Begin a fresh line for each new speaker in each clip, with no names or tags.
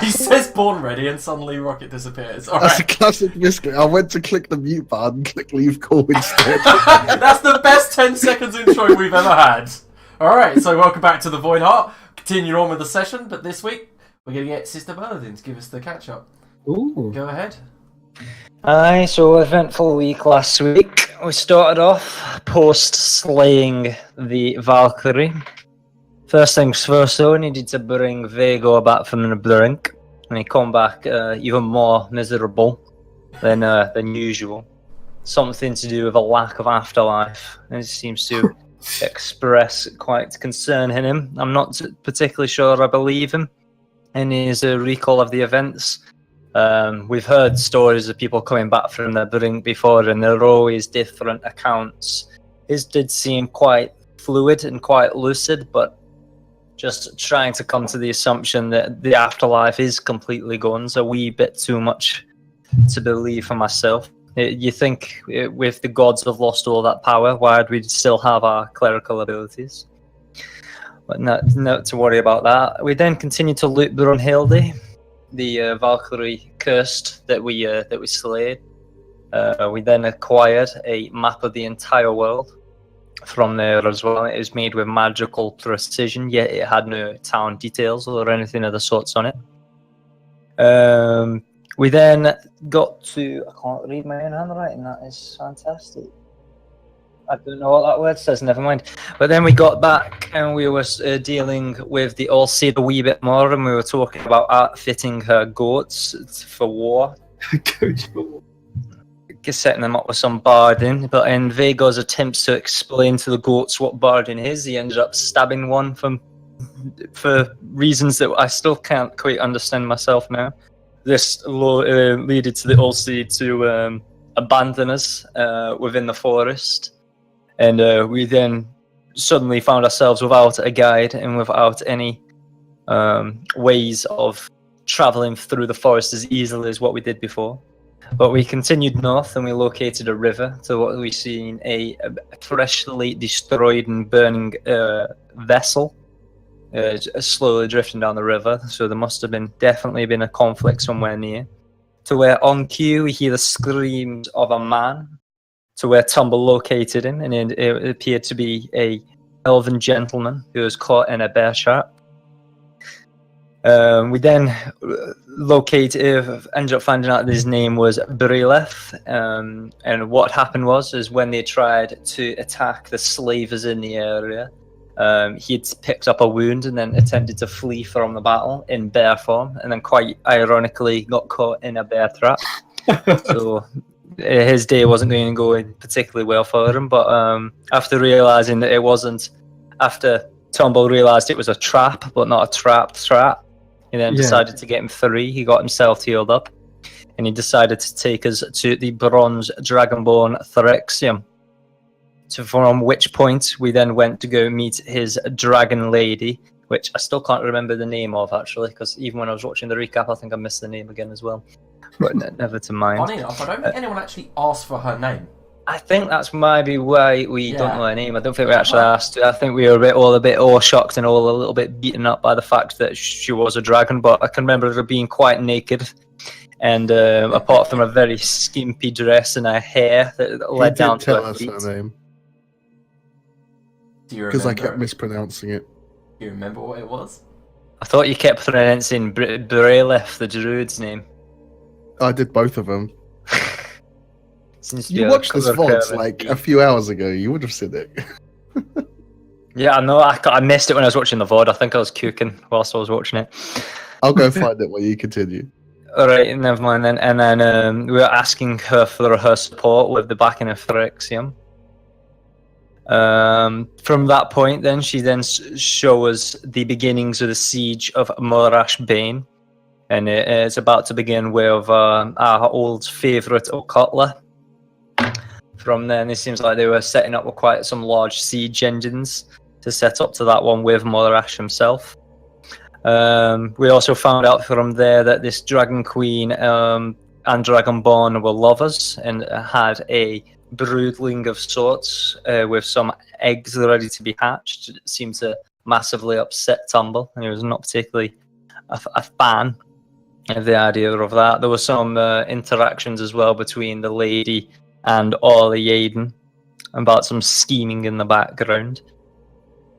He says born ready and suddenly Rocket disappears. All
That's a
right.
classic misclick. I went to click the mute button and click leave call instead.
That's the best 10 seconds intro we've ever had. Alright, so welcome back to the Voidheart. Continue on with the session, but this week we're going to get Sister Bernadine to give us the catch up.
Ooh.
Go ahead.
Aye, so eventful week last week. We started off post-slaying the Valkyrie. First things first though, we needed to bring Vago back from the brink, and he come back even more miserable than usual. Something to do with a lack of afterlife. It seems to express quite concern in him. I'm not particularly sure I believe him in his recall of the events. We've heard stories of people coming back from the brink before, and there are always different accounts. His did seem quite fluid and quite lucid, but just trying to come to the assumption that the afterlife is completely gone's a wee bit too much to believe for myself. You think if the gods have lost all that power, why would we still have our clerical abilities? But not to worry about that. We then continue to loot Brunhilde, the Valkyrie cursed that we slayed. We then acquired a map of the entire world from there as well. It was made with magical precision, yet it had no town details or anything of the sorts on it. We then got to... I can't read my own handwriting, that is fantastic. I don't know what that word says, never mind. But then we got back and we were dealing with the All-Seed a wee bit more, and we were talking about outfitting her goats for war.
Goats for war.
Setting them up with some barding, but in Vago's attempts to explain to the goats what barding is, he ended up stabbing one for reasons that I still can't quite understand myself now. This leaded to the All-Seed to abandon us within the forest, and we then suddenly found ourselves without a guide and without any ways of travelling through the forest as easily as what we did before. But we continued north and we located a river to what we seen a freshly destroyed and burning vessel slowly drifting down the river. So there must have definitely been a conflict somewhere near. To where on cue we hear the screams of a man. To where Tumble located him, and it appeared to be a elven gentleman who was caught in a bear trap. We then ended up finding out that his name was Brileth, and what happened was when they tried to attack the slavers in the area, he'd picked up a wound and then attempted to flee from the battle in bear form, and then quite ironically got caught in a bear trap. So his day wasn't going to go particularly well for him, but after realising that it wasn't, after Tumble realised it was a trap but not a trap, he then decided to get him free. He got himself healed up, and he decided to take us to the bronze dragonborn Phyrexian. So from which point we then went to go meet his dragon lady, which I still can't remember the name of actually, because even when I was watching the recap, I think I missed the name again as well. But never to mind.
Funny enough, I don't think anyone actually asked for her name.
I think that's maybe why we don't know her name. I don't think we actually asked. I think we were all a bit shocked and all a little bit beaten up by the fact that she was a dragon. But I can remember her being quite naked, and apart from a very skimpy dress and her hair that led down to her feet.
Tell us her name.
Do you remember?
Because I kept mispronouncing it.
Do you remember what it was?
I thought you kept pronouncing Brelef, the druid's name.
I did both of them.
Seems
You watched this VOD like a few hours ago. You would have seen it.
Yeah, I know. I missed it when I was watching the VOD. I think I was cooking whilst I was watching it.
I'll go find it while you continue.
All right, never mind then. And then we were asking her for her support with the backing of Phyrexian. From that point, then she then shows us the beginnings of the siege of Morash Bane, and it's about to begin with our old favourite Okotla. From then, it seems like they were setting up with quite some large siege engines to set up to that one with Morash himself. We also found out from there that this Dragon Queen and Dragonborn were lovers and had a broodling of sorts with some eggs ready to be hatched. It seemed to massively upset Tumble, and he was not particularly a fan the idea of that. There were some interactions as well between the lady and Orly Yaden about some scheming in the background.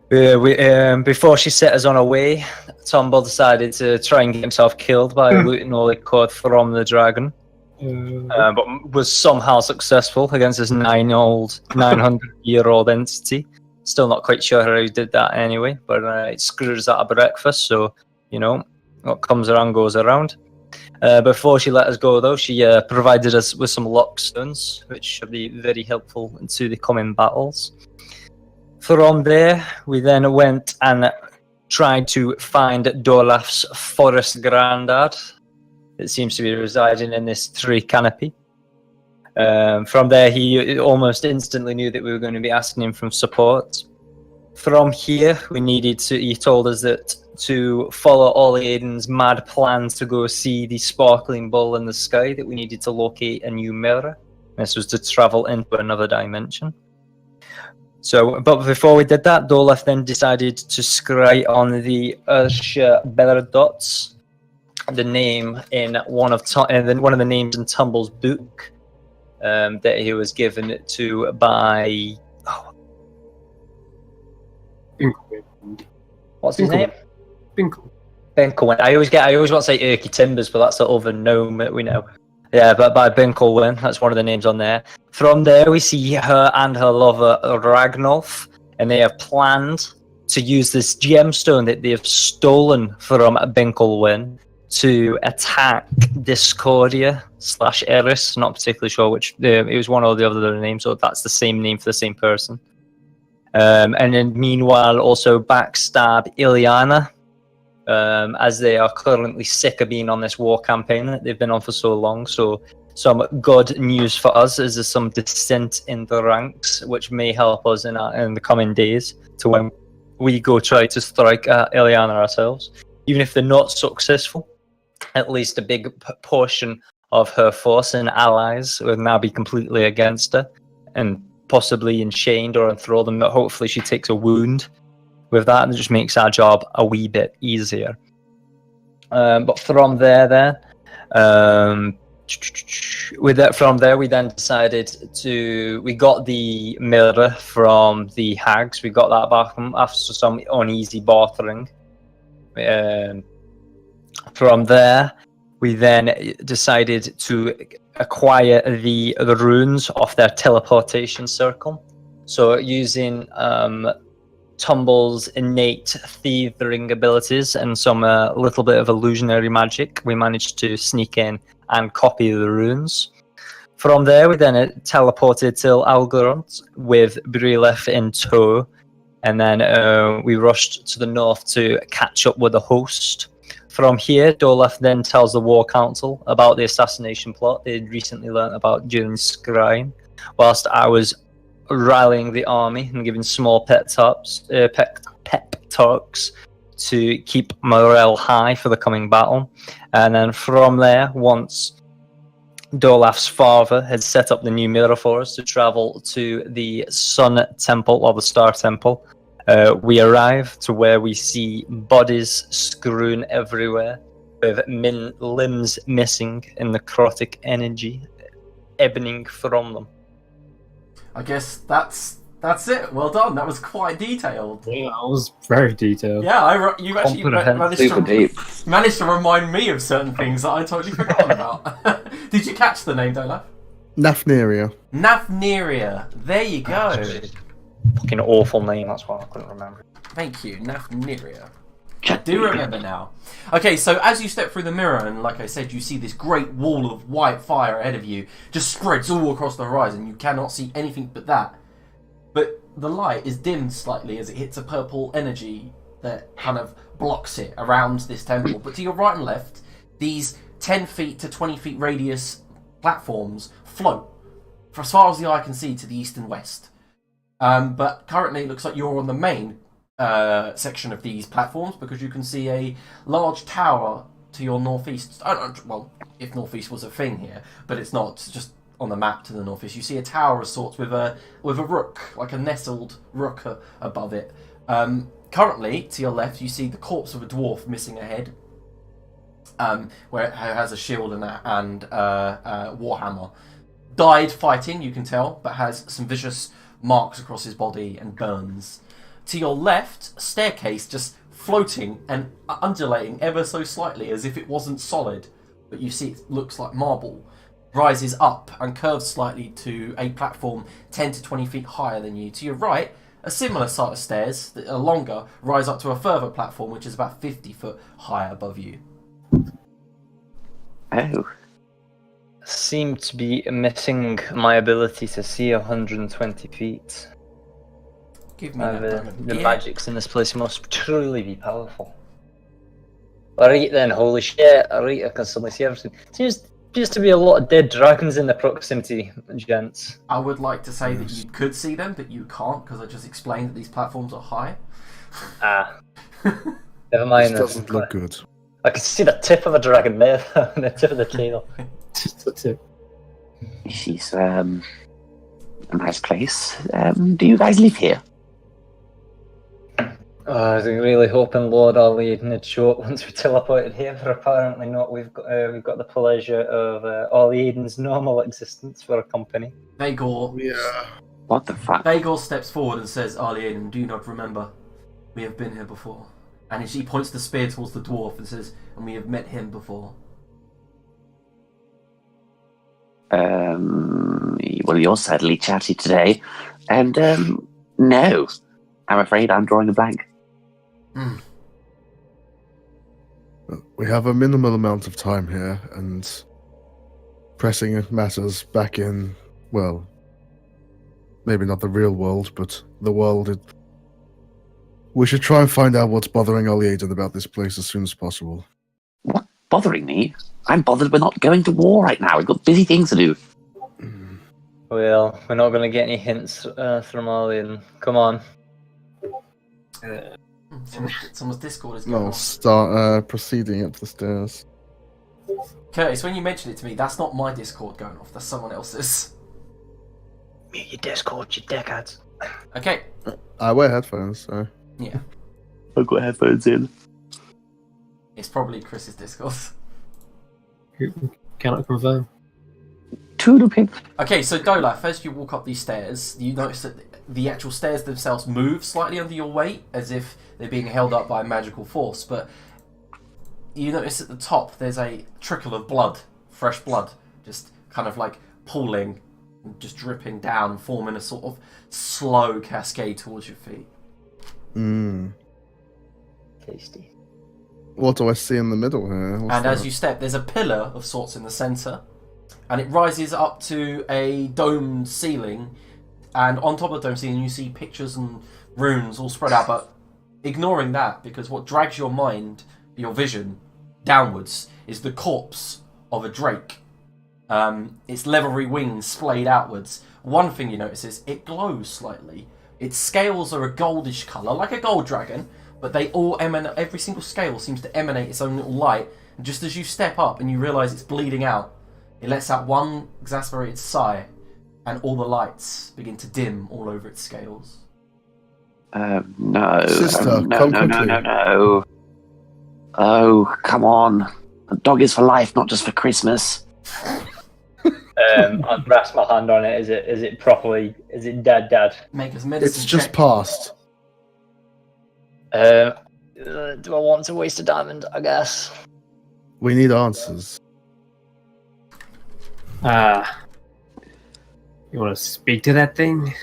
Before she set us on her way, Tombo decided to try and get himself killed by looting all he could from the dragon, but was somehow successful against this 900-year-old entity. Still not quite sure how he did that anyway, but it screwed us out of breakfast, so, you know, what comes around goes around. Before she let us go, though, she provided us with some lockstones, which should be very helpful into the coming battles. From there, we then went and tried to find Dolaf's forest granddad. It seems to be residing in this tree canopy. From there, he almost instantly knew that we were going to be asking him for support. From here, he told us that to follow Orly Aiden's mad plans to go see the sparkling ball in the sky, that we needed to locate a new mirror. This was to travel into another dimension. But before we did that, Dolaf then decided to scry on the Ursha Bellerdots, the name in one of the names in Tumble's book that he was given to by. What's his name? Binkelwin. I always want to say Erky Timbers, but that's the other gnome that we know. Yeah, but by Binkelwin, that's one of the names on there. From there, we see her and her lover Ragnolf, and they have planned to use this gemstone that they have stolen from Binkelwin to attack Discordia / Eris. Not particularly sure which. It was one or the other name, so that's the same name for the same person. And then meanwhile, also backstab Ileana, as they are currently sick of being on this war campaign that they've been on for so long. So some good news for us is there's some dissent in the ranks, which may help us in the coming days to when we go try to strike Ileana ourselves. Even if they're not successful, at least a big portion of her force and allies will now be completely against her and possibly enchained or enthralled, and hopefully she takes a wound with that, and it just makes our job a wee bit easier. But from there, from there, we then decided we got the mirror from the hags. We got that back after some uneasy bartering. From there, we then decided to acquire the runes off their teleportation circle. So using Tumble's innate thieving abilities and some little bit of illusionary magic, we managed to sneak in and copy the runes. From there, we then teleported till Algorand with Brilef in tow, and then we rushed to the north to catch up with the host. From here, Dolaf then tells the War Council about the assassination plot they'd recently learnt about during scrying, whilst I was rallying the army and giving small pep talks to keep morale high for the coming battle. And then from there, once Dolaf's father had set up the new mirror for us to travel to the Sun Temple, or the Star Temple, we arrive to where we see bodies strewn everywhere, with limbs missing and necrotic energy ebony from them.
I guess that's it. Well done. That was quite detailed.
Yeah, that was very detailed.
Yeah, you actually managed to remind me of certain things that I totally forgotten about. Did you catch the name, Dolaf?
Nafneria.
Nafneria. There you go.
Fucking awful name. That's why I couldn't remember.
Thank you, Nafneria. I do remember now. Okay, so as you step through the mirror, and like I said, you see this great wall of white fire ahead of you, just spreads all across the horizon. You cannot see anything but that. But the light is dimmed slightly as it hits a purple energy that kind of blocks it around this temple. But to your right and left, these 10 feet to 20 feet radius platforms float for as far as the eye can see to the east and west. But currently it looks like you're on the main section of these platforms, because you can see a large tower to your northeast. Well, if northeast was a thing here, but it's not. It's just on the map to the northeast. You see a tower of sorts with a rook, like a nestled rook above it. Currently, to your left, you see the corpse of a dwarf missing a head. where it has a shield and warhammer. Died fighting, you can tell, but has some vicious marks across his body and burns. To your left, staircase just floating and undulating ever so slightly as if it wasn't solid, but you see it looks like marble. Rises up and curves slightly to a platform 10 to 20 feet higher than you. To your right, a similar set of stairs that are longer rise up to a further platform which is about 50 foot higher above you.
Oh.
Seem to be missing my ability to see 120 feet.
Give me that moment.
The magics in this place must truly be powerful. Alright then, holy shit, alright, I can suddenly see everything. Seems to be a lot of dead dragons in the proximity, gents.
I would like to say that you could see them, but you can't because I just explained that these platforms are high.
Never mind.
This doesn't look good.
I can see the tip of a dragon there, the tip of the tail.
Just the tip.
This is a nice place. Do you guys live here?
I was really hoping Lord Orlean had show up once we teleported here, but apparently not. We've got the pleasure of Orlean's normal existence for a company.
Vagor.
Yeah.
What the fuck?
Vagor steps forward and says, Arlene, do you not remember? We have been here before. And she points the spear towards the dwarf and says, and we have met him before.
Well, you're sadly chatty today. And, no. I'm afraid I'm drawing a blank.
We have a minimal amount of time here, and pressing matters back in, well, maybe not the real world, but the world. We should try and find out what's bothering Oliaden about this place as soon as possible.
What? Bothering me? I'm bothered we're not going to war right now. We've got busy things to do.
Well, we're not going to get any hints from Orlean. Come on.
Someone's Discord is going
No,
on.
start proceeding up the stairs.
Curtis, when you mentioned it to me, that's not my Discord going off. That's someone else's.
Mute your Discord, you dickheads.
Okay.
I wear headphones, so.
Yeah.
I've got headphones in.
It's probably Chris's Discord.
Cannot confirm.
Toodle pip.
Okay, so Dolaf, as you walk up these stairs, you notice that the actual stairs themselves move slightly under your weight, as if they're being held up by a magical force, but you notice at the top there's a trickle of blood, fresh blood, just kind of like pooling, just dripping down, forming a sort of slow cascade towards your feet.
Tasty.
What do I see in the middle here? What's
And
that?
as you step, there's a pillar of sorts in the centre, and it rises up to a domed ceiling, and on top of the domed ceiling you see pictures and runes all spread out, but ignoring that, because what drags your mind, your vision, downwards, is the corpse of a drake. Its leathery wings splayed outwards. One thing you notice is it glows slightly. Its scales are a goldish colour, like a gold dragon, but they all emanate, every single scale seems to emanate its own little light, and just as you step up and you realise it's bleeding out, it lets out one exasperated sigh, and all the lights begin to dim all over its scales.
No.
Sister,
no,
come
no,
quickly.
no. Oh, come on. A dog is for life, not just for Christmas.
I'll rest my hand on it. Is it properly? Is it dead?
Make us medicine
It's just
check.
passed.
Do I want to waste a diamond? I guess.
We need answers.
You want to speak to that thing?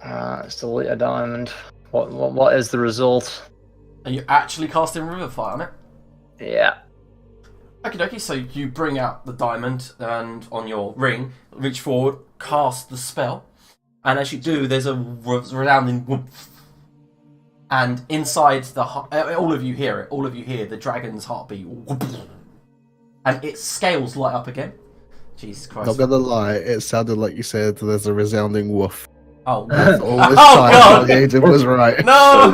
It's delete a diamond. What is the result?
Are you actually casting Riverfire on it?
Yeah.
Okay, so you bring out the diamond and on your ring, reach forward, cast the spell, and as you do, there's a resounding whoomp. And inside all of you hear it. All of you hear the dragon's heartbeat, whoomp. And its scales light up again. Jesus Christ!
Not gonna lie, it sounded like you said there's a resounding woof.
Oh,
All this
Oh,
time,
God!
Oliaden was right.
no!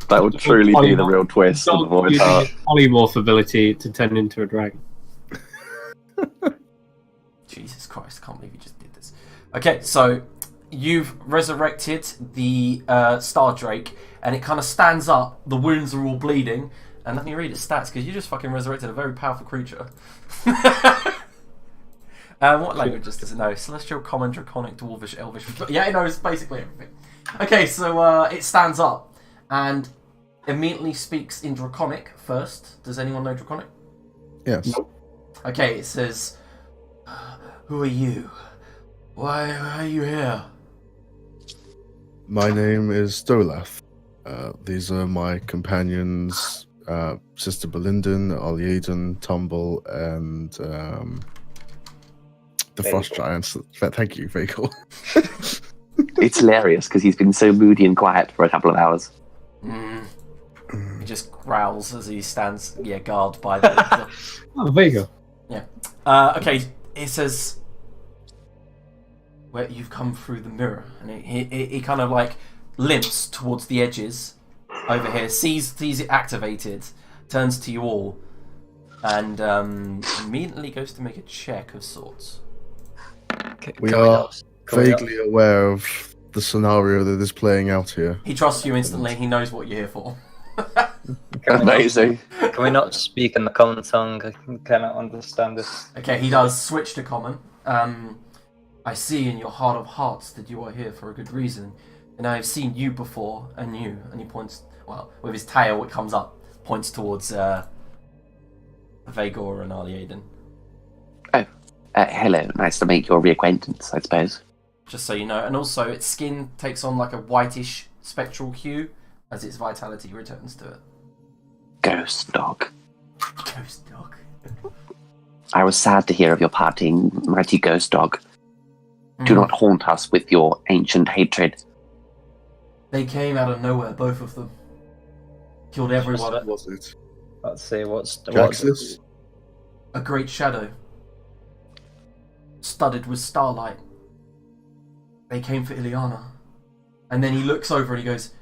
That would truly be the real twist of the
Dog using
Voidheart.
its polymorph ability to turn into a dragon.
Jesus Christ! I can't believe you just did this. Okay, so you've resurrected the Star Drake, and it kind of stands up. The wounds are all bleeding. And let me read its stats, because you just fucking resurrected a very powerful creature. What languages does it know? Celestial, Common, Draconic, Dwarvish, Elvish... Yeah, it knows basically everything. Okay, so it stands up, and immediately speaks in Draconic first. Does anyone know Draconic?
Yes.
Okay, it says... Who are you? Why are you here?
My name is Dolath. These are my companions, Sister Belinden, Aliaden, Tumble, and the Frost Giants. Thank you, very cool.
It's hilarious because he's been so moody and quiet for a couple of hours.
He just growls as he stands, guard by the...
Oh, there you go.
Okay, it says... Where you've come through the mirror, and he kind of like limps towards the edges over here, sees it activated, turns to you all, and immediately goes to make a check of sorts.
We are vaguely aware of the scenario that is playing out here.
He trusts you instantly. He knows what you're here for.
Amazing.
Can we not speak in the common tongue? I cannot understand this.
Okay, he does switch to common. I see in your heart of hearts that you are here for a good reason, and I have seen you before, and you. And he points, with his tail, it comes up, points towards Vagor and Aliaden.
Oh, hello. Nice to make your reacquaintance, I suppose.
Just so you know, and also its skin takes on like a whitish spectral hue as its vitality returns to it.
Ghost dog.
Ghost dog.
I was sad to hear of your parting, mighty ghost dog. Do not haunt us with your ancient hatred.
They came out of nowhere, both of them. Killed everyone.
What was it?
Let's see, what's
Jaxus?
A great shadow. Studded with starlight. They came for Ileana. And then he looks over and he goes,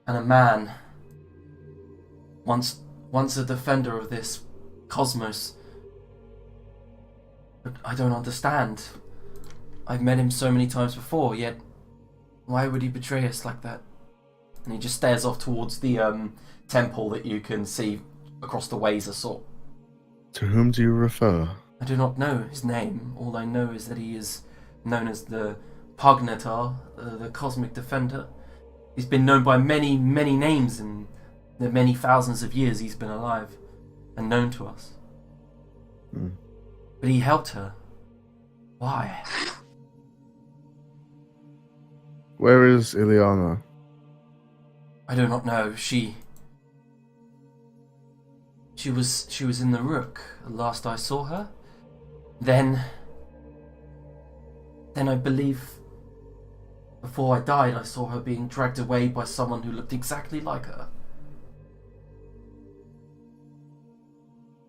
and a man, once a defender of this cosmos. But I don't understand. I've met him so many times before, yet why would he betray us like that? And he just stares off towards the temple that you can see across the ways of sort.
To whom do you refer?
I do not know his name. All I know is that he is known as the Pugnatar, the Cosmic Defender. He's been known by many, many names in the many thousands of years he's been alive and known to us. But he helped her. Why?
Where is Ileana?
I do not know. She was in the Rook last I saw her. Then I believe before I died I saw her being dragged away by someone who looked exactly like her.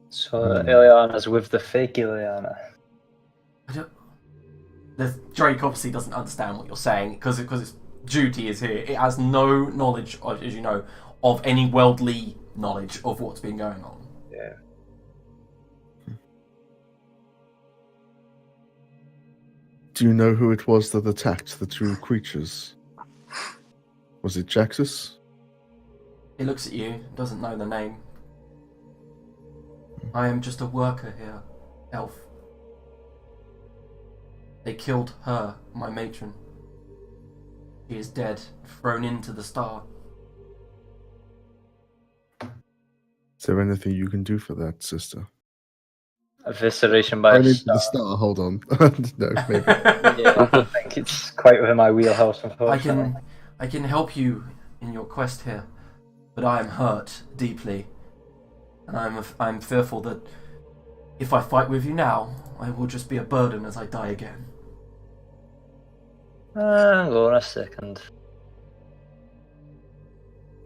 So Ileana's with the fake Ileana.
Drake obviously doesn't understand what you're saying because its duty is here. It has no knowledge, as you know, of any worldly knowledge of what's been going on.
Yeah.
Do you know who it was that attacked the two creatures? Was it Jaxus?
He looks at you, doesn't know the name. I am just a worker here, elf. They killed her, my matron. She is dead, thrown into the star.
Is there anything you can do for that, sister?
Evisceration by a
Into
star.
the star, hold on. No, maybe.
Yeah, I think it's quite within my wheelhouse, unfortunately.
I can help you in your quest here, but I am hurt deeply, and I'm fearful that if I fight with you now, I will just be a burden as I die again.
Hang on a second.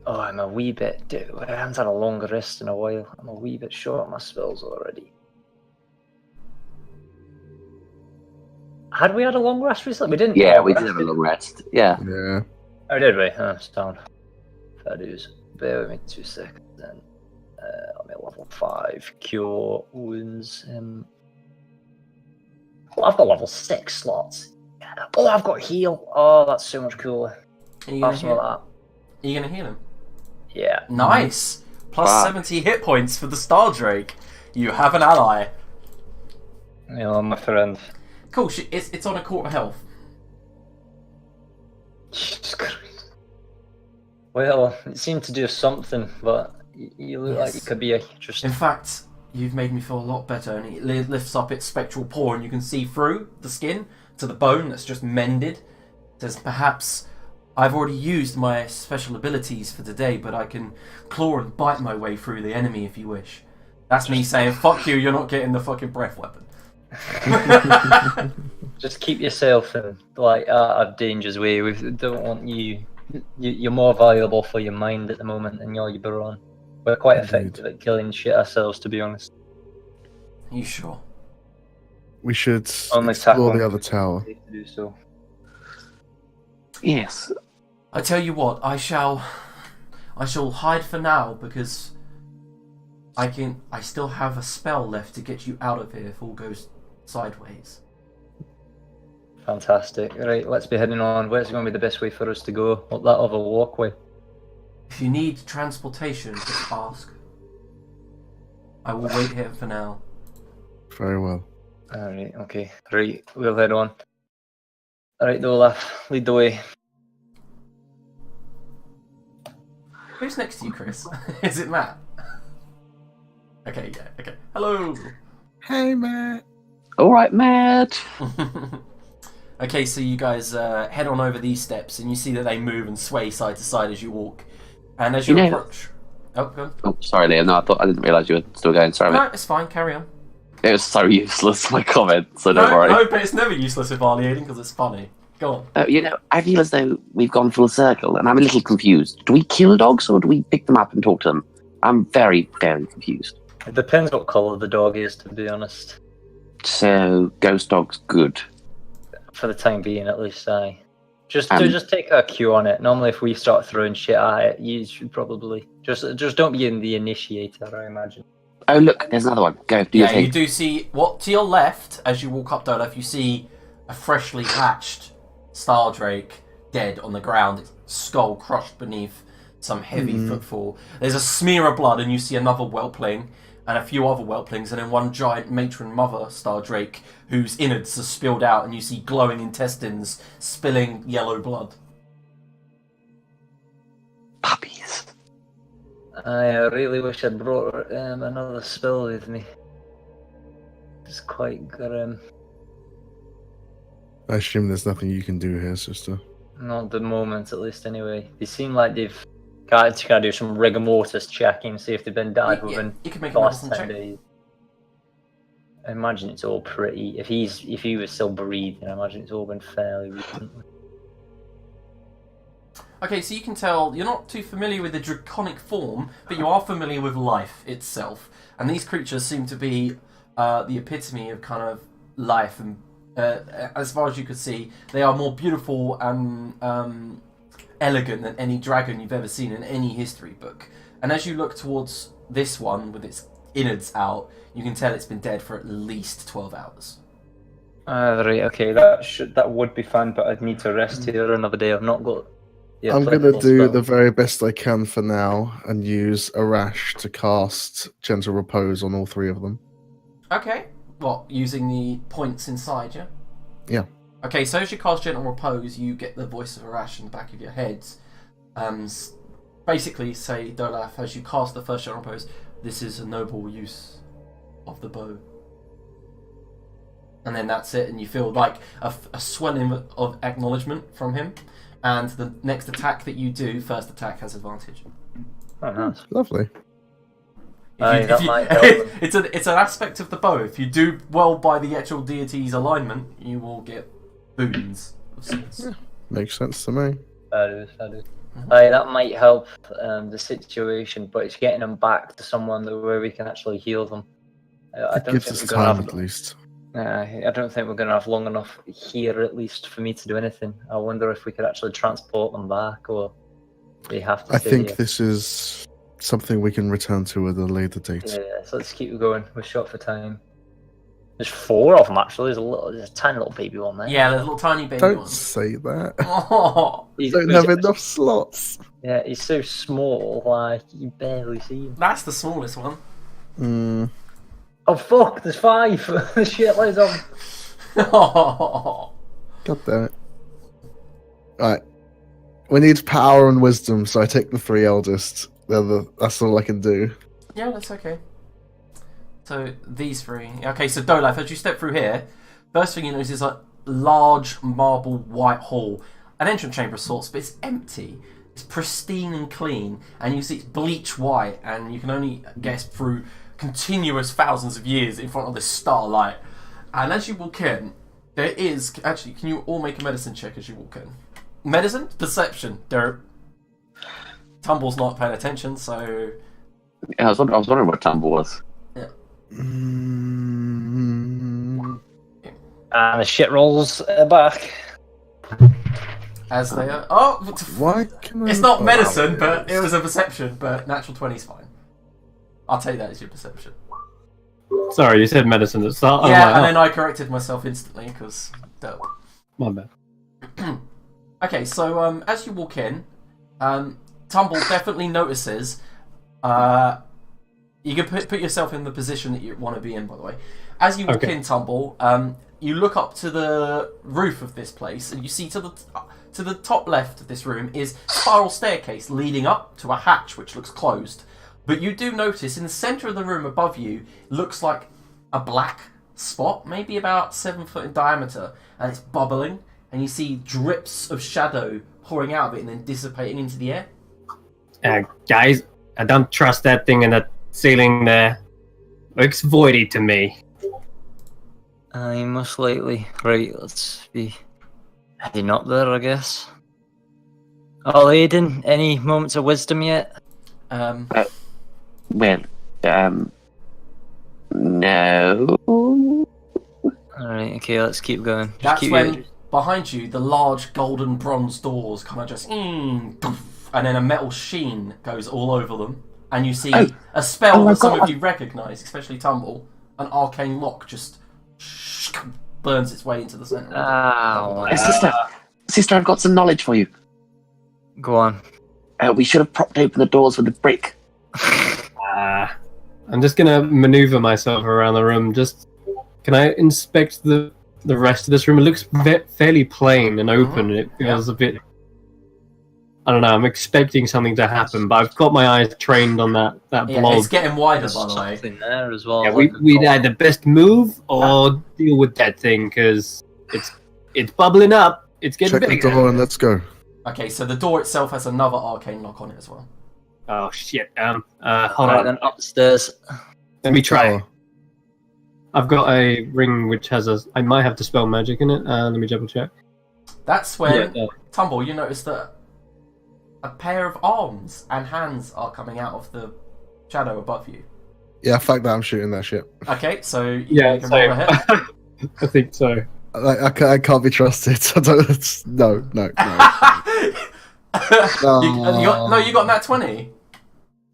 Oh, I'm a wee bit... I haven't had a long rest in a while. I'm a wee bit short on my spells already. Had we had a long rest recently? We didn't.
Yeah, we did have a long rest. Yeah.
Yeah.
Oh, did we? Oh, sound. Fair dues. Bear with me 2 seconds then. I'm at level 5. Cure wounds. Well, I've got level 6 slots. Oh, I've got heal. Oh, that's so much cooler.
Are you gonna
Have some of
heal?
that.
Are you gonna heal him?
Yeah.
Nice. Plus
Wow.
70 hit points for the Star Drake. You have an ally.
Yeah, my friend.
Cool. It's on a quarter health.
Jesus Christ. Well, it seemed to do something, but you look like you
Yes.
could be just.
In fact, you've made me feel a lot better. And it lifts up its spectral paw, and you can see through the skin to the bone that's just mended. It says, perhaps I've already used my special abilities for today, but I can claw and bite my way through the enemy if you wish. That's me saying, fuck you, you're not getting the fucking breath weapon.
Just keep yourself in out of danger's way. We don't want you. You're more valuable for your mind at the moment than your brawn. We're quite
Indeed.
effective at killing shit ourselves, to be honest.
Are you sure?
We should
Only
explore
tackle
the other tower.
to do so.
Yes.
I tell you what, I shall hide for now because I still have a spell left to get you out of here if all goes sideways.
Fantastic. Right, let's be heading on. Where's going to be the best way for us to go? Up that other walkway.
If you need transportation, just ask. I will wait here for now.
Very well.
Alright, okay. Right, we'll head on. Alright, Olaf, lead the way.
Who's next to you, Chris? Is it Matt? Okay, yeah, okay. Hello!
Hey, Matt.
All right, Matt.
Okay, so you guys head on over these steps, and you see that they move and sway side to side as you walk. And as you approach... Oh, go on.
Oh, sorry, Liam. No, I didn't realise you were still going. Sorry,
No,
mate.
it's fine, carry on.
It was so useless, my comment, so don't worry.
No, but it's never useless evaluating because it's funny. Go on.
I feel as though we've gone full circle, and I'm a little confused. Do we kill dogs, or do we pick them up and talk to them? I'm very, very confused.
It depends what colour the dog is, to be honest.
So, ghost dog's good.
For the time being, at least, aye. Just take a cue on it. Normally, if we start throwing shit at it, you should probably just don't be in the initiator, I imagine.
Oh, look, there's another one. Go, do your
Yeah,
thing.
you do see... What, to your left, as you walk up Dolaf, you see a freshly hatched Star Drake dead on the ground, its skull crushed beneath some heavy footfall. There's a smear of blood, and you see another whelpling, and a few other whelplings, and then one giant matron mother Star Drake whose innards are spilled out, and you see glowing intestines spilling yellow blood.
Puppies.
I really wish I'd brought another spell with me. It's quite grim.
I assume there's nothing you can do here, sister.
Not at the moment, at least, anyway. They seem like they've got to do some rigor mortis checking, see if they've been died
Yeah,
within
you can make
the
a
last
medicine
10
check.
days. I imagine it's all pretty. If he was still breathing, I imagine it's all been fairly recently.
Okay, so you can tell you're not too familiar with the draconic form, but you are familiar with life itself. And these creatures seem to be the epitome of kind of life. And as far as you could see, they are more beautiful and elegant than any dragon you've ever seen in any history book. And as you look towards this one with its innards out, you can tell it's been dead for at least 12 hours.
Right, okay, that would be fun, but I'd need to rest here another day. I've not got.
I'm going to do the very best I can for now and use Arash to cast Gentle Repose on all three of them.
Okay. What, using the points inside, yeah?
Yeah.
Okay, so as you cast Gentle Repose, you get the voice of Arash in the back of your head. Basically, say, Dolaf, as you cast the first Gentle Repose, this is a noble use of the bow. And then that's it, and you feel like a swelling of acknowledgement from him. And the next attack that you do, first attack, has advantage.
Oh, nice.
Lovely.
Might help.
It's an aspect of the bow. If you do well by the actual deity's alignment, you will get boons of sorts.
Makes sense to me.
That is. That might help the situation, but it's getting them back to someone where we can actually heal them.
It gives us time at least.
I don't think we're going to have long enough here, at least, for me to do anything. I wonder if we could actually transport them back, or they have to
I
stay
think
here.
this is something we can return to at a later date.
Yeah, so let's keep going. We're short for time. There's 4 of them actually. There's a tiny little baby one there.
Yeah, there's little tiny baby
Don't
ones.
say that.
Oh,
Don't have enough slots.
Yeah, he's so small, like you barely see him.
that's the smallest one.
Oh fuck! There's 5. There's shitloads of them.
Oh.
God damn it. Right. We need power and wisdom, so I take the 3 eldest. That's all I can do.
Yeah, that's okay. So these 3. Okay, so Dolaf, as you step through here, first thing you notice is a large marble white hall, an entrance chamber of sorts, but it's empty. It's pristine and clean, and you see it's bleach white, and you can only guess through continuous thousands of years in front of this starlight. And as you walk in, there is actually. Can you all make a medicine check as you walk in? Medicine, perception. Tumble's not paying attention, so.
I was wondering what Tumble was.
And the shit rolls back.
As they are. Oh,
Why can I...
it's not medicine, but it was a perception. But natural 20's fine. I'll take that as your perception.
Sorry, you said medicine at the start.
Yeah, and then I corrected myself instantly because.
My bad.
Okay, so as you walk in, Tumble definitely notices. You can put yourself in the position that you want to be in, by the way. As you walk in, Tumble, you look up to the roof of this place, and you see to the top left of this room is a spiral staircase leading up to a hatch which looks closed. But you do notice in the centre of the room above you looks like a black spot, maybe about 7 foot in diameter, and it's bubbling, and you see drips of shadow pouring out of it and then dissipating into the air.
Guys, I don't trust that thing in the ceiling there. Looks voidy to me.
Most likely. Right, let's be heading up there, I guess. Oh, Aiden, any moments of wisdom yet?
No.
Alright, okay, let's keep going. Just
That's
keep
when behind you the large golden bronze doors kind of just and then a metal sheen goes all over them, and you see a spell that some of you recognise, especially Tumble. An arcane lock just burns its way into the centre.
Sister, I've got some knowledge for you.
Go on.
We should have propped open the doors with a brick.
I'm just gonna maneuver myself around the room. Can I inspect the rest of this room? It looks fairly plain and open, and it feels a bit. I don't know. I'm expecting something to happen, but I've got my eyes trained on that blob.
It's getting wider, by the way.
Something there as well.
Yeah, we'd either best move or deal with that thing because it's bubbling up. It's getting
Check
bigger.
the door and let's go.
Okay, so the door itself has another arcane lock on it as well.
Oh shit! Hold
Alright,
on.
then upstairs.
Let me try. I've got a ring which has I might have dispel magic in it. Let me double check.
That's when Tumble, you notice that a pair of arms and hands are coming out of the shadow above you.
Yeah, fuck that, I'm shooting that shit.
Okay, so you can
same.
roll ahead.
I think so.
I can't be trusted. I don't. No.
You got that 20.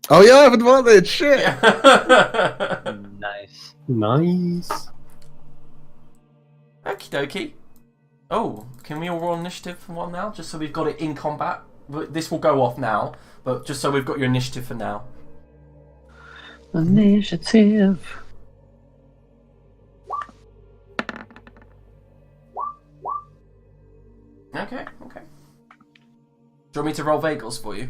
Oh yeah, I have advantage. Shit.
Nice.
Okie dokie. Oh, can we all roll initiative for one now, just so we've got it in combat? This will go off now, but just so we've got your initiative for now.
Initiative.
Okay. Do you want me to roll Vagels for you?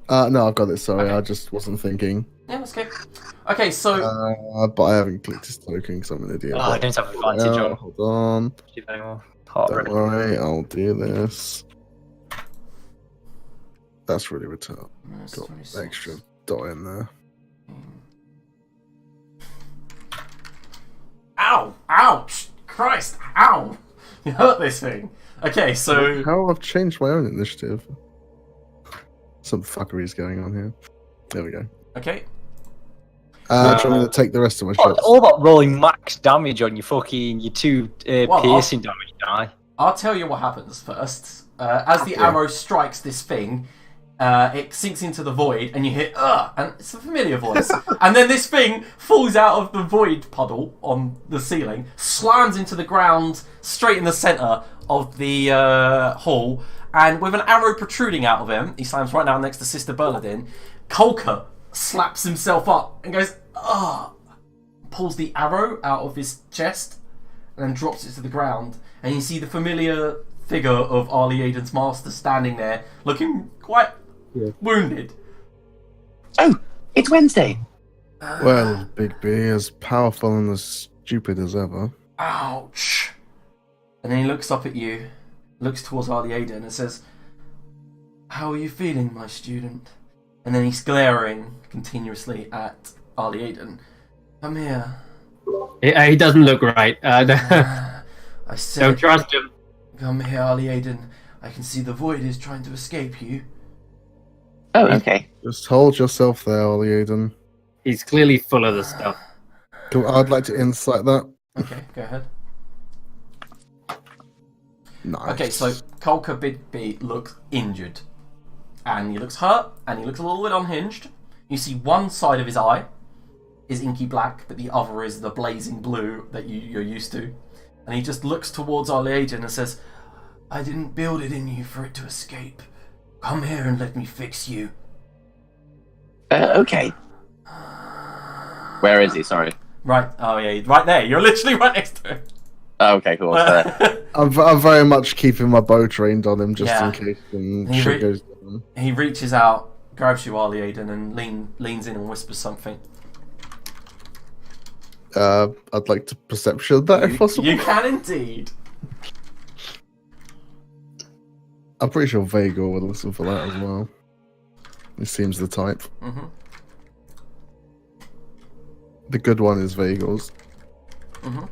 No, I've got it. Sorry,
Okay.
I just wasn't thinking.
Yeah, that's okay. Okay, so
But I haven't clicked his token because I'm an idiot.
Oh, I don't have advantage on.
Hold on. Don't worry, I'll do this. That's really retarded. Got an extra dot in there.
Ow! Ouch! Christ! Ow! You hurt this thing. Okay, so
How I've changed my own initiative. Some fuckery's going on here. There we go.
okay.
Trying to take the rest of my
Oh,
shots.
it's all about rolling max damage on your 2
Well,
piercing damage die.
I'll tell you what happens first. As the arrow strikes this thing, it sinks into the void, and you hear "ugh," and it's a familiar voice. And then this thing falls out of the void puddle on the ceiling, slams into the ground, straight in the centre of the hall, and with an arrow protruding out of him, he slams right now next to Sister Bernadine. Kolka slaps himself up and goes, "Ah!" Pulls the arrow out of his chest, and then drops it to the ground. And you see the familiar figure of Arlie Aiden's master standing there, looking quite wounded.
Oh, it's Wednesday.
Well, Big B, as powerful and as stupid as ever.
Ouch. And then he looks up at you, looks towards Arlie Aiden and says, "How are you feeling, my student?" And then he's glaring continuously at Arlie Aiden. "Come here."
He doesn't look right.
I said,
Don't trust him.
"Come here, Arlie Aiden. I can see the void is trying to escape you."
Oh, okay.
Just hold yourself there, Ollie Aiden.
He's clearly full of the stuff.
Cool, I'd like to insight that.
Okay, go ahead.
Nice.
Okay, so Kolka Big B looks injured. And he looks hurt, and he looks a little bit unhinged. You see one side of his eye is inky black, but the other is the blazing blue that you're used to. And he just looks towards Arlie Aiden and says, "I didn't build it in you for it to escape. Come here and let me fix you."
Okay. Where is he? Sorry.
Right, oh yeah, right there. You're literally right next to him.
Oh, okay, cool.
I'm very much keeping my bow trained on him just
Yeah.
in case
He
shit goes down.
He reaches out, grabs you, Arlie Aiden, and leans in and whispers something.
I'd like to perception that if possible.
You can indeed.
I'm pretty sure Vagor would listen for that as well. He seems the type.
Mm-hmm.
The good one is Vagor's.
Mm-hmm.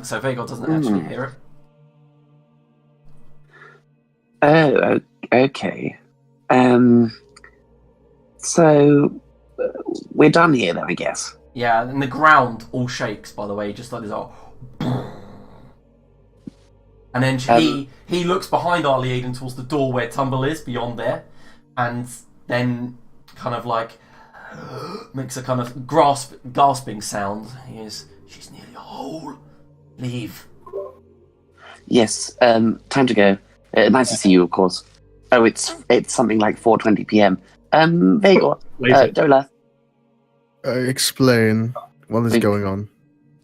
So Vagor doesn't actually hear it.
Oh, okay. So we're done here then, I guess.
Yeah, and the ground all shakes, by the way, just like this. And then he looks behind Arlie Aiden towards the door where Tumble is, beyond there, and then kind of like makes a kind of gasping sound. He is, "She's nearly whole. Leave."
Yes. Time to go. Nice to see you, of course. Oh, it's something like 4:20 p.m. Vagor,
Later.
Dola.
Explain what is going on.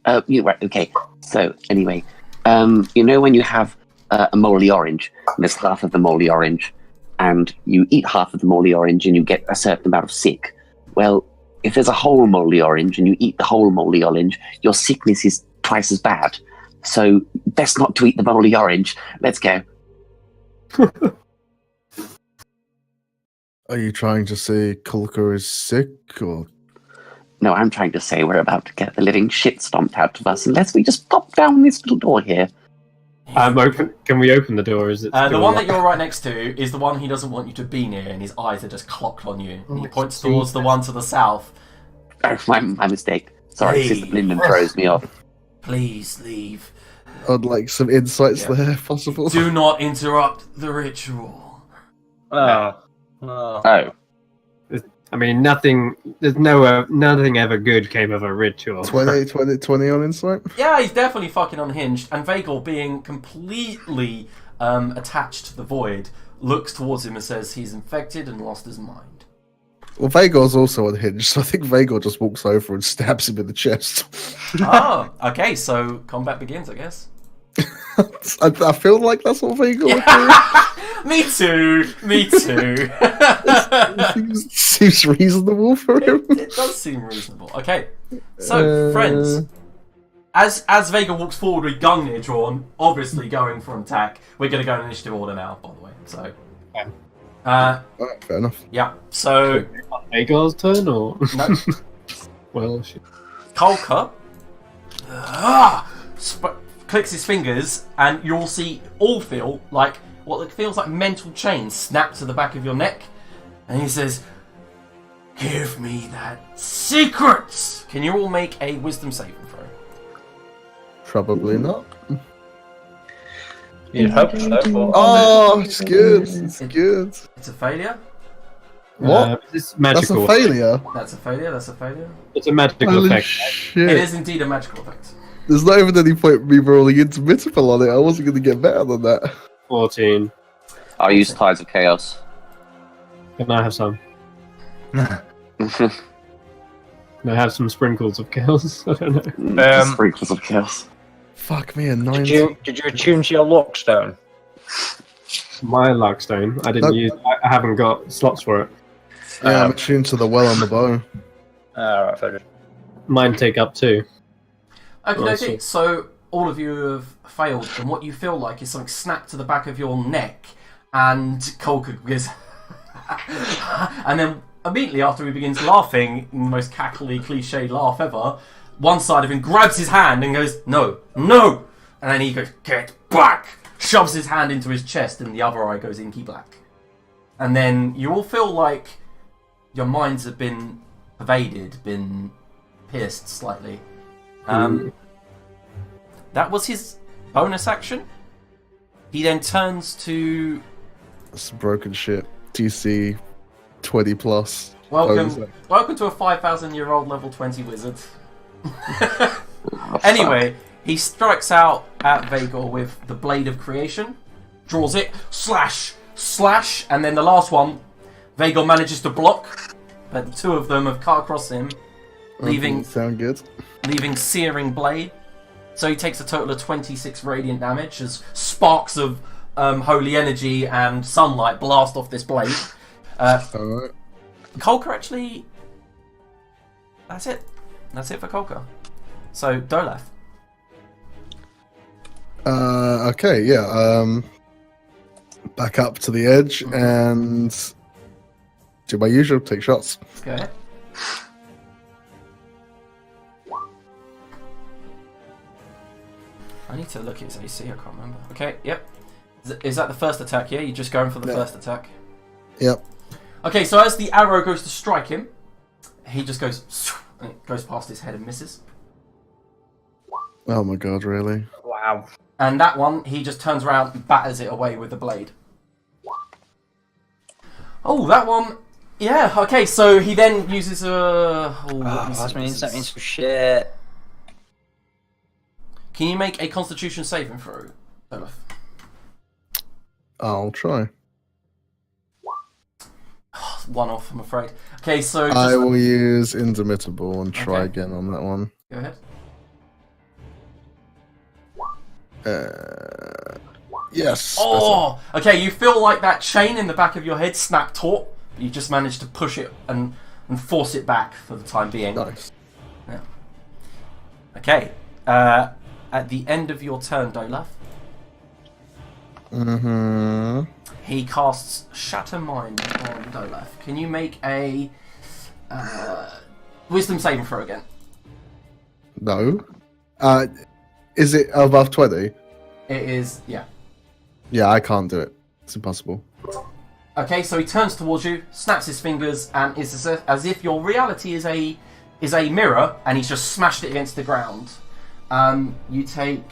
Right. Okay. So anyway, you know when you have a moldy orange, and there's half of the moldy orange, and you eat half of the moldy orange, and you get a certain amount of sick. Well, if there's a whole moldy orange, and you eat the whole moldy orange, your sickness is twice as bad. So best not to eat the moldy orange. Let's go.
Are you trying to say Kulka is sick, or?
No, I'm trying to say we're about to get the living shit stomped out of us unless we just pop down this little door here.
Can we open the door? Is it
The one that you're right next to is the one he doesn't want you to be near, and his eyes are just clocked on you. And he points towards the one to the south.
Oh, my mistake. Sorry,
Hey.
Sister Linden throws me off.
"Please leave.
I'd like some insights there, if possible.
Do not interrupt the ritual."
Oh.
Oh.
I mean, nothing. There's nothing ever good came of a ritual.
20 on insight?
Yeah, he's definitely fucking unhinged. And Vagor, being completely attached to the void, looks towards him and says he's infected and lost his mind.
Well, Vagor's also unhinged, so I think Vagor just walks over and stabs him in the chest.
Oh, okay, so combat begins, I guess.
I feel like that's what Vagor would do.
Me too.
Seems reasonable for him.
It does seem reasonable. Okay, so friends, as Vagor walks forward with Gungnir drawn, obviously going for an attack, we're going to go in initiative order now, by the way. So,
Alright, fair enough.
yeah, so
Vagor's turn, or
no.
well, shit.
Kolka clicks his fingers, and you'll feel like what feels like mental chains snap to the back of your neck, and he says, Give me that secret! Can you all make a wisdom saving throw?
Probably not.
You'd hope so. But...
Oh, it's good. It's good.
It's a failure.
What?
It's
That's
magical.
a failure.
That's a failure. That's a failure.
It's a magical
Holy
effect.
shit.
It is indeed a magical effect.
There's not even any point me rolling intermittable on it. I wasn't going to get better than that.
14.
I'll use Tides of Chaos.
Can I have some? Can I have some sprinkles of chaos? I don't know.
Sprinkles of Chaos.
Fuck me, a 9.
Did you attune to your lockstone?
My luckstone. I didn't
Nope.
use. I haven't got slots for it.
Yeah, I'm attuned to the well on the bow.
Alright, fair enough.
Mine take up 2.
Okay, so all of you have failed, and what you feel like is something snapped to the back of your neck, and Colker goes, and then immediately after he begins laughing, in the most cackly, cliched laugh ever, one side of him grabs his hand and goes, no, no, and then he goes, get back, shoves his hand into his chest, and the other eye goes inky black. And then you all feel like your minds have been pervaded, been pierced slightly. That was his bonus action. He then turns to...
That's broken shit. DC 20 plus.
Welcome to a 5,000-year-old level 20 wizard. Anyway, he strikes out at Vagor with the Blade of Creation, draws it, slash, slash, and then the last one, Vagor manages to block, but the two of them have cut across him,
Sound good.
leaving searing blade. So he takes a total of 26 radiant damage as sparks of holy energy and sunlight blast off this blade.
Alright.
Kolka actually... That's it. That's it for Kolka. So, Dolaf.
Okay, yeah. Back up to the edge and do my usual, take shots.
Go ahead. I need to look at his AC, I can't remember. Okay, yep. Is that the first attack, yeah? You're just going for the first attack?
Yep.
Okay, so as the arrow goes to strike him, he just goes... and it goes past his head and misses.
Oh my god, really?
Wow.
And that one, he just turns around and batters it away with the blade. Oh, that one... Yeah, okay, so he then uses a...
That's mean something some shit.
Can you make a Constitution saving throw, Olaf?
I'll try.
One off, I'm afraid. Okay, so...
I will use Indomitable and try
Okay.
again on that one.
Go ahead.
Yes.
Oh! Okay, you feel like that chain in the back of your head snapped taut. You just managed to push it and force it back for the time being.
Nice.
Yeah. Okay. At the end of your turn, Dolaf, he casts Shatter Mind on Dolaf. Can you make a Wisdom saving throw again?
No. Is it above 20?
It is, yeah.
Yeah, I can't do it. It's impossible.
Okay, so he turns towards you, snaps his fingers, and is as if your reality is a mirror, and he's just smashed it against the ground. You take...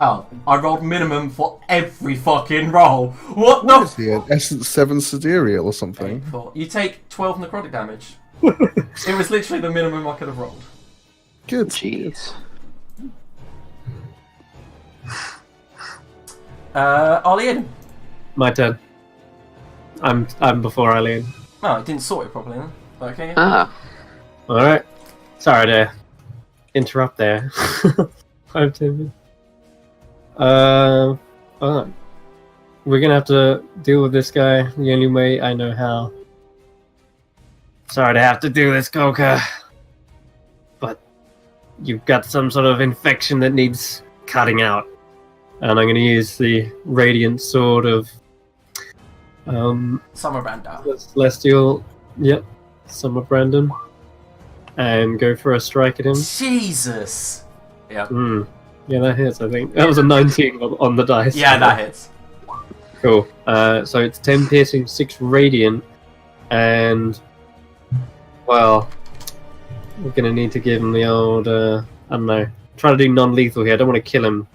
Oh, I rolled minimum for every fucking roll. What the...
What is he, an Essence 7 Sidereal or something?
You take 12 necrotic damage. It was literally the minimum I could have rolled.
Good.
Jeez.
Arlene.
My turn. I'm before Eileen.
No, I didn't sort it properly then. Okay.
Ah.
Alright. Sorry to interrupt there. 5, 10 minutes. We're gonna have to deal with this guy the only way I know how. Sorry to have to do this, Koka. But you've got some sort of infection that needs cutting out. And I'm gonna use the Radiant Sword of
Summer Branda.
Celestial, yep, Summer Brandon, and go for a strike at him.
Jesus. Yeah.
Yeah, that hits, I think. That was a 19 on the dice.
Yeah, that hits.
Cool. So it's 10 piercing, 6 radiant, and Well, we're gonna need to give him the old, I don't know, try to do non-lethal here. I don't want to kill him.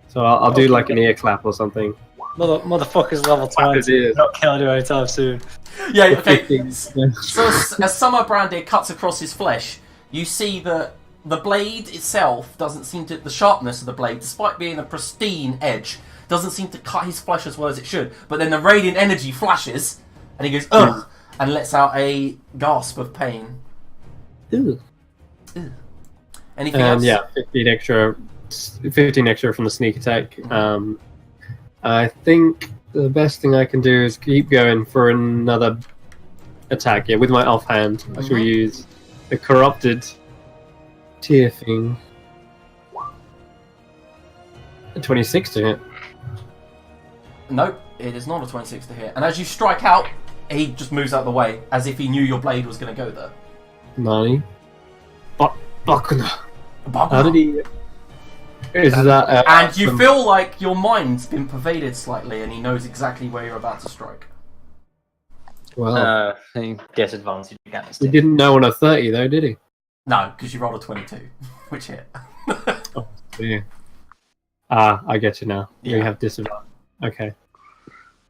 So I'll do like an ear clap or something.
Motherfucker's level
Clap his
20.
ears.
Not killing him anytime soon.
Yeah, okay.
Yeah.
So as Summer Brandy cuts across his flesh, you see that the blade itself doesn't seem to... The sharpness of the blade, despite being a pristine edge, doesn't seem to cut his flesh as well as it should. But then the radiant energy flashes, and he goes, ugh, and lets out a gasp of pain.
Ew.
Anything else?
Yeah, 15 extra from the sneak attack. I think the best thing I can do is keep going for another attack. Yeah, with my offhand, I shall use the corrupted tear thing. A 26 to hit.
Nope, it is not a 26 to hit. And as you strike out, he just moves out of the way, as if he knew your blade was going to go there.
Nani? Bakuna.
Bugger.
How did he... Is that...
And you feel like your mind's been pervaded slightly, and he knows exactly where you're about to strike.
Well,
Disadvantage against
he
it.
didn't know on a 30 though, did he?
No, because you rolled a 22, which hit.
Oh, yeah. Ah, I get you now.
Yeah.
You have disadvantage. Okay.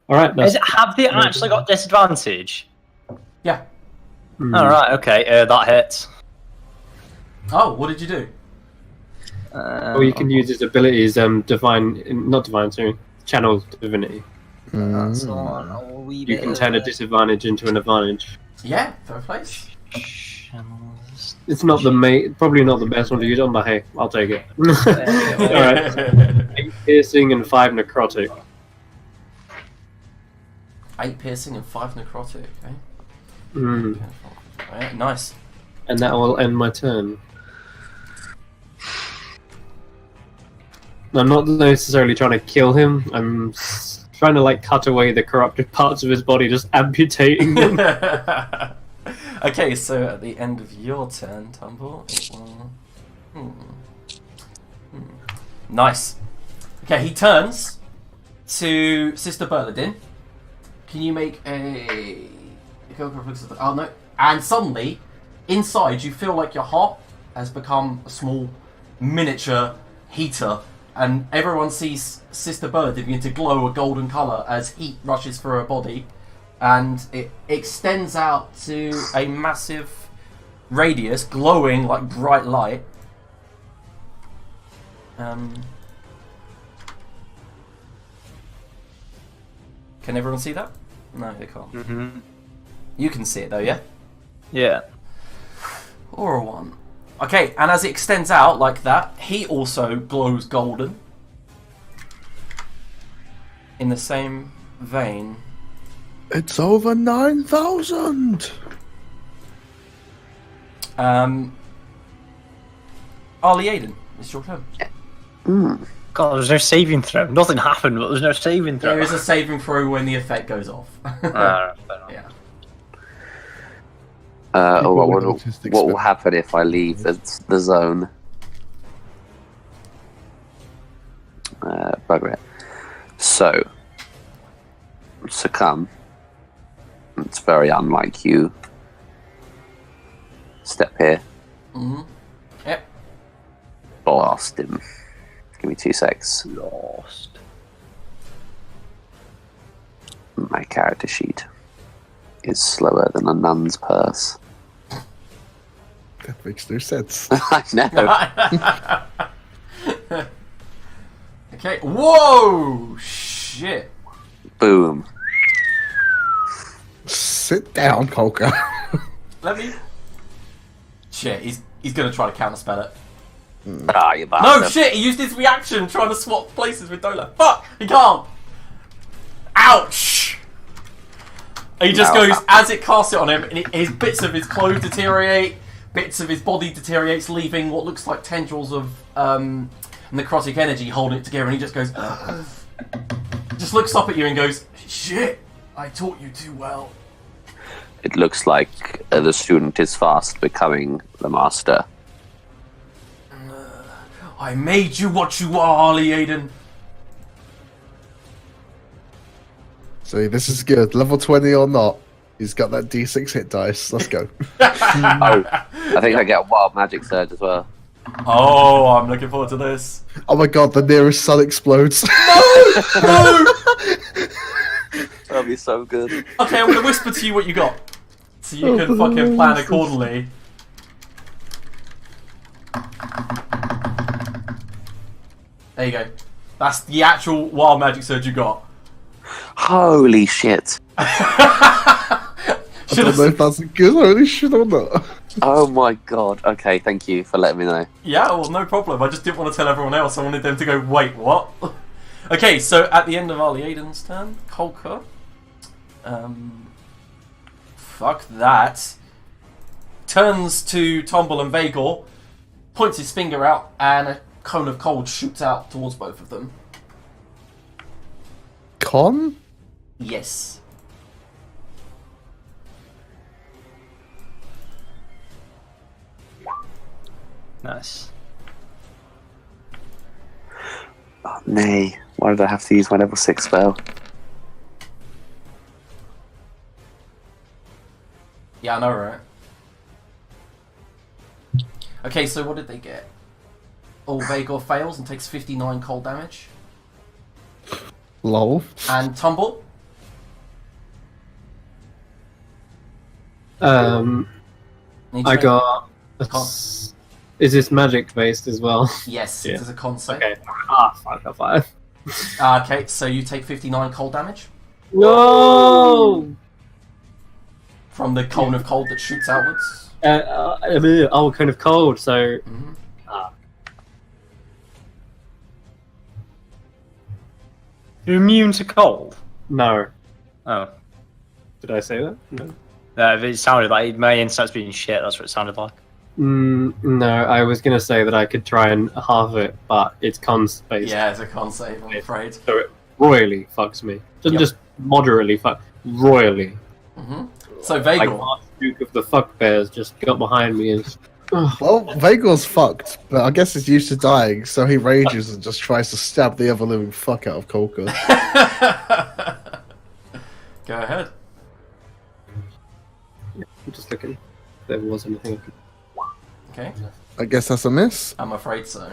Alright, that's...
Have they actually got disadvantage?
Yeah.
Alright, okay, that hits.
Oh, what did you do?
Or you can use his abilities, channel divinity.
That's the one. A wee
You
bit
can
of
turn a
it.
disadvantage into an advantage.
Yeah, third place.
Channels.
It's not probably not the best one to use on, but hey, I'll take it. Alright. 8 piercing and 5 necrotic.
8 piercing and 5 necrotic, okay?
Mm.
Alright, nice.
And that will end my turn. I'm not necessarily trying to kill him, I'm trying to like cut away the corrupted parts of his body, just amputating them.
Okay, so at the end of your turn, Tumble, it will... Nice. Okay, he turns to Sister Berladin. Can you make a... Oh no. And suddenly, inside, you feel like your heart has become a small miniature heater, and everyone sees Sister Berladin begin to glow a golden colour as heat rushes through her body, and it extends out to a massive radius, glowing like bright light. Can everyone see that? No, they can't.
Mm-hmm.
You can see it though, yeah?
Yeah.
Or a 1. Okay, and as it extends out like that, he also glows golden. In the same vein.
It's over 9,000!
Arlie Aiden, it's your turn.
God, there's no saving throw. Nothing happened, but there's no saving throw.
There is a saving throw when the effect goes off. Yeah.
People
What
with autistic
will
spectrum.
happen if I leave the zone? Bugger it. So, succumb. It's very unlike you. Step here.
Yep.
Blast him. Give me 2 secs.
Lost.
My character sheet is slower than a nun's purse.
That makes no sense.
I know.
Okay. Whoa! Shit.
Boom.
Sit down, Colker.
Let me. Shit, he's gonna try to counterspell it.
Ah, you bastard.
No, shit, he used his reaction trying to swap places with Dola. Fuck! He can't! Ouch! He just
No.
goes, as it casts it on him, and his bits of his clothes deteriorate, bits of his body deteriorates, leaving what looks like tendrils of necrotic energy holding it together, and he just goes, just looks up at you and goes, shit, I taught you too well.
It looks like the student is fast becoming the master.
I made you what you are, Arlie Aiden.
See, this is good. Level 20 or not. He's got that D6 hit dice. Let's go.
I think I get a wild magic surge as well.
Oh, I'm looking forward to this.
Oh my god, the nearest sun explodes.
No!
That'll be so good.
Okay, I'm gonna whisper to you what you got, so you can fucking plan accordingly. There you go. That's the actual wild magic surge you got.
Holy shit.
I don't know if that's a good holy shit or not.
Oh my god. Okay, thank you for letting me know.
Yeah, well, no problem. I just didn't want to tell everyone else. I wanted them to go, wait, what? Okay, so at the end of Ali Aiden's turn, Kolka. Fuck that. Turns to Tumble and Vagor, points his finger out, and a cone of cold shoots out towards both of them.
Con?
Yes.
Nice.
Oh, nay. Why did I have to use my level 6 spell?
Yeah, I know, right? Okay, so what did they get? Oh, Vagor fails and takes 59 cold damage.
Lol.
And Tumble? Need to
I
make-
got.
Con.
Is this magic based as well?
Yes,
Yeah.
it is a con save.
Okay. Fuck, I got 5.
Okay, so you take 59 cold damage
No!
from the cone of cold that shoots outwards.
Kind of cold, so.
Mhm.
You're immune to cold?
No.
Oh.
Did I say that? No.
It sounded like my insight's being shit, that's what it sounded like.
No, I was gonna say that I could try and halve it, but it's cons based.
Yeah, it's a con save, I'm afraid.
So it royally fucks me. Doesn't
Yep.
just moderately fuck. Royally.
So
Like
Vagor.
Archduke of the fuck bears just got behind me and.
Well, Vagor's fucked, but I guess he's used to dying, so he rages and just tries to stab the ever living fuck out of Kolka.
Go ahead.
I'm just looking. If there was anything I could.
Okay,
I guess that's a miss.
I'm afraid so.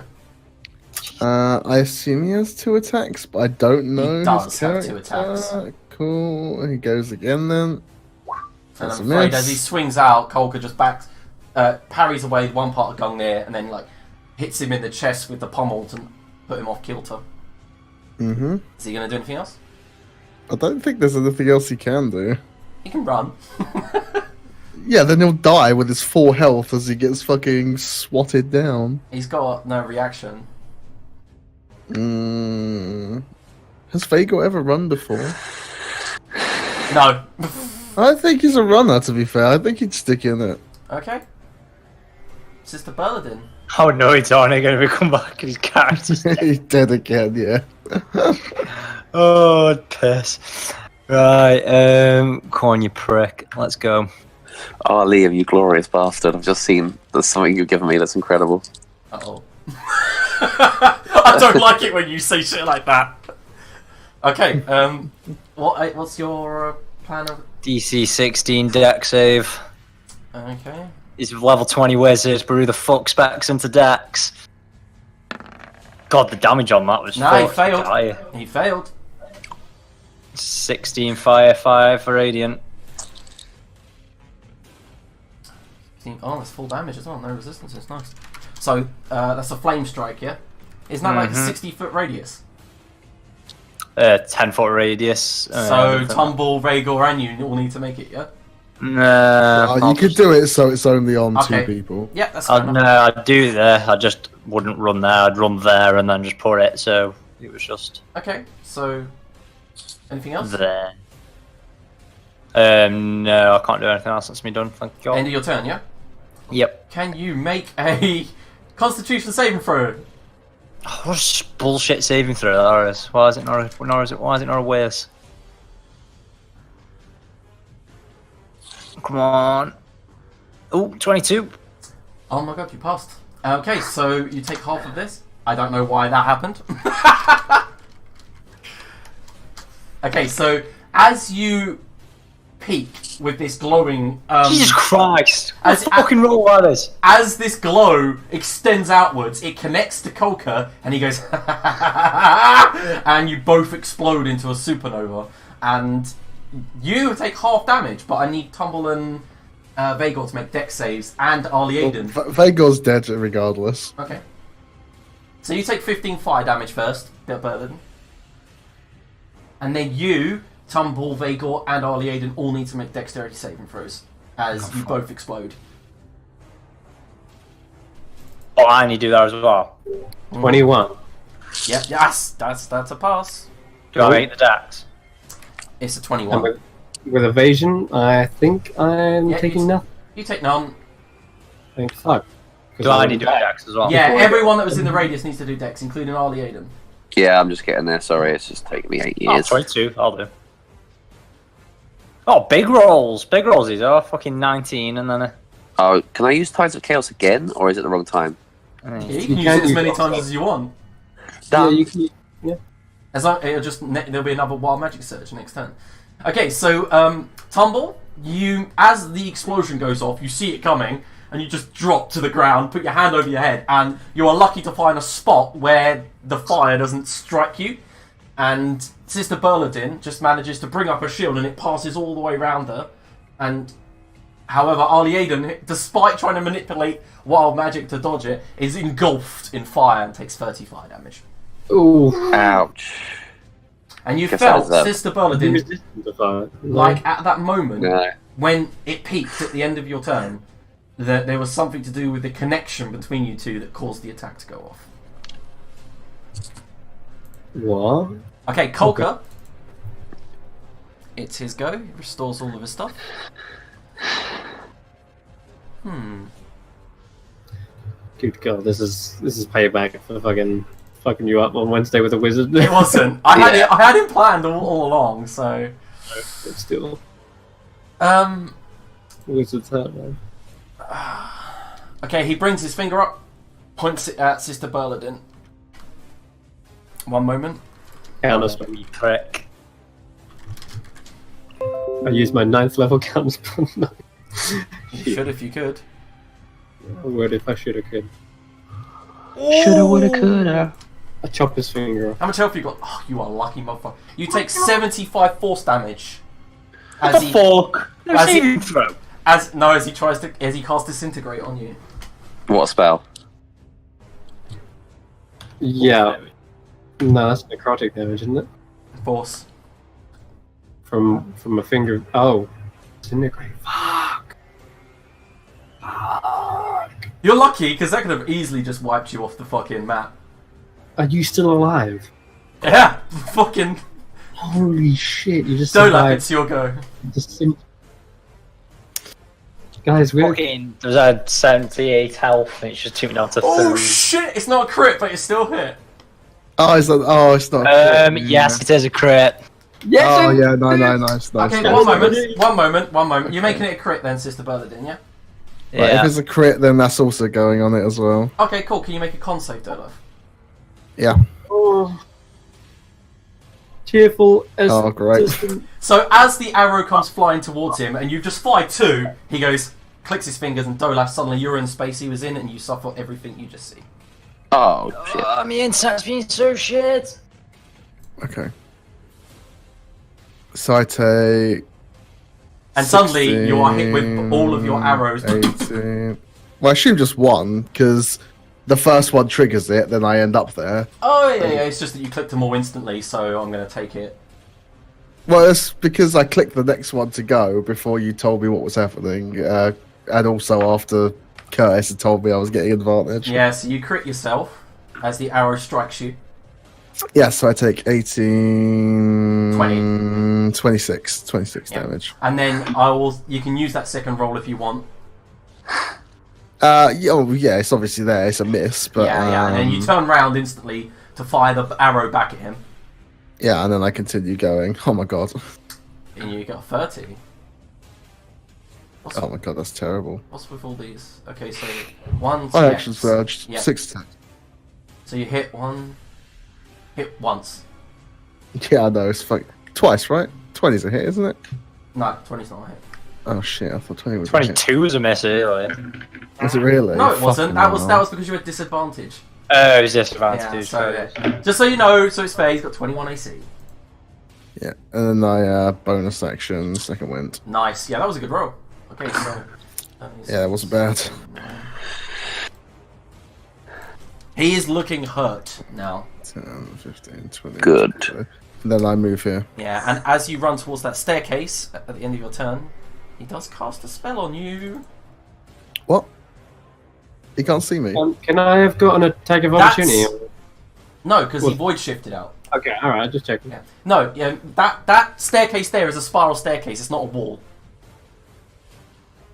I assume he has 2 attacks, but I don't know.
He does
his
have 2
character.
attacks.
Cool. He goes again then.
And
That's a
I'm afraid
miss.
as he swings out, Kolka just parries away one part of Gungnir and then like hits him in the chest with the pommel to put him off kilter.
Mm-hmm.
Is he going to do anything else?
I don't think there's anything else he can do.
He can run.
Yeah, then he'll die with his 4 health as he gets fucking swatted down.
He's got no reaction.
Has Vagor ever run before?
No.
I think he's a runner, to be fair. I think he'd stick in it.
Okay. Sister Berladin.
Oh no, it's only going to come back and his character's dead.
He's dead again, yeah.
Oh, piss. Right, come on, you prick. Let's go.
Oh, Liam, you glorious bastard. I've just seen there's something you've given me that's incredible.
Uh-oh. I don't like it when you say shit like that. Okay, what's your plan of...
DC 16 deck save.
Okay.
He's a level 20 wizard, but who the fuck specs into decks? God, the damage on that was
No, he
fucked.
failed.
Aye.
He failed.
16 fire, 5 for Radiant.
Oh, that's full damage as well. No resistance. It's nice. So, that's a flame strike, yeah? Isn't that like a 60-foot radius?
10-foot radius.
So, Tumble, Rhaegar, and you all need to make it, yeah?
Nah.
You could do it so it's only on
Okay.
2 people.
Yeah, that's fair enough.
No, I'd do it there. I just wouldn't run there. I'd run there and then just put it. So it was just
Okay, so... Anything else?
there. No, I can't do anything else. That's me done. Thank God.
End of your turn, yeah?
Yep.
Can you make a Constitution saving throw?
Oh, what a bullshit saving throw that is. Why is it not a whiz? Come on. Oh, 22.
Oh my god, you passed. Okay, so you take half of this. I don't know why that happened. Okay, so as you peak with this glowing.
Jesus Christ!
As-
What fucking roll are this?
As this glow extends outwards, it connects to Kolka, and he goes, and you both explode into a supernova. And you take half damage, but I need Tumble and Vagor to make dex saves, and Arliaden.
Vagor's dead regardless.
Okay. So you take 15 fire damage first, Berlin. And then you, Tumble, Vagor, and Arliaden all need to make dexterity saving throws as you both explode.
Oh, I need to do that as well.
21.
Yep, yes, that's a pass.
Do I make the dax?
It's a
And
21.
with evasion, I think I'm
Yeah,
taking nothing.
You take none.
Thank fuck.
Do I need to do a dax as well?
Yeah, everyone that was in the radius needs to do dex, including Arliaden.
Yeah, I'm just getting there. Sorry, it's just taken me 8
Oh,
years.
22, I'll do. Oh, big rolls! Big rolls, these are fucking 19 and then a...
Oh, can I use Tides of Chaos again, or is it the wrong time?
Yeah, you can use it as many times as you want.
Yeah,
Done.
you can. Yeah.
As long, it'll just there'll be another wild magic surge next turn. Okay, so Tumble, you as the explosion goes off, you see it coming, and you just drop to the ground, put your hand over your head, and you are lucky to find a spot where the fire doesn't strike you. And Sister Berladin just manages to bring up her shield, and it passes all the way around her. And however, Arliaden, despite trying to manipulate wild magic to dodge it, is engulfed in fire and takes 30 fire damage.
Ooh.
Ouch.
And you
Guess
felt,
that was,
Sister Berladin,
Resistant to fire.
like at that moment,
No.
when it peaked at the end of your turn, that there was something to do with the connection between you two that caused the attack to go off.
What?
Okay, Kolka. It's his go. He restores all of his stuff.
Good God, this is payback for fucking you up on Wednesday with a wizard.
It wasn't. I had him planned all along. So,
But still, wizards hurt, man.
okay, he brings his finger up, points it at Sister Berladin. One moment.
Counter spell.
Prick.
I used my 9th level counter spell.
You should if you could.
I would if I should have could.
Shoulda, woulda, coulda.
I chop his finger off.
How much health you got? Oh, you are lucky, motherfucker. You take 75 force damage.
What the fuck? No
as he-
saving throw.
As he casts disintegrate on you.
What spell?
Yeah. No, that's necrotic damage, isn't it?
Force.
From a finger. Oh, disintegrate. Fuck.
You're lucky because that could have easily just wiped you off the fucking map.
Are you still alive?
Yeah, fucking.
Holy shit! You just
Dolak,
survived.
it's your go.
Guys, we're
Fucking, there's had 78 health and it's just took me down to 3.
Oh shit! It's not a crit, but it's still hit.
Oh, it's not.
Yes, it is a crit.
Oh yeah, nice.
Okay,
nice.
one moment. You're making it a crit then, Sister Berladin, yeah?
Right,
Yeah.
if it's a crit, then that's also going on it as well.
Okay, cool. Can you make a con save, Dolak?
Yeah.
oh, cheerful as
Oh, great.
So as the arrow comes flying towards him, and you've just fired 2, he goes, clicks his fingers, and Dolaf, suddenly you're in the space he was in, and you suffer everything you just see.
Oh, shit.
Oh, my insight's been so shit.
Okay. So I take.
And suddenly you are hit with all of your arrows.
18. Well, I assume just one, because the first one triggers it, then I end up there.
Oh, yeah, it's just that you clicked them all instantly, so I'm going to take it.
Well, it's because I clicked the next one to go before you told me what was happening, and also after Curtis had told me I was getting advantage.
Yeah, so you crit yourself as the arrow strikes you.
Yeah, so I take 18...
20.
26
Yeah.
damage.
And then you can use that second roll if you want.
Yeah, it's obviously there, it's a miss, but...
Yeah, and then you turn round instantly to fire the arrow back at him.
Yeah, and then I continue going. Oh my god.
And you got 30.
Oh my god, that's terrible.
What's with all these? Okay, so 1,
My
6.
action surge,
Yeah.
6 attacks.
So you hit once.
Yeah, I know, it's twice, right? 20's a hit, isn't it?
No, 20's not a hit.
Oh shit! I thought 20 was. a hit.
22 was a miss earlier.
Was it really?
No, it wasn't.
Fucking
That
hell.
was because you had disadvantage.
Oh, it was
Yeah,
disadvantage.
so, just so you know, so it's fair. He's got 21 AC.
Yeah, and then I bonus action, second wind.
Nice. Yeah, that was a good roll. Okay, so.
Yeah, that wasn't bad.
He is looking hurt now.
10, 15, 20.
Good.
25. Then I move here.
Yeah, and as you run towards that staircase at the end of your turn, he does cast a spell on you.
What? He can't see me.
Can I have got an attack of
That's-
opportunity?
No, because he
Well-
void shifted out.
Okay, alright, just checking.
Yeah. No, yeah, that staircase there is a spiral staircase. It's not a wall.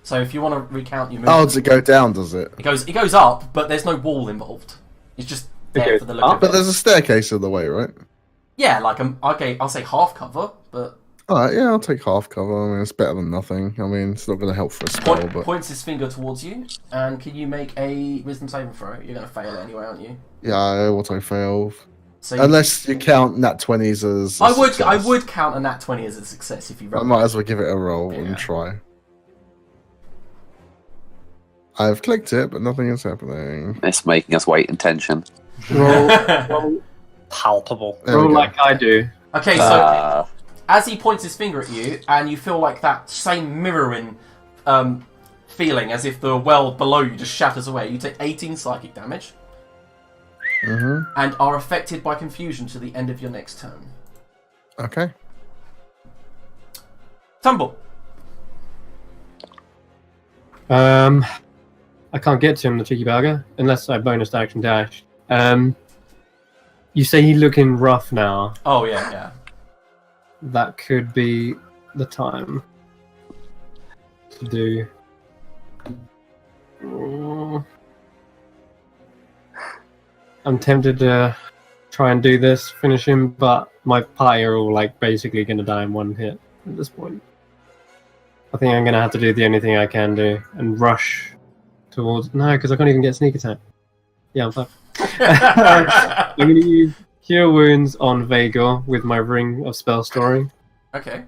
So if you want to recount your
Oh,
movement,
does it go down, does it?
it goes up, but there's no wall involved. It's just there
Okay,
for the look
up,
of
But
it.
there's a staircase in the way, right?
Yeah, like okay, I'll say half cover, but
Alright, yeah, I'll take half cover. I mean, it's better than nothing. I mean, it's not going to help for a spell, but...
points his finger towards you, and can you make a wisdom saving throw? You're going to fail it anyway, aren't you?
Yeah, I auto-fail.
So you-
Unless you count nat 20s as a
I
success.
would count a nat 20 as a success if you
I
roll.
might as well give it a roll
Yeah.
and try. I've clicked it, but nothing is happening.
It's making us wait in tension.
Roll
Palpable.
There we go.
like I do.
Okay, so
Uh,
as he points his finger at you, and you feel like that same mirroring feeling as if the world below you just shatters away, you take 18 psychic damage and are affected by confusion to the end of your next turn.
Okay.
Tumble.
I can't get to him, the cheeky bugger, unless I bonus action dash. You say he's looking rough now.
Oh, yeah.
That could be the time to do. I'm tempted to try and do this, finish him, but my party are all like basically going to die in one hit at this point. I think I'm going to have to do the only thing I can do and rush towards. No, because I can't even get sneak attack. Yeah, I'm fine. I'm going to use Cure Wounds on Vagor with my Ring of Spell Storing.
Okay.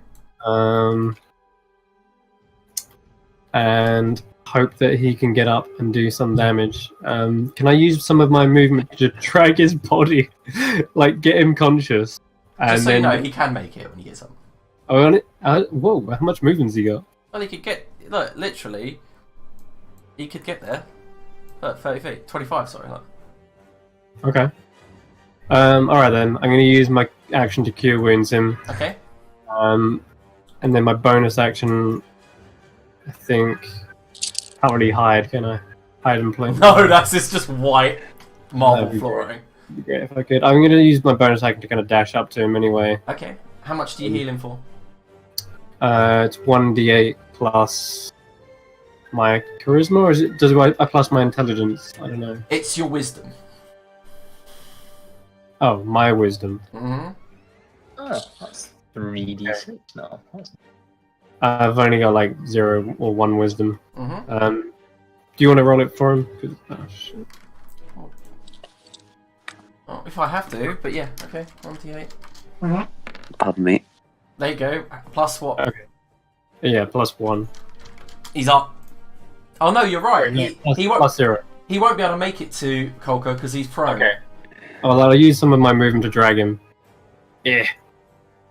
And hope that he can get up and do some damage. Can I use some of my movement to drag his body, like get him conscious? And
Just so
then,
you know, he can make it when he gets up.
oh, on it. Whoa! How much movement's he got?
Well, he could get... Look, literally, he could get there. Look, 30 feet. 25, sorry. Look.
Okay. Alright then. I'm going to use my action to Cure Wounds him.
Okay.
And then my bonus action, I think... Can't really hide, can I? Hide and play.
No, it's just white marble
That'd be
flooring.
It'd be great if I could. I'm going to use my bonus action to kind of dash up to him anyway.
Okay. How much do you heal him for?
It's 1d8 plus my charisma, or does I plus my intelligence? I don't know.
It's your wisdom.
Oh, my wisdom.
Mm-hmm.
Oh, that's 3d6 now.
I've only got like 0 or 1 wisdom.
Mm-hmm.
Do you want to roll it for him? 'Cause- oh, shit.
Oh, if I have to, but yeah, okay. 1d8.
pardon me.
There you go. Plus what?
Okay. Yeah, plus 1.
He's up. Oh no, you're right. He won't.
Plus 0.
He won't be able to make it to Kolko because he's prone.
Okay. Well, I'll use some of my movement to drag him. Yeah.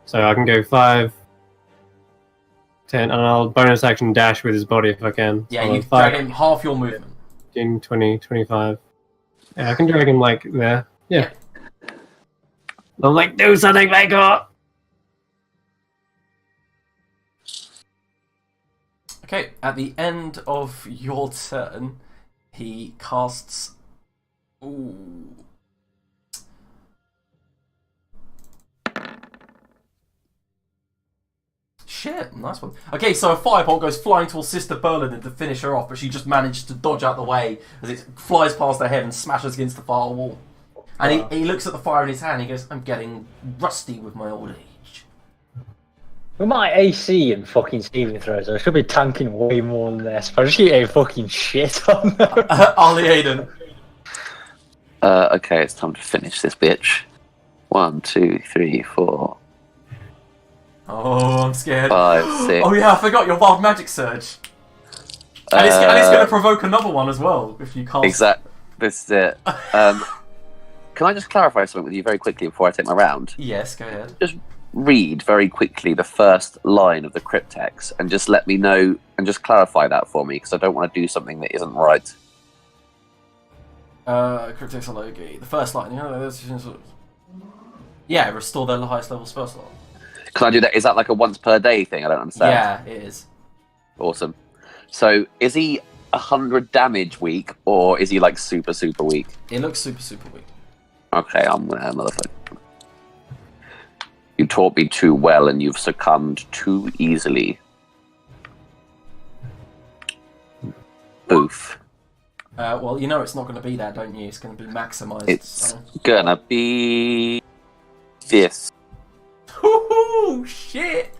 So I can go 5, 10, and I'll bonus action dash with his body if I can.
Yeah,
So
you
5,
drag him half your movement.
15, 20, 25. Yeah, I can drag him like there. Yeah. I'm like, do something, Vagor!
Okay, at the end of your turn, he casts. Ooh. Shit, nice one. Okay, so a firebolt goes flying towards Sister Berlin to finish her off, but she just managed to dodge out the way as it flies past her head and smashes against the far wall. And he looks at the fire in his hand and he goes, I'm getting rusty with my old age.
With my AC and fucking saving throws, I should be tanking way more than this, but I just keep getting fucking shit on them.
Ollie Aiden.
Okay, it's time to finish this bitch. 1, 2, 3, 4.
Oh, I'm scared.
5, 6.
Oh yeah, I forgot your wild magic surge. And it's going to provoke another one as well if you cast.
Exact. This is it. Can I just clarify something with you very quickly before I take my round?
Yes, go ahead.
Just read very quickly the first line of the cryptex and just let me know and just clarify that for me because I don't want to do something that isn't right.
Cryptex on Logi. The first line. Yeah, restore their highest level spell slot.
Can I do that? Is that like a once per day thing? I don't understand.
Yeah, it is.
Awesome. So is he 100 damage weak or is he like super weak?
It looks super weak.
Okay, I'm gonna motherfucker. You taught me too well and you've succumbed too easily. Oof.
Well, you know it's not going to be that, don't you? It's going to be maximized.
It's gonna be this.
Ooh, shit!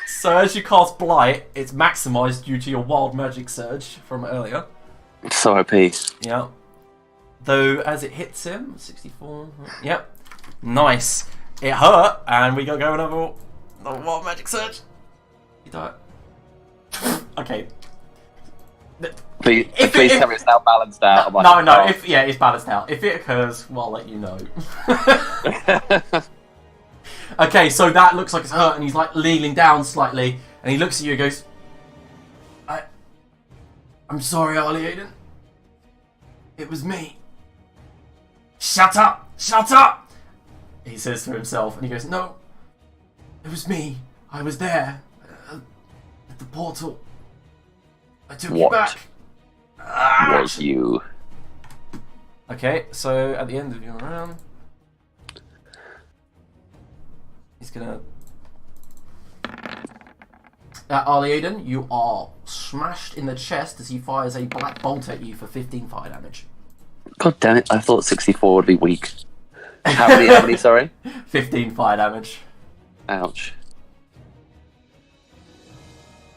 So as you cast Blight, it's maximized due to your wild magic surge from earlier.
So OP.
Yeah. Though as it hits him, 64. Yep. Nice. It hurt, and we got to go another wild magic surge. You die. Okay.
Please tell me it's now balanced out.
No. It's balanced out. If it occurs, well, I'll let you know. Okay, so that looks like it's hurt, and he's like leaning down slightly, and he looks at you and goes, I'm sorry, Arlie Aiden. It was me. Shut up! Shut up! He says to himself, and he goes, no, it was me. I was there. At the portal. I took you back.
Was you?
Okay, so at the end of your round, he's gonna. Arlie Aiden, you are smashed in the chest as he fires a black bolt at you for 15 fire damage.
God damn it! I thought 64 would be weak. How many? Sorry.
15 fire damage.
Ouch.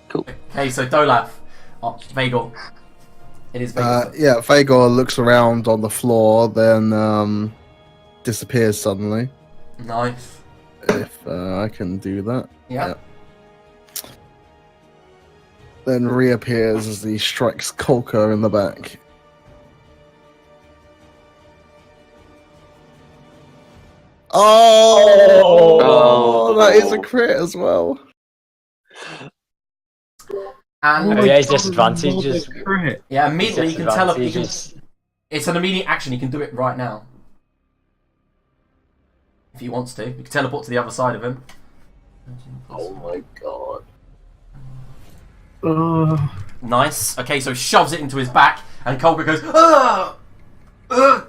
Cool.
Okay, so Dolaf. Oh, Vagor. It is Vagor.
Yeah, Vagor looks around on the floor, then disappears suddenly.
Nice.
If I can do that.
Yeah.
Then reappears as he strikes Kolka in the back. Oh, that is a crit as well.
And
Oh, yeah, he's disadvantages.
yeah, immediately you can tell him.
Disadvantages.
It's an immediate action. He can do it right now. If he wants to. You can teleport to the other side of him.
Oh my god.
Nice. Okay, so shoves it into his back, and Kolka goes,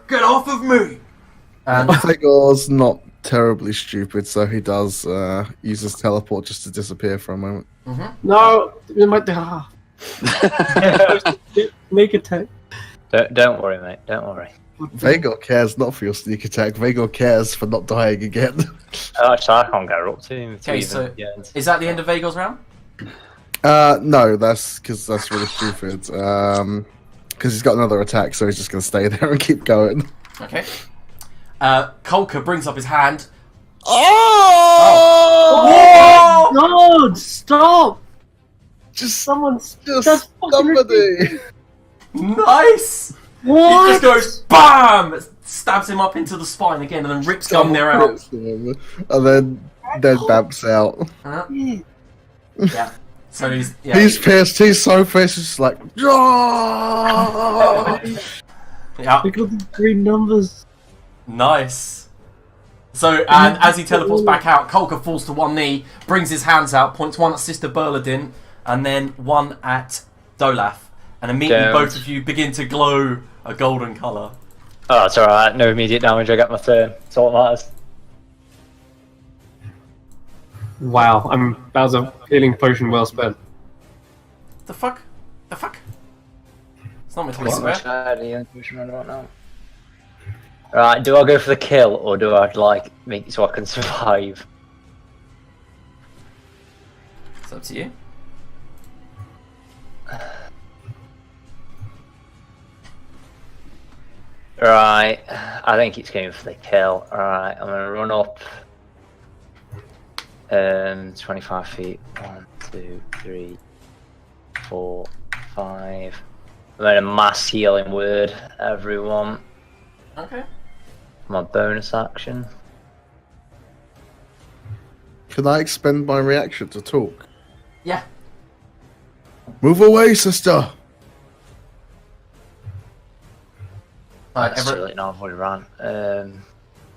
get off of me! And
Vagor's not terribly stupid, so he does use his teleport just to disappear for a moment.
No! It might Make attack.
Don't worry, mate. Don't worry.
Vagor cares not for your sneak attack. Vagor cares for not dying again.
Oh, so I can't get up to him.
okay, so is that the end of Vagor's round?
No, that's because that's really stupid. Because he's got another attack, so he's just going to stay there and keep going.
Okay. Kolka brings up his hand.
Oh!
God! Stop!
Just
Someone's
just somebody.
Nice!
What?
He just goes BAM! Stabs him up into the spine again, and then rips Gungnir out.
And then bamps out.
Yeah. So he's
He's pissed. He's so pissed. He's just like, "Ah!"
yeah.
Look at the green numbers.
Nice. So, and as he teleports back out, Kolka falls to one knee, brings his hands out, points one at Sister Berladin, and then one at Dolaf. And immediately both of you begin to glow a golden colour.
Oh, it's alright. No immediate damage. I got my turn. That's all that matters.
Wow, that was a healing potion well spent.
The fuck? The fuck? It's not meant to be square.
Right, do I go for the kill, or do I like make it so I can survive?
It's up to you.
Right, I think it's going for the kill. Alright, I'm gonna run up 25 feet. 1, 2, 3, 4, 5. I'm in a mass healing word, everyone.
Okay.
My bonus action.
Can I expend my reaction to talk?
Yeah.
Move away, sister!
Absolutely not. I've already ran.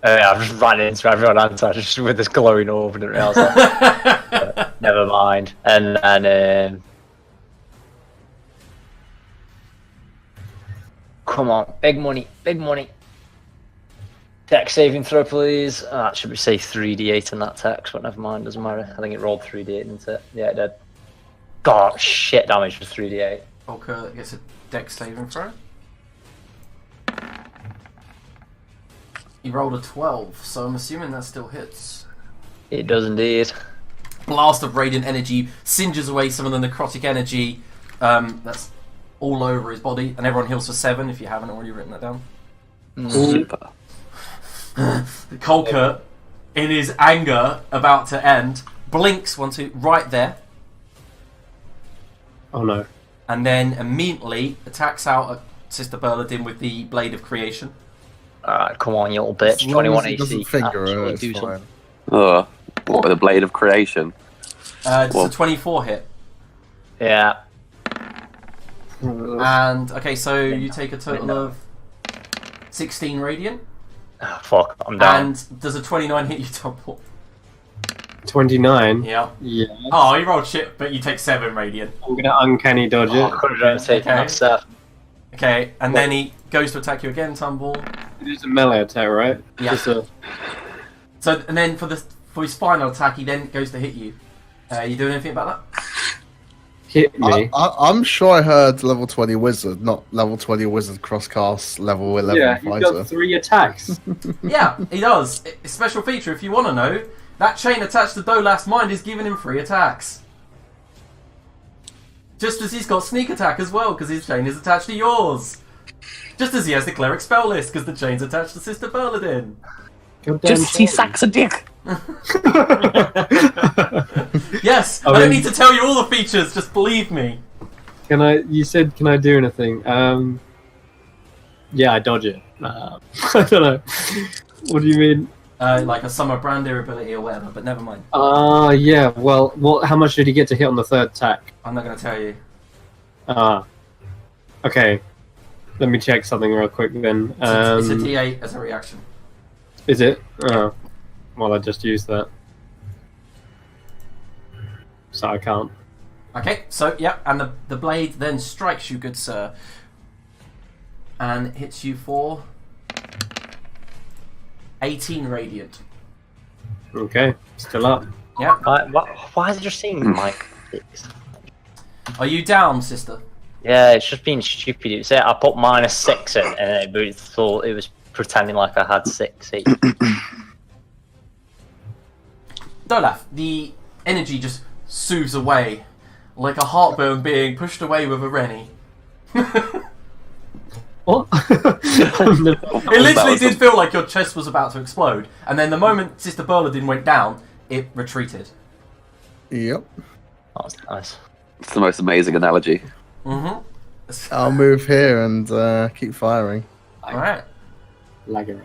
I've just ran into everyone else just with this glowing orb and everything else. But never mind. And come on, big money, big money. Dex saving throw, please. That should be say 3d8 in that text, but never mind, doesn't matter. I think it rolled 3d8, didn't it? Yeah, it did. God, shit damage for 3d8.
Okay, gets a dex saving throw. He rolled a 12, so I'm assuming that still hits.
It does indeed.
Blast of radiant energy singes away some of the necrotic energy that's all over his body, and everyone heals for 7 if you haven't already written that down.
Super.
Colker, in his anger about to end, blinks right there,
Oh no.
and then immediately attacks out at Sister Berladin with the Blade of Creation.
Alright, come on, you little bitch.
As long
21
as it doesn't
AC.
finger her,
Actually
it's
do
fine.
something.
What with a blade of creation?
It's
Well-
a 24 hit.
Yeah.
And, okay, so you take a total of 16 radiant.
Oh, fuck, I'm down.
And does a 29 hit you double?
29.
Yeah.
Yeah.
Oh, you rolled shit, but you take 7 radiant.
I'm gonna uncanny dodge
I
it.
could have taken
Okay.
that step.
Okay, and then he goes to attack you again, Tumble.
It is a melee attack, right?
Yeah.
Just a...
So, and then for his final attack, he then goes to hit you. You doing anything about that?
hit me.
I'm sure I heard level 20 wizard, not level 20 wizard crosscast level 11
Yeah, he's
fighter.
got 3 attacks.
Yeah, he does. A special feature, if you want to know, that chain attached to Dolaf's mind is giving him 3 attacks. Just as he's got sneak attack as well, because his chain is attached to yours. Just as he has the cleric spell list, because the chain's attached to Sister Berladin.
Just he sucks a dick.
Yes, I
I
don't
mean-
need to tell you all the features, just believe me.
Can I? You said, can I do anything? Yeah, I dodge it. I don't know. What do you mean?
Like a summer brandir ability or whatever, but never mind.
Yeah. Well, how much did he get to hit on the 3rd attack?
I'm not going to tell you.
Okay. Let me check something real quick then.
It's a D8 as a reaction.
Is it? Oh. Well, I just used that. So I can't.
Okay, so, yeah, and the blade then strikes you, good sir. And hits you for 18 radiant.
Okay. Still up.
Yeah.
Why is it just saying like this?
Are you down, sister?
Yeah, it's just being stupid. It said I put -6 in, and it thought it was pretending like I had 6 each.
Dolaf, the energy just soothes away like a heartburn being pushed away with a Rennie.
What?
It literally did feel like your chest was about to explode, and then the moment Sister Berladin went down, it retreated.
Yep.
That was nice.
It's the most amazing analogy.
Mm-hmm.
I'll move here and keep firing.
Alright.
Lagging.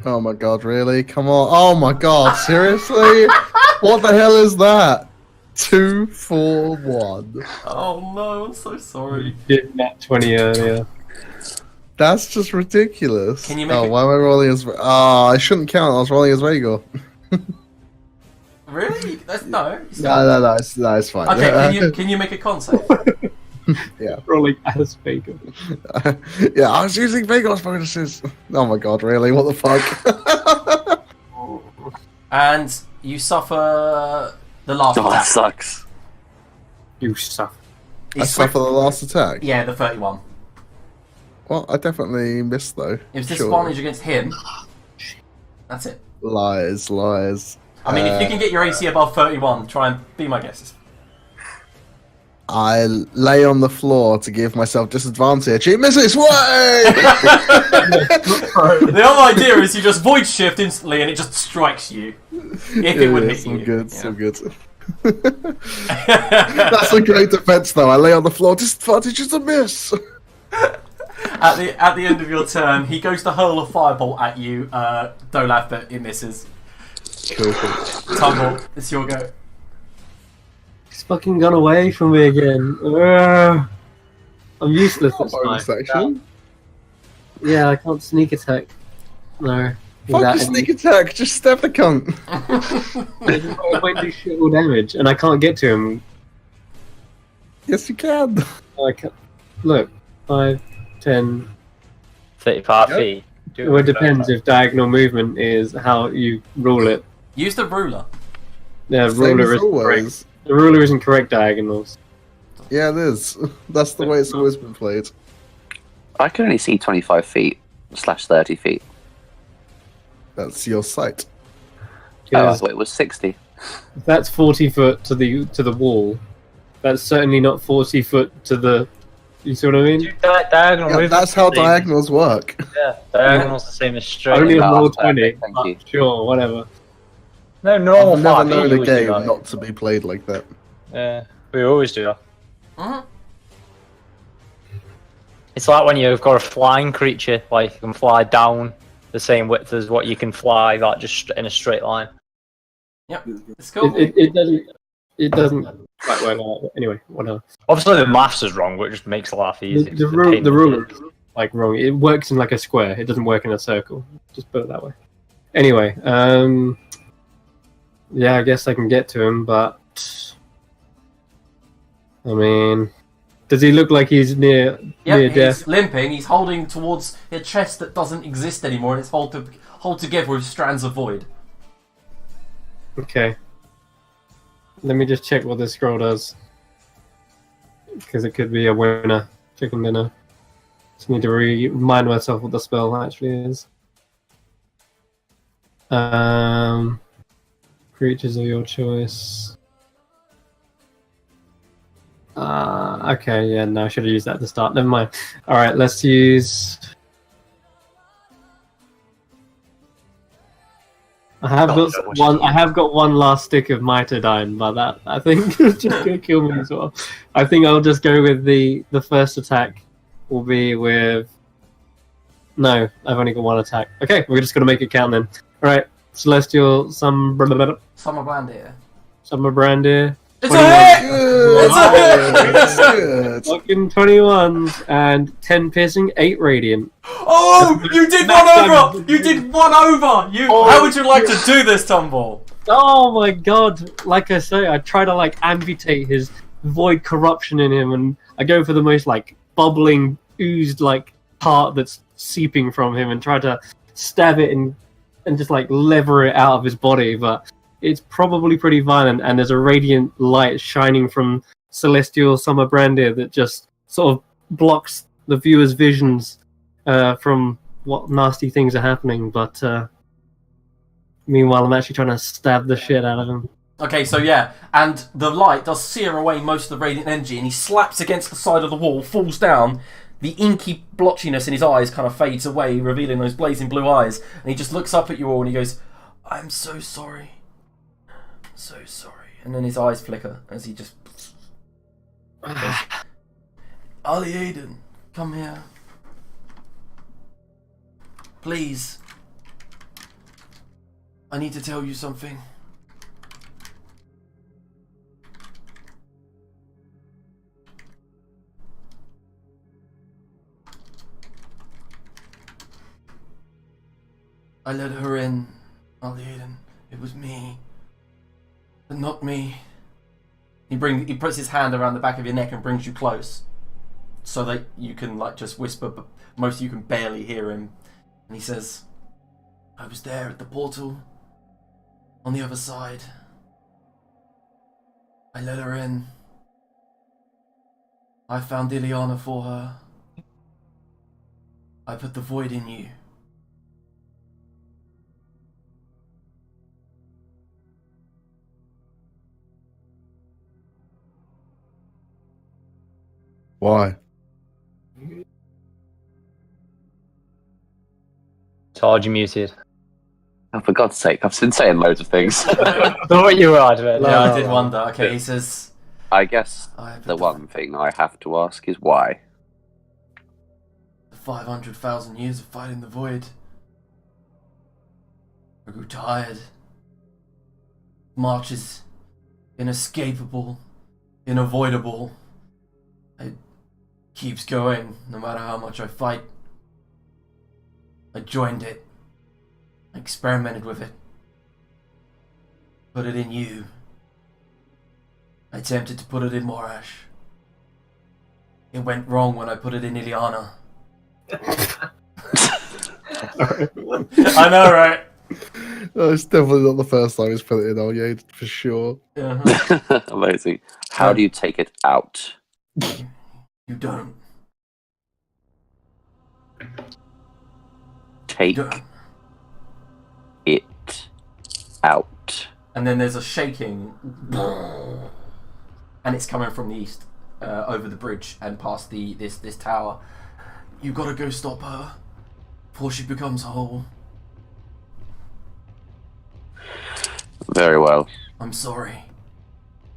Oh my god, really? Come on. Oh my god, seriously? What the hell is that? 2, 4, 1.
Oh no, I'm so sorry.
Did nat 20 earlier.
That's just ridiculous.
Can you make
Oh,
it-
why am I rolling as... Oh, I shouldn't count. I was rolling as Rhaegar.
Really? That's no. It's
No, it's fine.
Okay, can you make a con save?
Rolling as Vega.
Yeah, I was using Vhagar's bonuses. Oh my god, really? What the fuck?
And you suffer the last
Oh, that
attack.
sucks.
You suck.
I
It's
suffer the last attack.
Yeah, the 31.
Well, I definitely missed though.
It was
Sure.
disadvantage against him. That's it.
Lies.
I mean, if you can get your AC above 31, try and be my guess.
I lay on the floor to give myself disadvantage. He misses. Way!
The whole idea is you just void shift instantly and it just strikes you. If it would hit
so
you.
good,
Yeah.
so good. That's a great defense, though. I lay on the floor. Disadvantage is a miss.
At the end of your turn, he goes to hurl a firebolt at you, Dolaf, but it misses.
Cool.
Tumble, it's your go.
He's fucking gone away from me again. Ugh. I'm useless this
Bonus
time.
action.
Yeah, I can't sneak attack. No.
Fuck your sneak attack. Just stab the cunt.
I won't do shit all damage, and I can't get to him.
Yes, you can.
Look, 5, 10.
35
Yep.
feet.
Well, it depends if diagonal movement is how you rule it.
Use the ruler.
Yeah,
Same
ruler
as
isn't correct.
always.
The ruler isn't correct diagonals.
Yeah, it is. That's the way it's always been played.
I can only see 25 feet / 30 feet.
That's your sight.
Oh, I
Because
thought it was 60.
if that's 40 foot to the wall. That's certainly not 40 foot to the. You see what I mean?
Diagonal
Yeah,
movement.
that's how diagonals work.
Yeah, diagonal's the same as straight.
Only a
Oh,
roll
that's perfect,
20.
thank you.
Sure, whatever.
No, normal
I've never
5e
known a
always do
game
that.
not to be played like that.
Yeah, we always do that.
Mhm.
It's like when you've got a flying creature, like you can fly down the same width as what you can fly, like just in a straight line.
Yep, it's cool.
It doesn't quite work out. Anyway, whatever.
Obviously, the maths is wrong, but it just makes life easy.
The ruler is like wrong. It works in like a square. It doesn't work in a circle. Just put it that way. Anyway, yeah, I guess I can get to him, but I mean, does he look like he's near
Yep,
death?
he's limping. He's holding towards a chest that doesn't exist anymore, and it's hold together with strands of void.
Okay. Let me just check what this scroll does, because it could be a winner. Chicken dinner. Just need to remind myself what the spell actually is. Creatures of your choice. Okay, yeah, no, I should have used that at the start. Never mind. Alright, let's use. I have got one last stick of Mitodyne, but that I think is just gonna kill me as well. I think I'll just go with the first attack will be with. No, I've only got one attack. Okay, we're just gonna make it count then. Alright, Celestial Summer
Summer Brandir.
Brandir.
It's a hit!
Good.
It's a hit!
That's good.
Fucking 21s and 10 piercing, 8 radiant.
Oh, you did one over! You did one over! How would you like to do this, Tumble?
Oh my god! Like I say, I try to like amputate his void corruption in him, and I go for the most like bubbling, oozed like part that's seeping from him, and try to stab it and just like lever it out of his body. But it's probably pretty violent, and there's a radiant light shining from Celestial Summer Brandir that just sort of blocks the viewer's visions from what nasty things are happening. But meanwhile, I'm actually trying to stab the shit out of him.
Okay, so yeah, and the light does sear away most of the radiant energy, and he slaps against the side of the wall, falls down. The inky blotchiness in his eyes kind of fades away, revealing those blazing blue eyes, and he just looks up at you all and he goes, "I'm so sorry. So sorry." And then his eyes flicker as he just goes, "Ali Aiden, come here. Please. I need to tell you something." I let her in, Ali Aiden. It was me. But not me. He puts his hand around the back of your neck and brings you close. So that you can like just whisper, but most of you can barely hear him. And he says, "I was there at the portal. On the other side. I let her in. I found Ileana for her. I put the void in you.
Why?
Todd, you muted.
Oh, for God's sake, I've been saying loads of things.
Thought you were, Advent.
Yeah, I did wonder. Okay, he says...
I guess
I
the one thing I have to ask is why.
500,000 years of fighting the void. I grew tired. March is inescapable, unavoidable. It keeps going no matter how much I fight. I joined it. I experimented with it. Put it in you. I attempted to put it in Morash. It went wrong when I put it in Ileana. I know, right?
No, it's definitely not the first time he's put it in Oye, for sure.
Uh-huh.
Amazing. How do you take it out?
You don't.
Take
You don't.
it out.
And then there's a shaking, and it's coming from the east, over the bridge and past this tower. You gotta go stop her before she becomes whole.
Very well.
I'm sorry.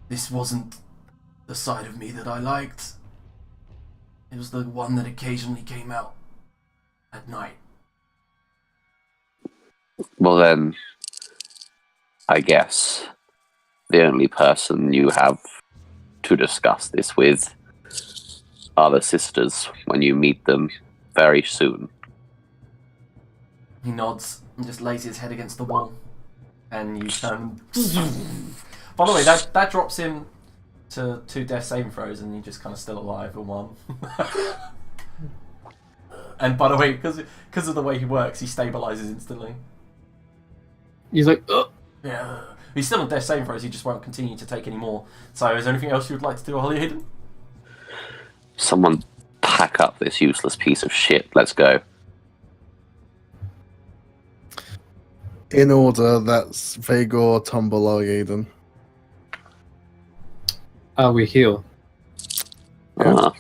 This wasn't the side of me that I liked. It was the one that occasionally came out at night.
Well then, I guess the only person you have to discuss this with are the sisters when you meet them very soon.
He nods and just lays his head against the wall. And you turn. By the way, that drops him to 2 death saving throws, and you're just kind of still alive for 1. And by the way, because of the way he works, he stabilizes instantly.
He's like, ugh.
Yeah. He's still on death saving throws, he just won't continue to take any more. So is there anything else you would like to do, Holly Hayden?
Someone pack up this useless piece of shit. Let's go.
In order, that's Vagor, Tumble, Aiden.
We heal.
Ah,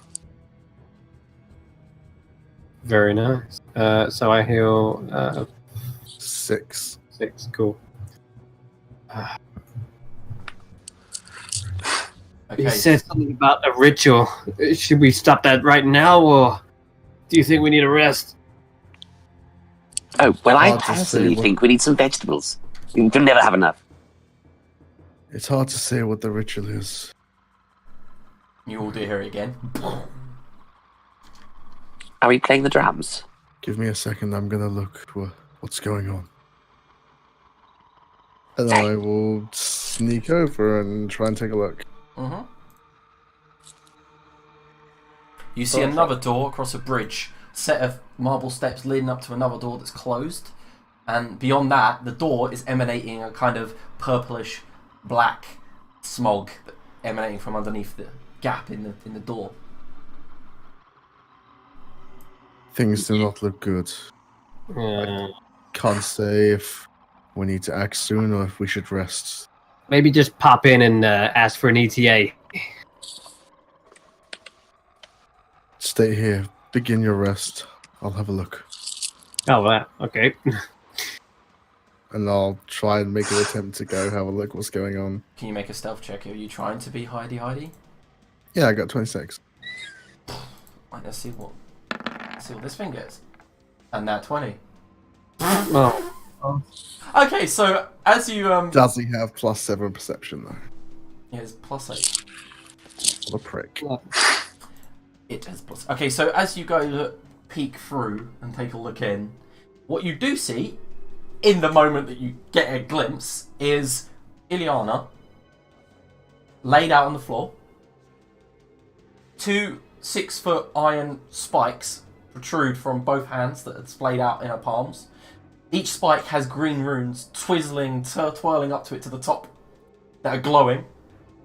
Very nice. So I heal
6.
6. Cool.
Okay.
He said something about a ritual. Should we stop that right now, or do you think we need a rest?
oh, well, I
Hard to
personally
say what-
think we need some vegetables. We can never have enough.
It's hard to say what the ritual is.
You all do hear it again.
Are we playing the drums?
Give me a second, I'm gonna look what's going on. And I will sneak over and try and take a look.
Mm-hmm. You see another door across a bridge, set of marble steps leading up to another door that's closed, and beyond that, the door is emanating a kind of purplish black smog emanating from underneath the gap in the door.
Things do not look good. Can't say if we need to act soon or if we should rest.
Maybe just pop in and ask for an ETA.
Stay here. Begin your rest. I'll have a look.
Oh, wow. Okay.
And I'll try and make an attempt to go have a look what's going on.
Can you make a stealth check? Are you trying to be hidey?
Yeah, I got 26.
Right, let's see what this thing gets. And that 20.
Well,
Okay, so as you
Does he have +7 perception though?
yeah, it's +8.
What a prick.
It has plus. Okay, so as you go peek through and take a look in, what you do see, in the moment that you get a glimpse, is Ileana laid out on the floor. 2 6-foot iron spikes protrude from both hands that are displayed out in her palms. Each spike has green runes twirling up to it to the top that are glowing.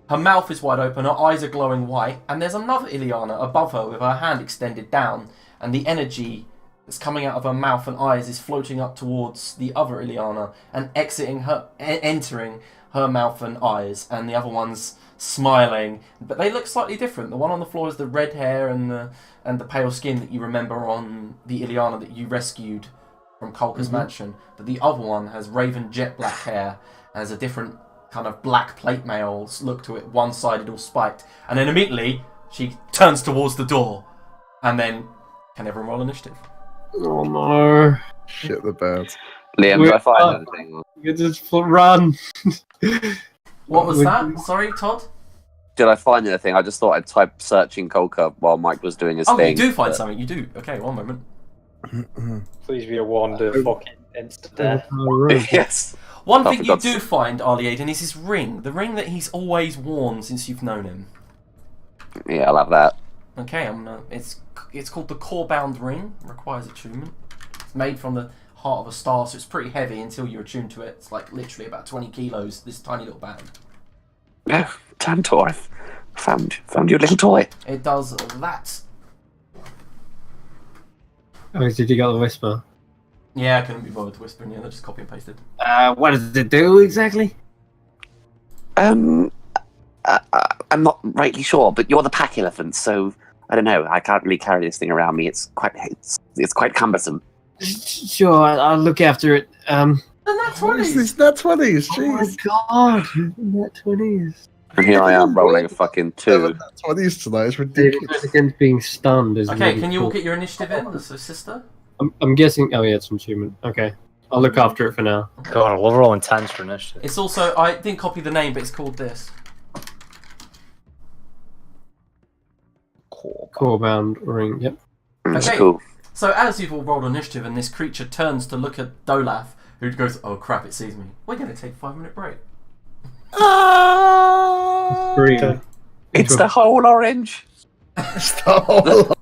Her mouth is wide open, her eyes are glowing white, and there's another Ileana above her with her hand extended down, and the energy that's coming out of her mouth and eyes is floating up towards the other Ileana and entering her mouth and eyes, and the other one's smiling, but they look slightly different. The one on the floor is the red hair and the pale skin that you remember on the Ileana that you rescued from Kolka's mansion, but the other one has raven jet black hair, has a different kind of black plate mail look to it, one-sided, all spiked, and then immediately she turns towards the door, and then can everyone roll initiative?
Oh no.
Shit the bed.
Liam, do I find anything?
You just run.
What was that? Sorry, Todd?
Did I find anything? I just thought I'd type searching Kolka while Mike was doing his
Oh,
thing.
you do find something. You do. Okay, one moment.
Please be a wonder fucking instant death.
Yes.
One
Oh,
thing
for
you
God's
do
sake.
find, Ali Aiden, is his ring. The ring that he's always worn since you've known him.
Yeah, I'll have that.
Okay, it's called the Core-bound ring. Requires attunement. It's made from the heart of a star, so it's pretty heavy until you're attuned to it. It's like literally about 20 kilos, this tiny little band.
Oh, Tantor, I've found your little toy.
It does that.
Oh, did you get the whisper?
Yeah, I couldn't be bothered whispering. Yeah, they just copy and pasted.
What does it do exactly?
I'm not rightly sure, but you're the pack elephant, so I don't know. I can't really carry this thing around me. It's quite cumbersome.
Sure, I'll look after it.
And that's
What is this? Nat 20s, jeez.
God, net 20s.
And here I am rolling a fucking 2.
Nat 20s tonight, it's
The
ridiculous.
defense against being stunned is
Okay,
really
can you all
cool.
get your initiative in, so sister?
I'm guessing. Oh yeah, it's an achievement. Okay, I'll look after it for now.
God, I love rolling 10s for initiative.
It's also, I didn't copy the name, but it's called this.
Core bound ring. Yep.
That's
Okay.
cool.
So as you've all rolled initiative and this creature turns to look at Dolaf, who goes, oh crap, it sees me. We're going to take a 5-minute break.
Green.
It's the whole orange.
Stop.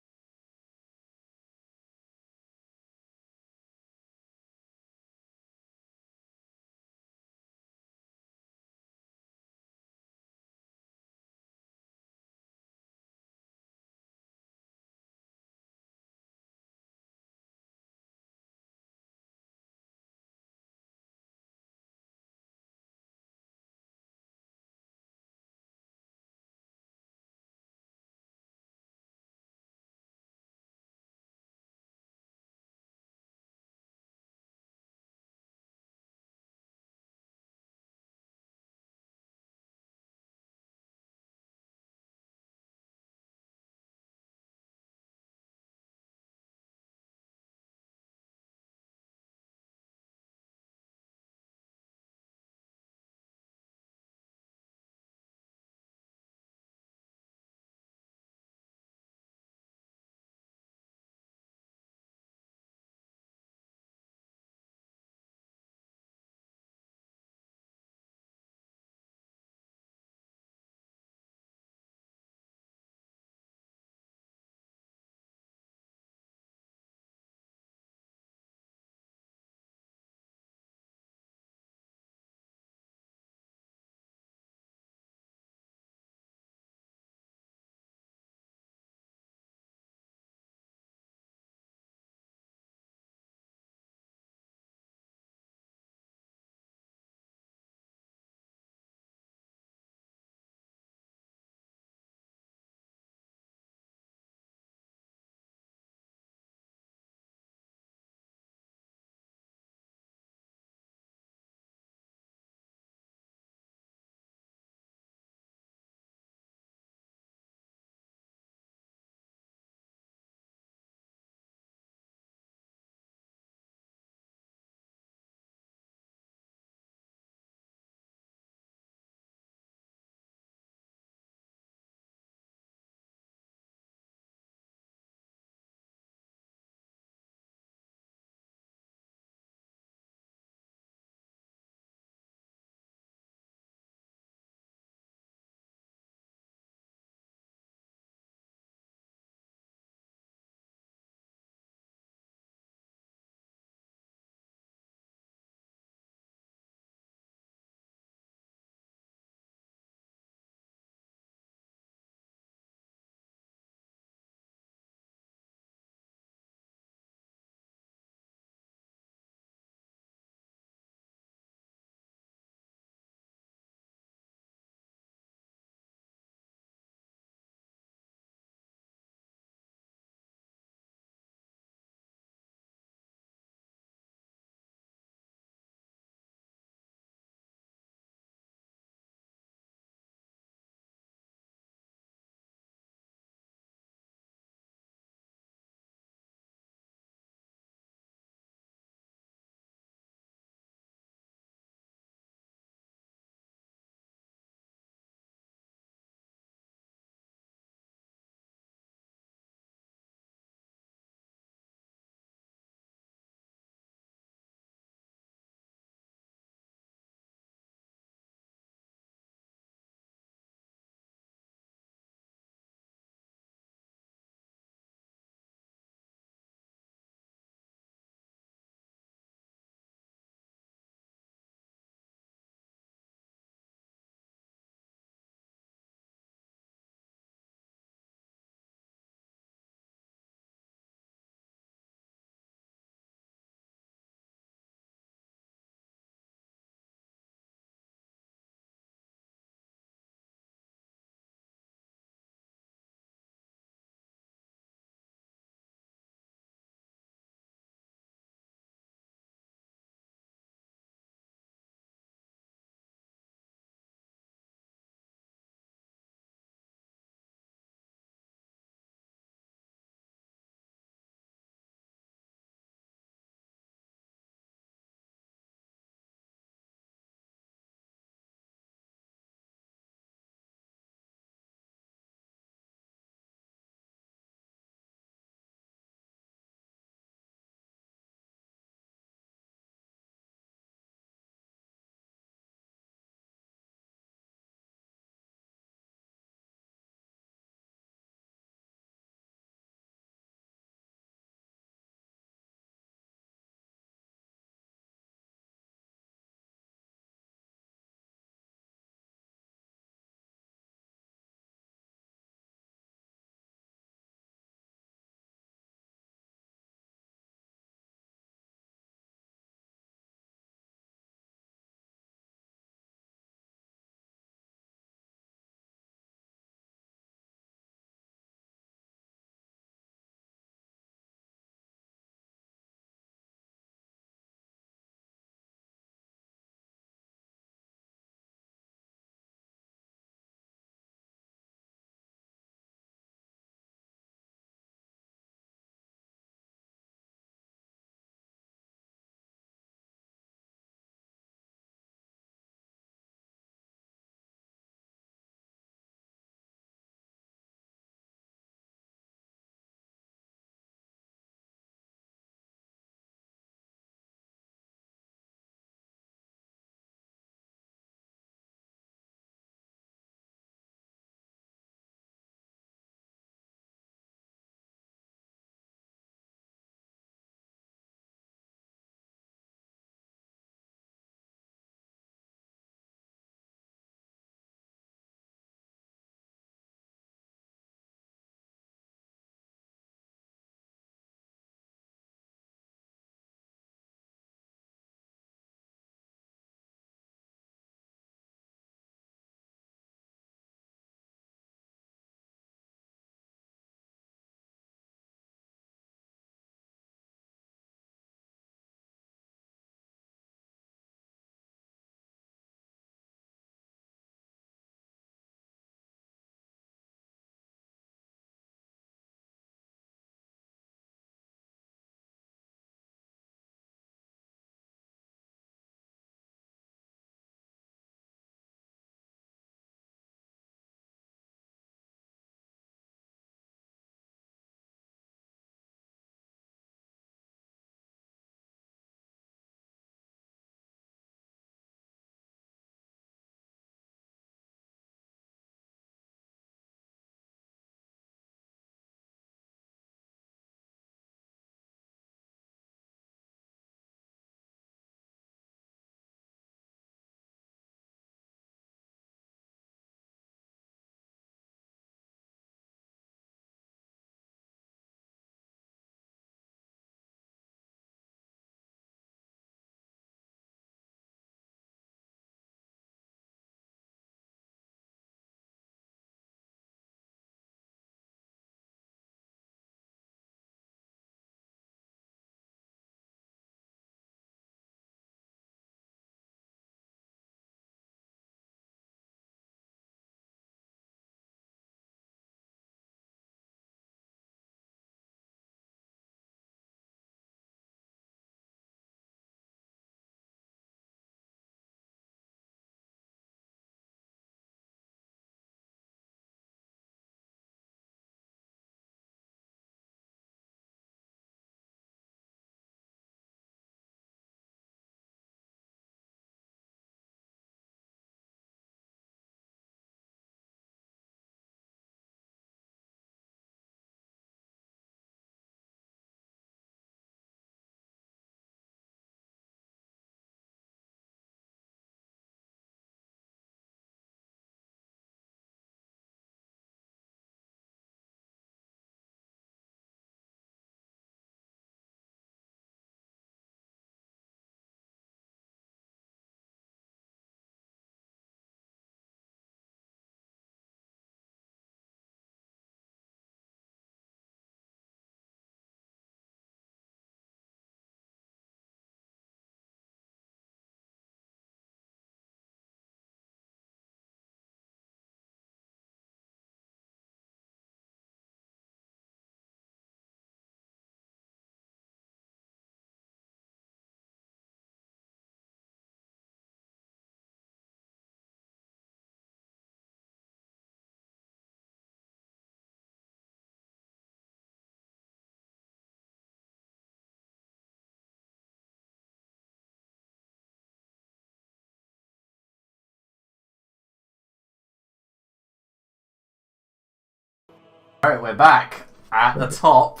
Alright, we're back at the top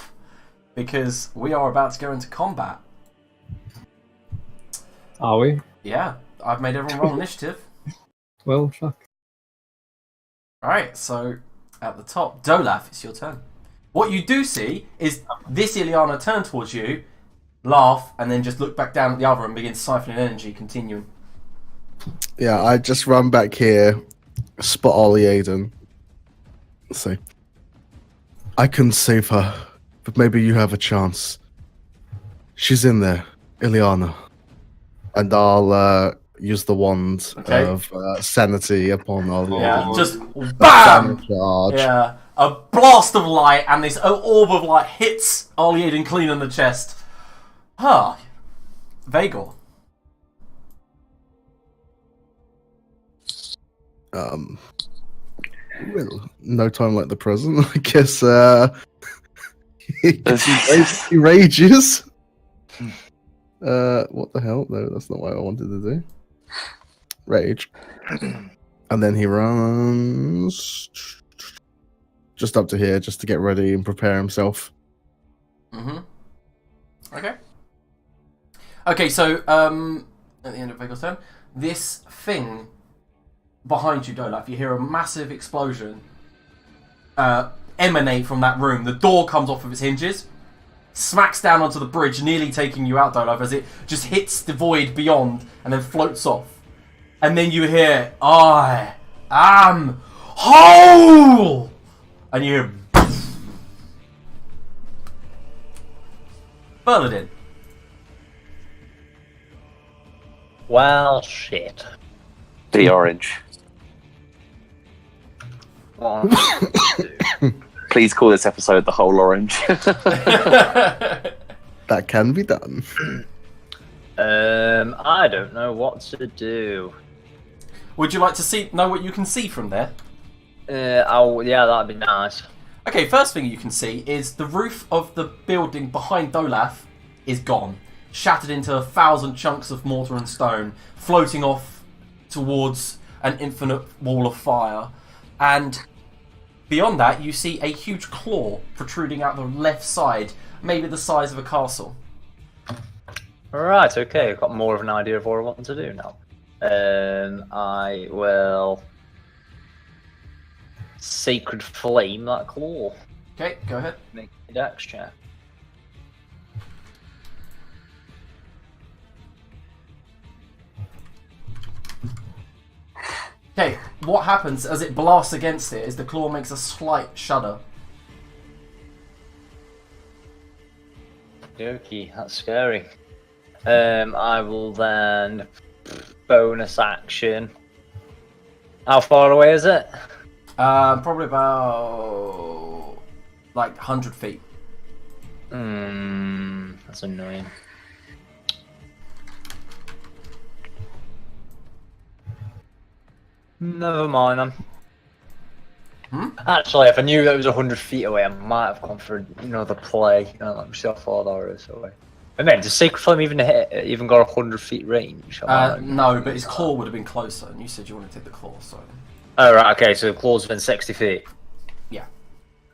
because we are about to go into combat.
Are we?
Yeah, I've made everyone roll initiative.
Well, fuck.
Alright, so at the top, Dolaf, it's your turn. What you do see is this Ileana turn towards you, laugh, and then just look back down at the other and begin siphoning energy, continuing.
Yeah, I just run back here, spot Ollie Aiden. Say, I couldn't save her, but maybe you have a chance. She's in there, Ileana. And I'll use the wand of sanity upon Ollie
Yeah,
Aiden.
just
Damage
BAM!
charge.
Yeah, a blast of light, and this orb of light hits Ollie Aiden clean in the chest. Huh. Vagor.
Well, no time like the present. I guess he rages. What the hell? No, that's not what I wanted to do. Rage. And then he runs just up to here just to get ready and prepare himself.
Okay. Okay, so at the end of Vagor's turn, this thing behind you, Dolaf, you hear a massive explosion emanate from that room. The door comes off of its hinges, smacks down onto the bridge, nearly taking you out, Dolaf, as it just hits the void beyond and then floats off. And then you hear, I am whole! And you hear, Berladin.
Well, shit.
The orange.
What?
Please call this episode the whole orange.
That can be done.
I don't know what to do.
Would you like to know what you can see from there?
Yeah, that'd be nice.
Okay, first thing you can see is the roof of the building behind Dolaf is gone. Shattered into 1,000 chunks of mortar and stone, floating off towards an infinite wall of fire. And beyond that, you see a huge claw protruding out the left side, maybe the size of a castle.
Right, okay, I've got more of an idea of what I want to do now. I will Sacred Flame that claw.
Okay, go ahead.
Make a dex check.
Okay, what happens as it blasts against it is the claw makes a slight shudder.
Okay, that's scary. I will then bonus action. How far away is it?
Probably about like 100 feet.
That's annoying. Never mind then. Actually, if I knew that it was 100 feet away, I might have gone for another play. Let me see how far that is away. I mean, does Sacred Flame even got 100 feet range?
No, but his claw would have been closer, and you said you wanted to take the claw, so...
Oh, right, okay, so the claw's been 60 feet.
Yeah.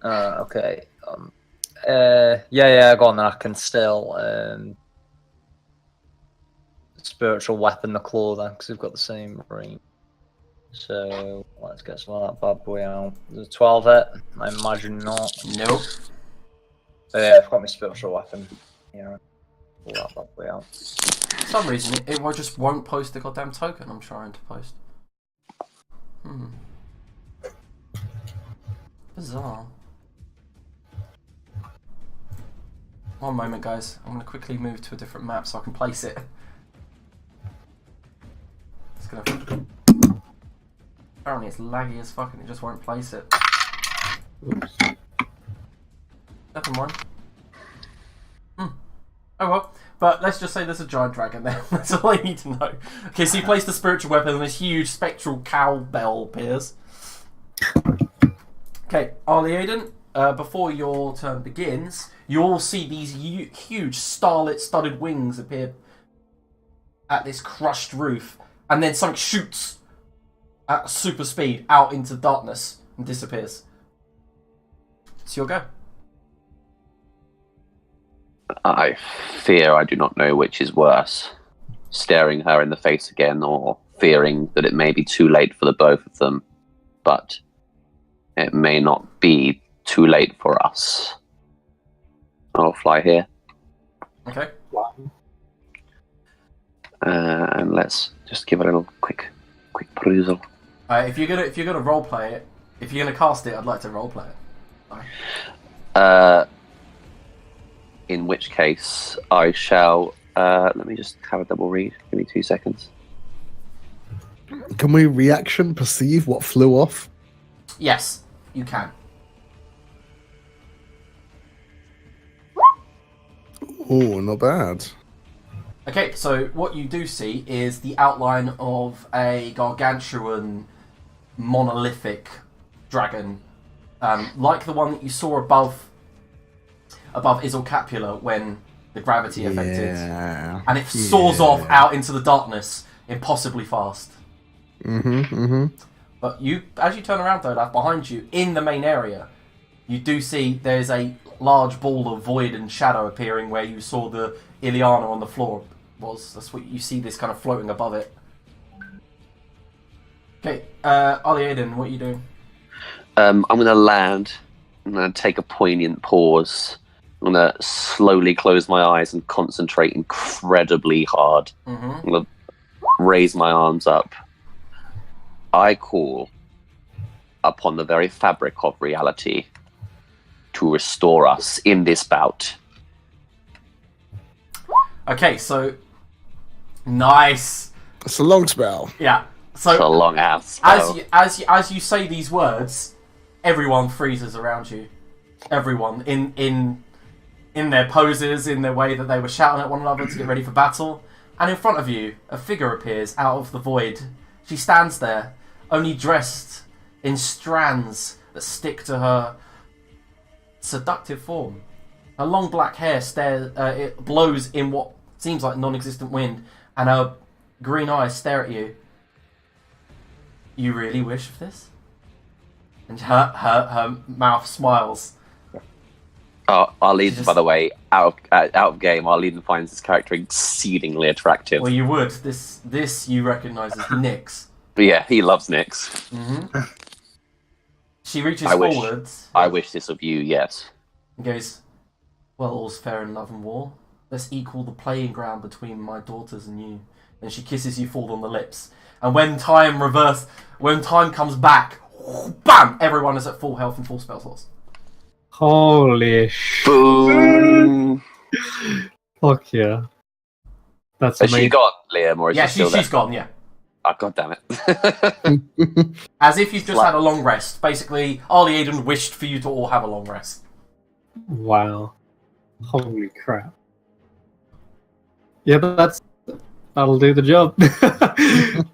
Okay. Yeah, go on then. I can still spiritual weapon the claw then, because we've got the same range. So let's get some of that bad boy out. There's a 12 hit? I imagine not.
Nope.
So yeah, I've got my spiritual weapon. Yeah, pull that bad boy out.
For some reason, it just won't post the goddamn token I'm trying to post. Bizarre. One moment, guys. I'm going to quickly move to a different map so I can place it. It's gonna... Apparently it's laggy as fuck and it just won't place it. Oops. Never mind. Oh well. But let's just say there's a giant dragon there. That's all I need to know. Okay, so you place the spiritual weapon and this huge spectral cowbell appears. Okay, Arlie Aiden, before your turn begins, you all see these huge starlit-studded wings appear at this crushed roof, and then something shoots at super speed out into darkness and disappears. It's your go.
I fear I do not know which is worse. Staring her in the face again, or fearing that it may be too late for the both of them. But it may not be too late for us. I'll fly here.
Okay.
And let's just give it a little quick perusal.
If you're gonna role play it, if you're gonna cast it, I'd like to role play it.
In which case, I shall. Let me just have a double read. Give me 2 seconds.
Can we reaction perceive what flew off?
Yes, you can.
Oh, not bad.
Okay, so what you do see is the outline of a gargantuan, monolithic dragon, like the one that you saw above Isilcapula when the gravity affected, and it soars off out into the darkness, impossibly fast. But as you turn around, though, behind you in the main area, you do see there's a large ball of void and shadow appearing where you saw the Ileana on the floor. That's what you see, this kind of floating above it. Okay, Ali Aiden, what are you doing?
I'm going to land. I'm going to take a poignant pause. I'm going to slowly close my eyes and concentrate incredibly hard. I'm going to raise my arms up. I call upon the very fabric of reality to restore us in this bout.
Okay, so nice.
It's a long spell.
Yeah. So
it's a long ass spell.
As you say these words, everyone freezes around you. Everyone in their poses, in their way that they were shouting at one another to get ready for battle. And in front of you, a figure appears out of the void. She stands there, only dressed in strands that stick to her seductive form. Her long black hair it blows in what seems like non-existent wind, and her green eyes stare at you. You really wish for this? And her mouth smiles.
Arlene, by the way, out of game, Arlene finds this character exceedingly attractive.
Well, you would. This you recognise as Nyx.
But yeah, he loves Nyx.
She reaches forwards.
I wish this of you, yes.
And goes, well, all's fair in love and war. Let's equal the playing ground between my daughters and you. And she kisses you full on the lips. And when time comes back, bam! Everyone is at full health and full spell slots.
Holy shit.
Boom!
Fuck yeah. That's
Has
amazing.
she gone, Liam, or is she still there?
She's gone, yeah.
Oh, God damn it.
As if you've just had a long rest. Basically, Ali Aiden wished for you to all have a long rest.
Wow. Holy crap. Yeah, that'll do the job.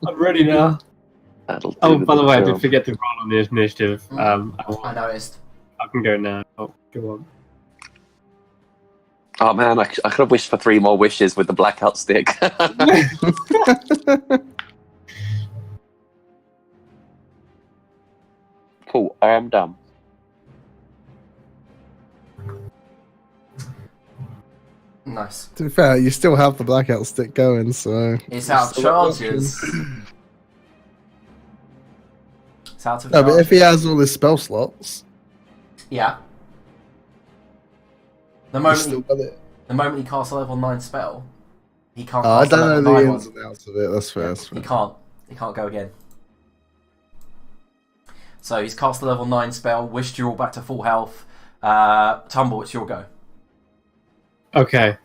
I'm ready now. Oh, by the way, I did forget to roll on the initiative.
I noticed.
I can go now. Oh, go on.
Oh man, I could have wished for 3 more wishes with the blackout stick. Cool, I am done.
Nice.
To be fair, you still have the blackout stick going, so...
It's out of charges. It's out of
No,
charges.
but if he has all his spell slots...
Yeah. The
he's still
moment
got it.
he casts a level 9 spell, he can't
I
cast a
don't know
level
the
9
ins
one.
and outs of it, that's fair. That's fair.
He can't go again. So he's cast a level 9 spell, wished you all back to full health. Tumble, it's your go.
Okay.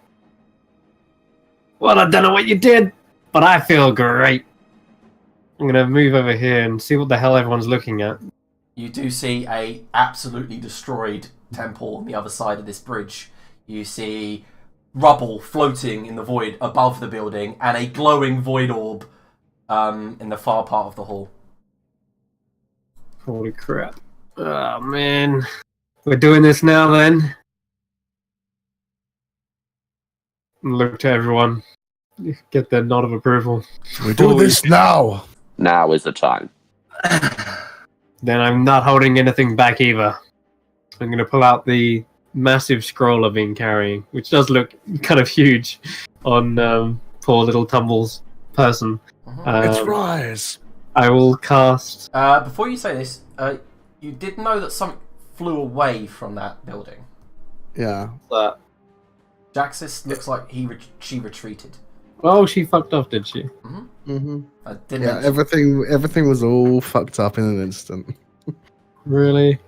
Well, I don't know what you did, but I feel great. I'm gonna move over here and see what the hell everyone's looking at.
You do see a absolutely destroyed temple on the other side of this bridge. You see rubble floating in the void above the building, and a glowing void orb in the far part of the hall.
Holy crap. Oh, man. We're doing this now, then? Look to everyone. Get their nod of approval.
We do this now!
Now is the time.
Then I'm not holding anything back either. I'm going to pull out the massive scroll I've been carrying, which does look kind of huge on poor little Tumble's person.
It's rise.
I will cast.
Before you say this, you did know that something flew away from that building.
Yeah.
Jaxis looks like she retreated.
Oh, she fucked off, did she?
Mm-hmm.
I didn't.
Yeah, everything was all fucked up in an instant.
Really?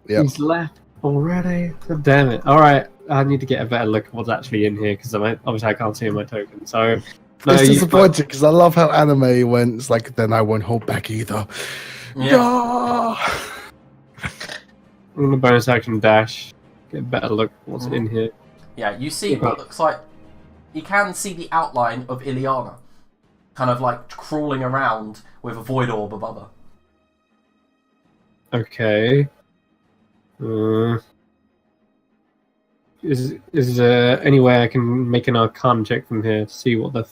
Yeah.
He's left already? God damn it. Alright, I need to get a better look at what's actually in here, because obviously I can't see my token. So,
It's disappointing because I love how anime went. It's like, then I won't hold back either.
Yeah.
I'm going to bonus action dash. Get a better look at what's in here.
Yeah, you see what looks like... You can see the outline of Ileana. Kind of like crawling around with a void orb above her.
Okay. Is there any way I can make an Arcana check from here to see what the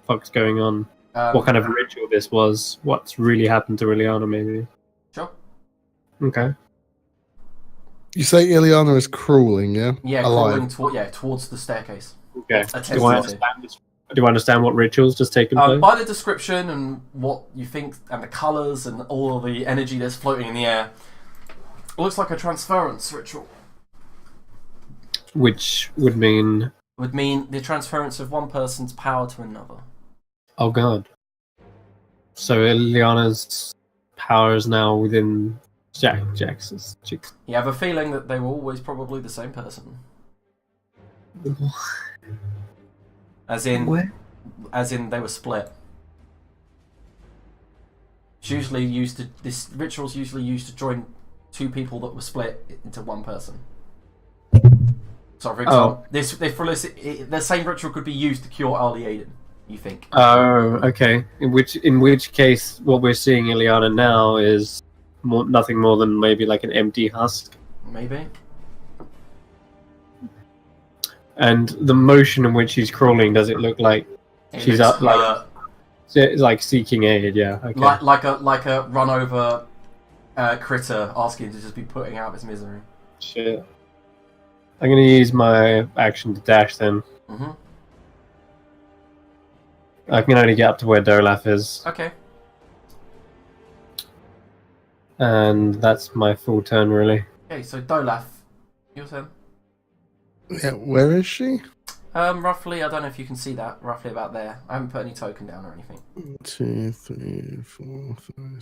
fuck's going on? What kind of ritual this was? What's really happened to Ileana, maybe?
Sure.
Okay.
You say Ileana is crawling, yeah?
Yeah,
Alive.
crawling towards the staircase.
Okay.
Attempting
Do I understand what rituals just taken place?
By the description and what you think, and the colours and all of the energy that's floating in the air, it looks like a transference ritual.
Which would mean...
Would mean the transference of one person's power to another.
Oh god. So Ileana's power is now within Jax's.
You have a feeling that they were always probably the same person. As in they were split. It's usually used to... This ritual's usually used to join two people that were split into one person. So for example, the same ritual could be used to cure Ali Aiden, you think?
Oh, okay. In which case, what we're seeing Ileana now is nothing more than maybe like an empty husk.
Maybe.
And the motion in which she's crawling, does it look like she's up, like seeking aid? Yeah. Okay.
Like a run over critter asking to just be putting out of its misery.
Shit. I'm gonna use my action to dash then.
Mm-hmm.
I can only get up to where Dolaf is.
Okay.
And that's my full turn, really.
Okay, so Dolaf, your turn.
Yeah, where is she?
Roughly, I don't know if you can see that. Roughly about there. I haven't put any token down or anything.
1, 2, 3, 4, 5.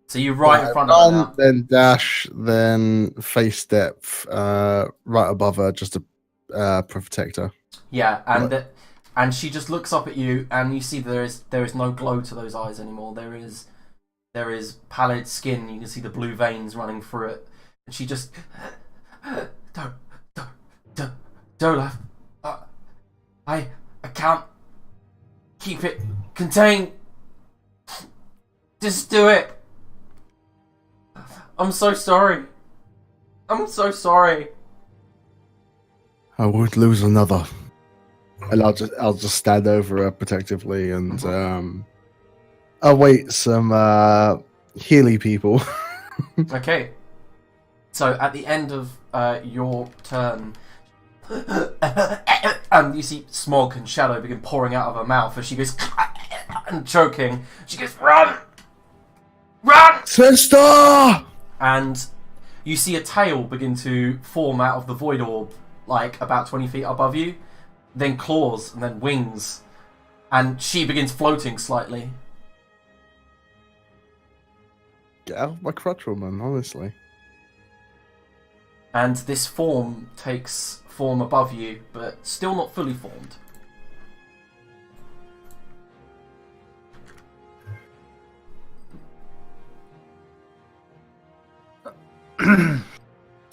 So you're right in front of her now.
Then dash, then face step, right above her, just to protect her.
Yeah, and she just looks up at you, and you see there is no glow to those eyes anymore. There is pallid skin. You can see the blue veins running through it, and she just Dolaf, I can't keep it contained. Just do it. I'm so sorry. I'm so sorry.
I won't lose another. And I'll just stand over her protectively and await some Healy people.
Okay. So at the end of your turn, and you see smog and shadow begin pouring out of her mouth as she goes and choking. She goes, "Run! Run!"
Sister!
And you see a tail begin to form out of the void orb, like about 20 feet above you, then claws and then wings, and she begins floating slightly.
Get out of my crutch, woman, honestly.
And this form takes form above you, but still not fully formed.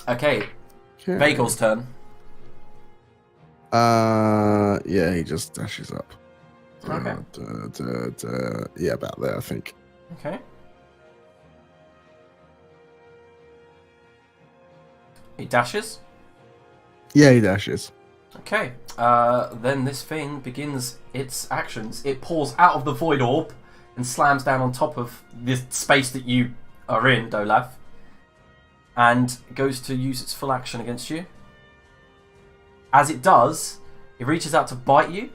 Okay, Vagel's turn.
Yeah, he just dashes up.
Okay.
Yeah, about there, I think.
Okay. He dashes.
Yeah, he dashes.
Okay. Then this thing begins its actions. It pours out of the void orb and slams down on top of this space that you are in, Dolaf. and goes to use its full action against you. As it does, it reaches out to bite you.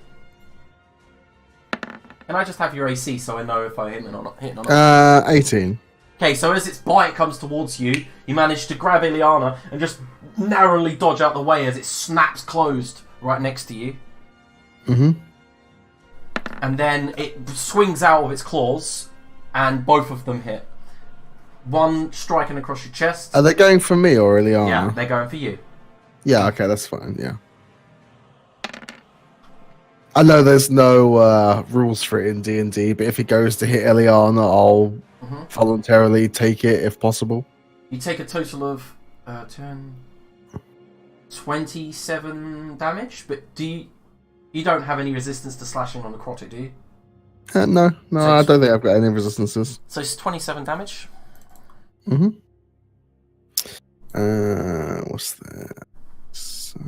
Can I just have your AC so I know if I hit or not?
18.
Okay, so as its bite comes towards you, you manage to grab Ileana and just narrowly dodge out the way as it snaps closed right next to you.
Mm-hmm.
And then it swings out of its claws, and both of them hit. One striking across your chest.
Are they going for me or Ileana?
Yeah, they're going for you.
Yeah, okay, that's fine, yeah. I know there's no rules for it in D&D, but if it goes to hit Ileana, I'll voluntarily take it if possible.
You take a total of 27 damage, but you don't have any resistance to slashing on necrotic, do you?
No,
So
I don't think I've got any resistances.
So it's 27 damage.
Mm-hmm. What's that? So...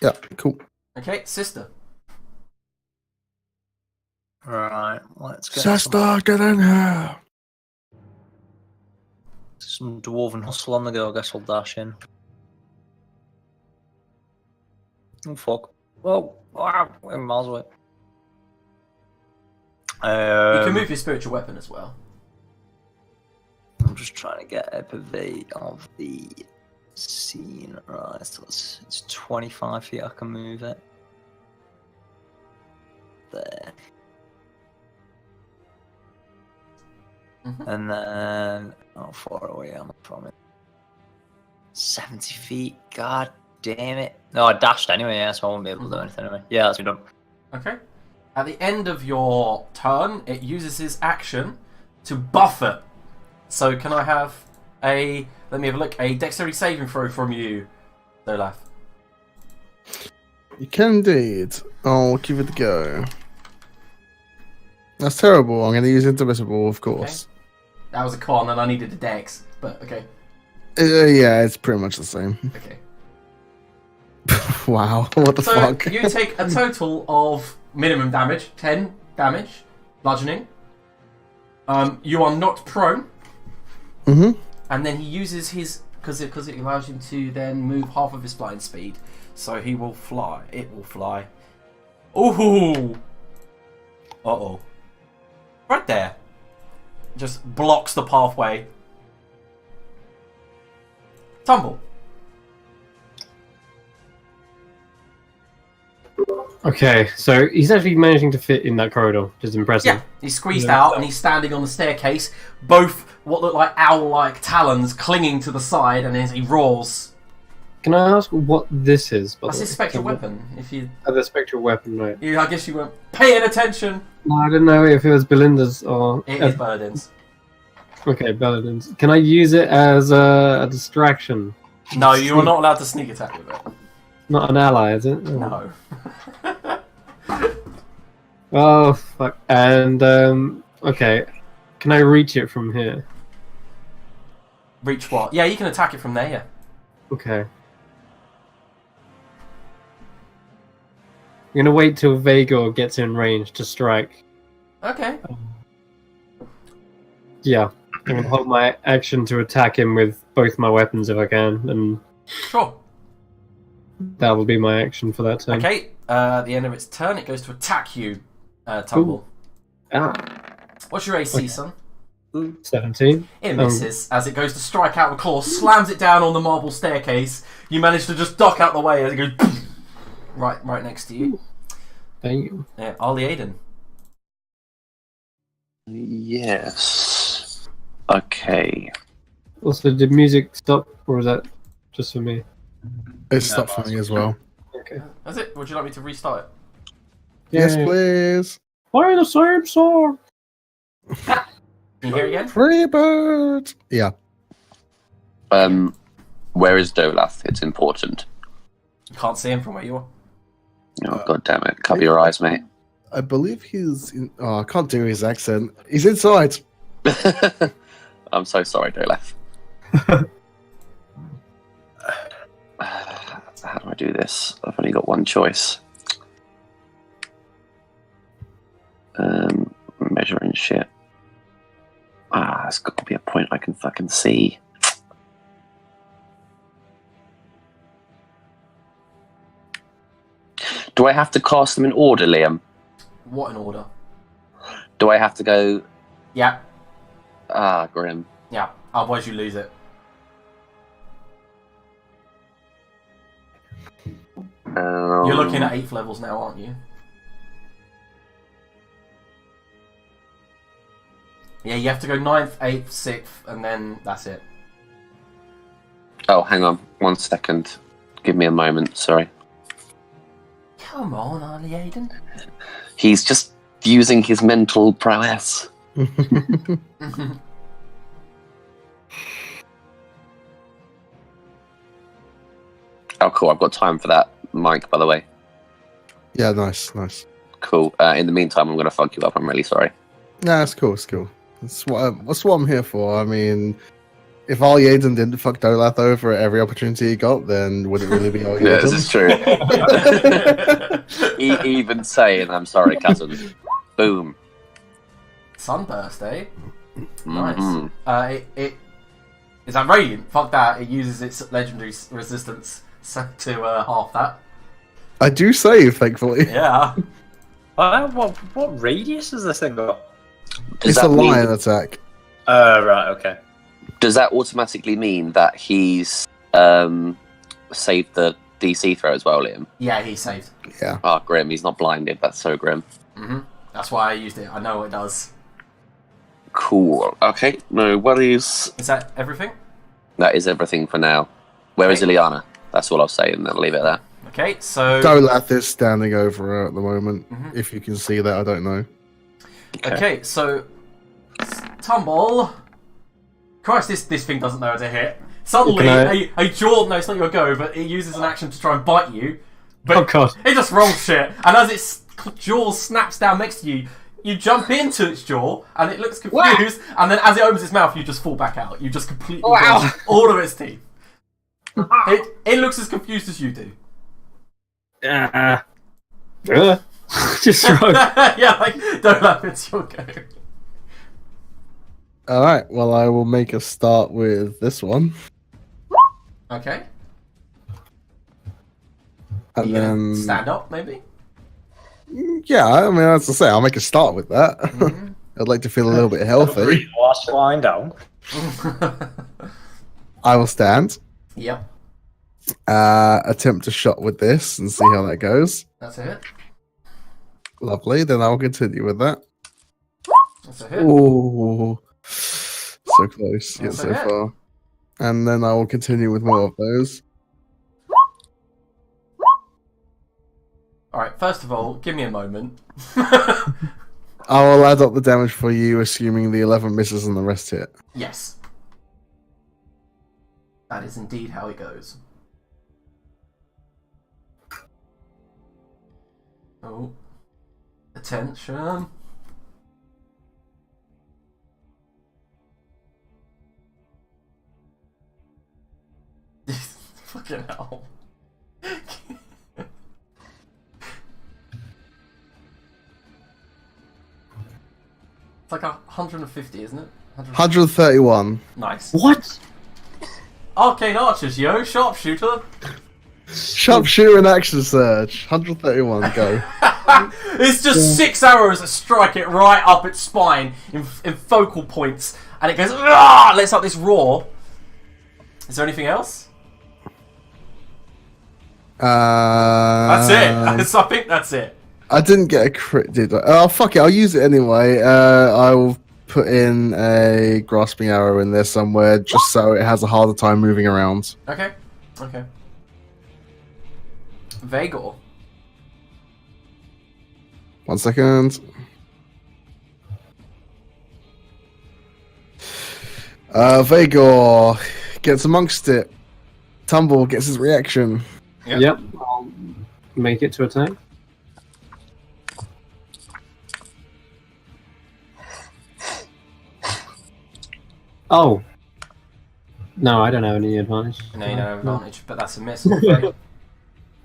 Yeah, cool.
Okay, sister.
Right, let's get
Sister, get in here!
some dwarven hustle on the go. I guess I'll dash in. Oh, fuck. Whoa, wow, we're miles away.
You can move your spiritual weapon as well.
I'm just trying to get a pervade of the scene. Right, so it's 25 feet. I can move it. There. And then, how far away am I from it? 70 feet. God damn it. No, I dashed anyway, yeah, so I won't be able to do anything anyway. Yeah, that's me done.
Okay. At the end of your turn, it uses its action to buffet. So can I have let me have a look, a dexterity saving throw from you, Dolaf?
You can indeed. I'll give it a go. That's terrible. I'm going to use Indivisible, of course.
Okay. That was a con and I needed a dex, but okay.
Yeah, it's pretty much the same.
Okay.
Wow, what the fuck?
So you take a total of minimum damage, 10 damage, bludgeoning. You are knocked prone.
Mm-hmm.
And then he uses his, because it allows him to then move half of his flying speed. So he will fly. It will fly. Ooh! Uh-oh. Right there. Just blocks the pathway. Tumble.
Okay, so he's actually managing to fit in that corridor, which is impressive.
Yeah, he's squeezed out and he's standing on the staircase, both what look like owl-like talons clinging to the side, and as he roars.
Can I ask what this is?
That's his spectral weapon. If you,
the spectral weapon, right?
I guess you weren't paying attention.
No, I didn't know if it was Belinda's or...
It is Bernardin's.
Okay, Belinda's. Can I use it as a distraction?
No, you are not allowed to sneak attack with it.
Not an ally, is it?
No.
Oh, fuck. And, okay. Can I reach it from here?
Reach what? Yeah, you can attack it from there, yeah.
Okay. I'm gonna wait till Vagor gets in range to strike.
Okay.
Yeah. I'm gonna hold my action to attack him with both my weapons if I can, and
Sure.
that'll be my action for that turn.
Okay, at the end of its turn, it goes to attack you, Tumble.
Ah,
What's your AC, son?
17.
It misses as it goes to strike out the claw, slams it down on the marble staircase. You manage to just duck out the way as it goes right next to you.
Thank you.
Yeah, Ollie Aiden.
Yes. Okay.
Also, did music stop, or was that just for me?
It stopped for me as well.
Okay.
That's it. Would you like me to restart it?
Yes, please.
Play the same song!
Can you hear it again?
Free bird. Yeah.
Where is Dolaf? It's important.
You can't see him from where you are.
Oh, God damn it. Cover your eyes, mate.
I believe he's in... Oh, I can't do his accent. He's inside.
I'm so sorry, Dolaf. How do I do this? I've only got one choice. Measuring shit. can fucking see. Do I have to cast them in order, Liam?
What in order?
Do I have to go?
Yeah.
Ah, grim.
Yeah. Otherwise you lose it. You're looking at 8th levels now, aren't you? Yeah, you have to go 9th, 8th, 6th, and then that's it.
Oh, hang on 1 second. Give me a moment. Sorry.
Come on, Arlie Aiden.
He's just using his mental prowess. Oh, cool. I've got time for that, Mike, by the way.
Yeah, nice.
Cool. In the meantime, I'm going to fuck you up. I'm really sorry.
Nah, it's cool. That's what I'm here for. I mean, if Arlie Aiden didn't fuck Dolath over at every opportunity he got, then would it really be Arlie
Yeah,
Aiden?
this is true. Even saying, I'm sorry, cousin. Boom.
Sunburst, eh?
Mhm.
Nice. It is that radiant? Fuck that. It uses its legendary resistance to half that.
I do save, thankfully.
Yeah.
What radius has this thing got?
Does
It's a
that mean-
lion attack.
Right, okay.
Does that automatically mean that he's saved the DC throw as well, Liam?
Yeah, he saved.
Yeah.
Oh, grim. He's not blinded. That's so grim.
That's why I used it. I know what it does.
Cool. Okay. No worries.
Is that everything?
That is everything for now. Where is
Okay.
Ileana? That's all I'll say, and then I'll leave it at that.
Okay, so...
Dolath is standing over her at the moment.
Mhm.
If you can see that, I don't know.
Okay, so... Tumble... Christ, this thing doesn't know how to hit. Suddenly,
Can
a jaw... No, it's not your go, but it uses an action to try and bite you. But
Oh god.
it just rolls shit. And as its jaw snaps down next to you, you jump into its jaw, and it looks confused, and then as it opens its mouth, you just fall back out. You just completely lose all of its teeth. It looks as confused as you do.
Just shrug.
Yeah, like, don't laugh, it's your go.
Alright, well, I will make a start with this one.
Okay.
And
You gonna
then.
stand up, maybe?
Yeah, I mean, as I say, I'll make a start with that. I'd like to feel a little bit healthy.
Last line down.
I will stand.
Yep,
Attempt a shot with this and see how that goes.
that's a hit.
Lovely, then I'll continue with that.
That's a hit.
Ooh. So close, yet
That's
so
a hit.
far. And then I will continue with more of those.
Alright, first of all, give me a moment.
I will add up the damage for you, assuming the 11 misses and the rest hit.
Yes. That is indeed how it goes. Oh. Attention. Fucking hell. It's like 150, isn't it?
131.
Nice.
What?
Arcane archers, yo, sharpshooter.
Sharpshooter and action surge. 131, go.
It's just 6 arrows that strike it right up its spine in focal points, and it goes, "Ah!" Lets out this roar. Is there anything else? That's it. I think that's it.
I didn't get a crit, did I? Oh, fuck it, I'll use it anyway. I will put in a grasping arrow in there somewhere, just so it has a harder time moving around.
Okay. Okay. Vagor.
1 second. Vagor gets amongst it. Tumble gets his reaction.
Yep. I'll make it to attack. Oh. No, I don't have any advantage.
No, you don't have advantage, but that's a miss.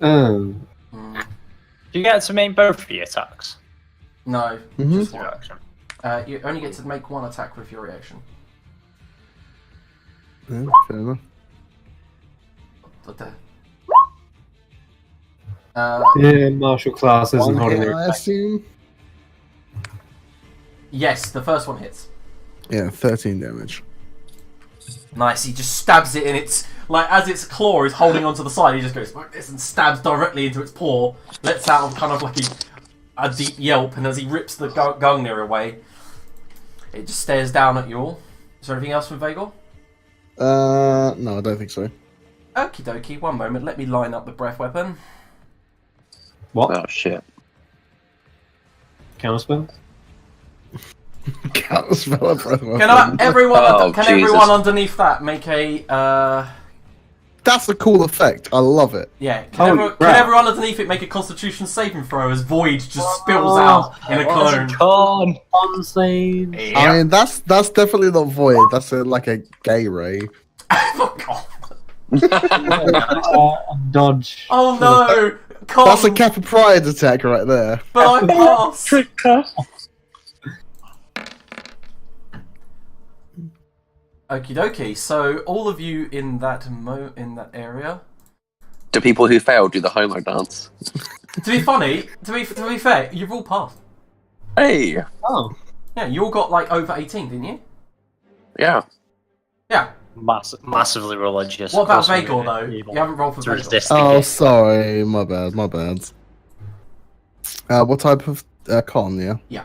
Oh.
Do you get to make both of your attacks?
No,
Mhm.
just one. You only get to make one attack with your reaction.
Yeah, fair enough.
Yeah, martial class isn't
One
holding
hit,
it.
I assume.
Yes, the first one hits.
Yeah, 13 damage.
Nice. He just stabs it in its like as its claw is holding onto the side. He just goes like this and stabs directly into its paw. Lets out kind of like a deep yelp, and as he rips the Gungnir away, it just stares down at you all. Is there anything else from Vagor?
No, I don't think so.
Okie dokie. One moment. Let me line up the breath weapon.
What?
Oh shit.
Counterspell?
Can't spell a breath weapon.
Can everyone?
Oh,
can
Jesus.
everyone underneath that make a?
That's a cool effect. I love it.
Yeah.
Oh,
Can everyone underneath it make a Constitution saving throw as Void just spills out in a clone?
Con.
Unsaved.
I mean, that's definitely not void. That's like a gay ray.
Fuck off.
Dodge.
Oh no! Con,
That's a Kappa Pride attack right there.
but I passed. Okie dokie. So all of you in that area.
Do people who fail do the homo dance?
To be funny, to be fair, you've all passed.
Hey!
Oh.
Yeah, you all got like over 18, didn't you?
Yeah.
Yeah.
Massively religious.
What about
Of course we
Vagor
do.
though?
Evil.
You haven't rolled for
To
Vagor.
resist the
Oh,
game.
sorry. My bad. What type of con, yeah?
Yeah.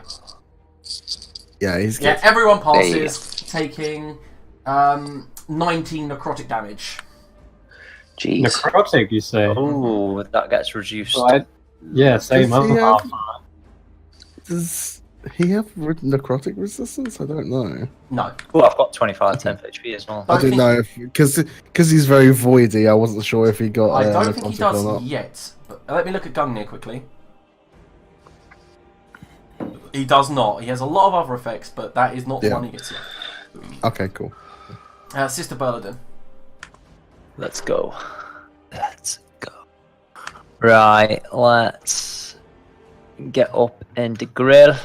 Yeah, he's
Yeah,
good.
everyone passes, taking 19 necrotic damage.
Jeez.
Necrotic, you say?
Oh, that gets reduced.
Right. Yeah, same.
Does
I'm
he
half.
have- Does he have necrotic resistance? I don't know.
No.
Oh, I've got 25 10 HP as well.
I
I didn't know if because he's very voidy. I wasn't sure if he got.
I don't think he
necrotic or
does
not.
yet. But let me look at Gungnir quickly. He does not. He has a lot of other effects, but that is not the
Yeah.
one he gets yet.
Okay, cool.
Sister Burladin.
Let's go. Let's go. Right, let's get up in the grill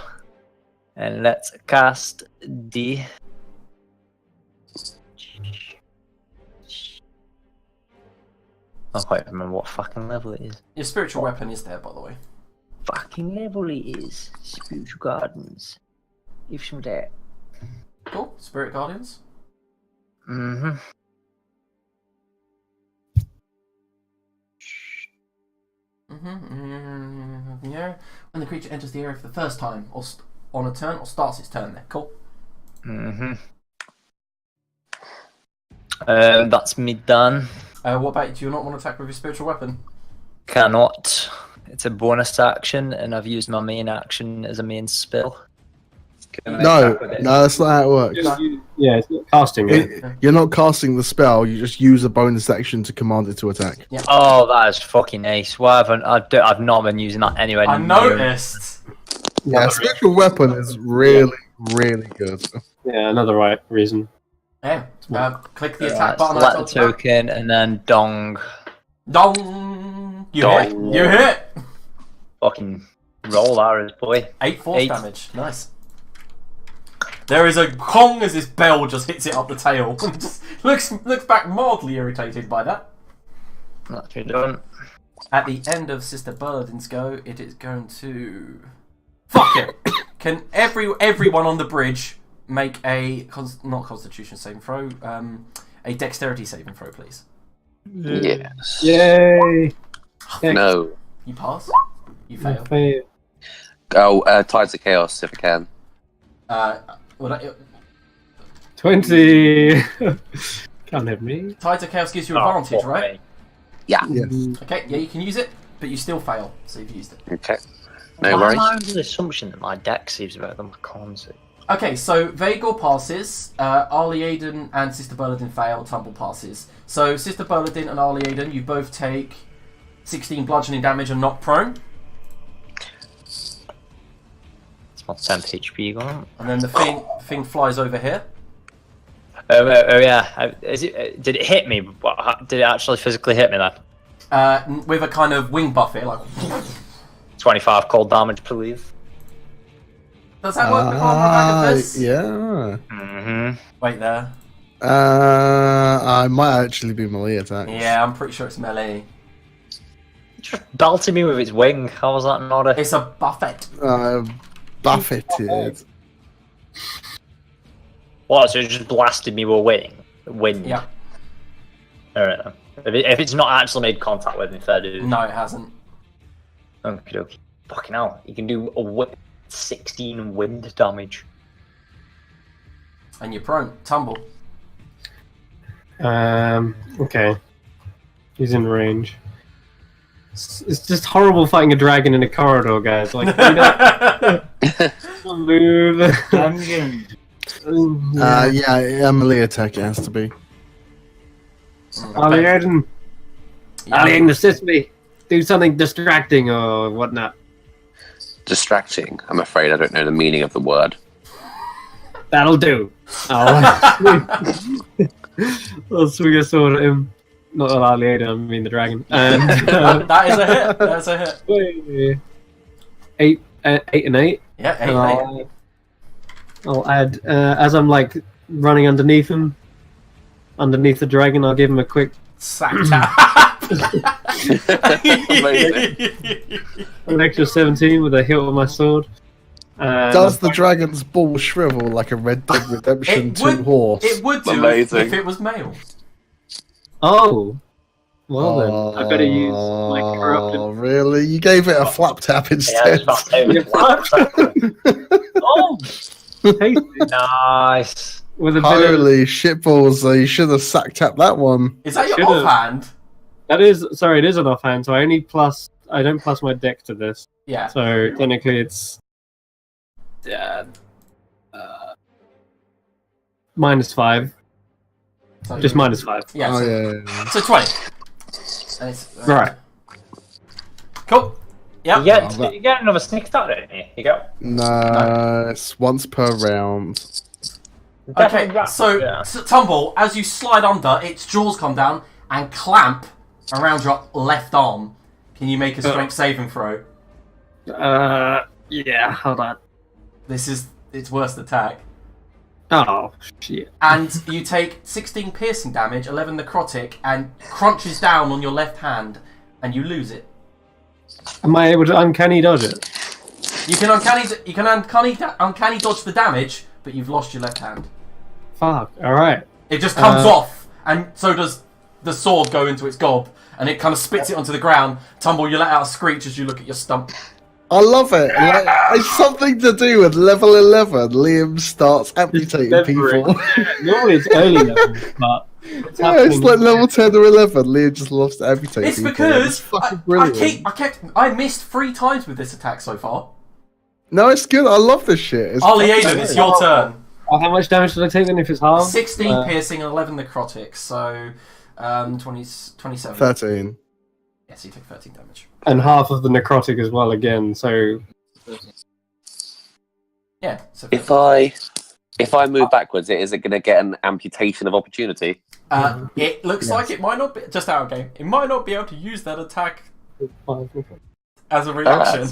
and let's cast D. I don't quite remember what fucking level it is.
Your spiritual weapon is there, by the way.
Fucking level it is. Spiritual Gardens. Give some that.
Cool. Spirit Guardians.
Mm-hmm.
Yeah. When the creature enters the area for the first time, or on a turn, or starts its turn there. Cool.
Mm-hmm. That's me done.
What about, do you not want to attack with your spiritual weapon?
Cannot. It's a bonus action, and I've used my main action as a main spell. Can I
No,
attack with it?
no, that's not how it works.
Yeah, it's not casting it.
You're not casting the spell. You just use a bonus action to command it to attack.
Oh, that is fucking nice. Why haven't I've not been using that anyway.
I noticed.
Yeah, spiritual weapon is really, really good.
Yeah, another right reason.
Yeah. Click the
Right,
attack button.
select the
outside the back.
token, and then dong.
Dong! You
Dong.
hit! You hit!
Fucking roll arrows, boy.
8 force
8.
damage. Nice. There is a Kong as this bell just hits it up the tail. Just looks back mildly irritated by that.
That's been done.
At the end of Sister Burladin's go, it is going to... Fuck it! Can everyone on the bridge make a... not Constitution saving throw, a Dexterity saving throw, please?
Yes.
Yay!
No.
You pass? You fail?
Fail.
Oh, Tides of Chaos if I can.
Well,
20! Can't have me.
Tides of Chaos gives you
Oh,
advantage,
fuck
right?
me.
Yeah.
Yes.
Okay, yeah, you can use it, but you still fail, so you've used it.
Okay. No
Why
worries.
am I under the assumption that my deck saves better than my con save?
Okay, so Vagor passes, Arlie Aiden and Sister Burladin fail, Tumble passes. So Sister Burladin and Arlie Aiden, you both take 16 bludgeoning damage and knock prone.
It's my 10 HP gone.
And then the thing flies over here.
Oh yeah. Did it hit me? Did it actually physically hit me then?
With a kind of wing buffet, like...
25 cold damage, please.
Does that work with armor back of this?
Yeah.
Mm-hmm.
Wait there.
I might actually be melee attacks.
Yeah, I'm pretty sure it's melee.
Just belted me with its wing. How was that not a...
It's a buffet.
Buffeted.
What, so it just blasted me with wind?
Yeah.
Alright then. If it's not actually made contact with me, fair dude.
No, it hasn't.
Okay, okay. Fucking hell. You can do 16 wind damage.
And you're prone. Tumble.
Okay. He's in range. It's just horrible fighting a dragon in a corridor, guys. Like, you know, move.
Yeah, melee attack it has to be.
Ali Aiden, assist me. Do something distracting or whatnot.
Distracting. I'm afraid I don't know the meaning of the word.
That'll do. I'll swing a sword at him. Not at Ali Aiden, I mean the dragon. And
that is a hit. That's a hit.
wait. 8 and 8.
Yeah, 8
And
and 8.
I'll add as I'm like running underneath him, underneath the dragon. I'll give him a quick
Sack tap.
Amazing.
an extra 17 with a hilt of my sword.
Does the dragon's ball shrivel like a Red Dead Redemption 2 horse?
It would do
Amazing.
if it was male.
Oh, well then, I better use my corrupted.
Oh, really? You gave it a flap tap
Yeah,
instead.
Oh, tasty.
Nice.
With a bit of,
Holy shitballs, you should have sack tapped that one.
Is that your
Should've.
offhand?
that is sorry, it is an offhand. So I don't plus my deck to this.
Yeah.
So technically, it's -5.
So
Just -5.
Yeah.
Oh,
so,
yeah.
so 20. And it's,
Right.
Cool. Yep.
You get another sneak attack, don't you? You go.
Nice. Once per round.
Okay,
Definitely
so,
yeah.
so Tumble, as you slide under, its jaws come down and clamp around your left arm. Can you make a strength saving throw?
Yeah. Hold on.
This is its worst attack.
Oh shit.
And you take 16 piercing damage, 11 necrotic, and crunches down on your left hand, and you lose it.
Am I able to uncanny dodge it?
You can uncanny dodge the damage, but you've lost your left hand.
Fuck. All right.
It just comes off, and so does the sword go into its gob, and it kind of spits it onto the ground. Tumble, you let out a screech as you look at your stump.
I love it. Like, it's something to do with level 11. Liam starts amputating people.
Normally it's early level, but
It's like level 10 or 11. Liam just loves to amputate
It's
people.
because
It's fucking brilliant.
I missed 3 times with this attack so far.
No, it's good. I love this shit. It's
Ali
fucking
Aiden,
great.
it's your turn.
how much damage did I take then if it's half?
16 piercing and 11 necrotic, so 27.
13.
Yes, you take 13 damage.
And half of the necrotic as well again, so
Yeah. So
If I move backwards, is it going to get an amputation of opportunity?
it looks like it might not be just out of game. It might not be able to use that attack as a reaction.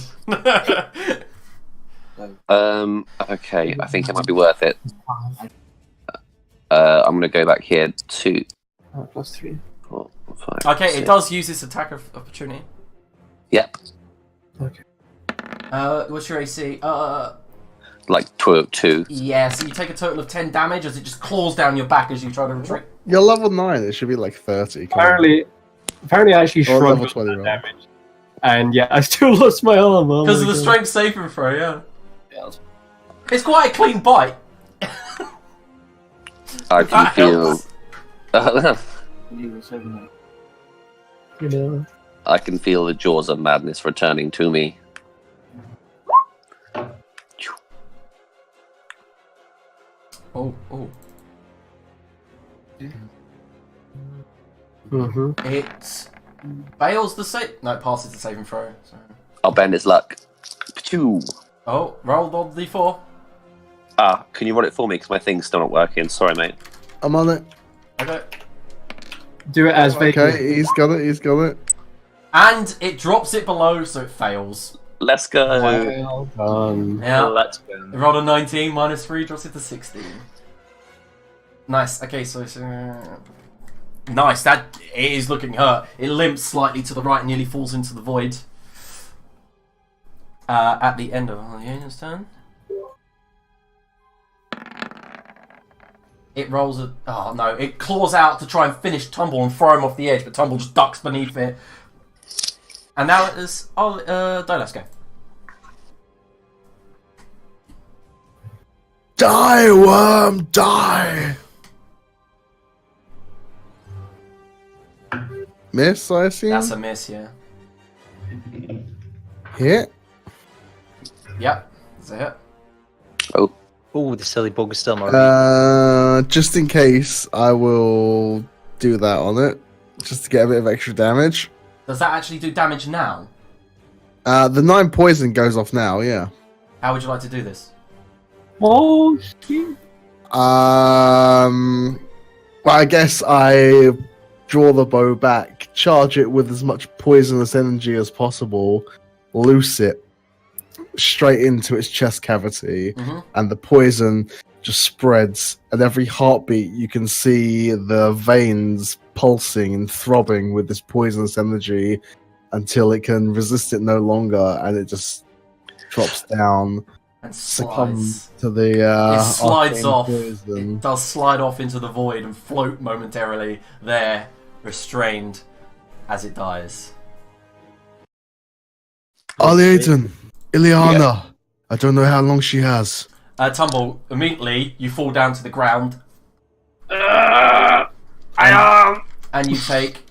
Okay, I think it might be worth it. I'm going to go back here. 2,
+3.
4, 5.
Okay,
6.
it does use this attack of opportunity.
Yep,
What's your AC?
like 2.
Yeah, so you take a total of 10 damage as it just claws down your back as you try to retreat.
You're level 9. It should be like 30. Come on.
Apparently I actually
Or
shrugged
level
off
20
that
roll.
damage. And yeah, I still lost my arm. Oh
Because
my
of the
God.
strength saving throw, yeah.
Yeah.
It's quite a clean bite.
I can
That
feel.
helps.
You know.
I can feel the jaws of madness returning to me.
Oh, oh.
Mm-hmm.
It fails the save. No, it passes the saving throw. So.
I'll bend his luck. Pachoo.
Oh, roll on d4.
Can you roll it for me? Because my thing's still not working. Sorry, mate.
I'm on it.
Okay.
Do it as vacant.
Okay, he's got it. He's got it.
And it drops it below, so it fails.
Let's go.
Well done.
Yeah.
Let's go.
It rolled a 19, -3, drops it to 16. Nice. Okay, so it's, nice. That it is looking hurt. It limps slightly to the right and nearly falls into the void. At the end of Alien's turn. It rolls a... Oh, no. It claws out to try and finish Tumble and throw him off the edge, but Tumble just ducks beneath it. And now it is... Dolas, go.
Die, worm, die! Miss, I assume?
That's a miss, yeah.
Hit?
Yep. That's a hit.
Ooh, the silly bug is still not
Just in case, I will do that on it. Just to get a bit of extra damage.
Does that actually do damage now?
The 9 poison goes off now, yeah.
How would you like to do this?
Oh, shit.
Well, I guess I draw the bow back, charge it with as much poisonous energy as possible, loose it straight into its chest cavity, and the poison just spreads. At every heartbeat, you can see the veins pulsing and throbbing with this poisonous energy until it can resist it no longer, and it just drops down.
And
Succumb
slides.
to the
It slides
arcane
off.
poison.
It does slide off into the void and float momentarily there, restrained as it dies.
Aliaden, Ileana. I don't know how long she has.
Tumble, immediately you fall down to the ground. And you take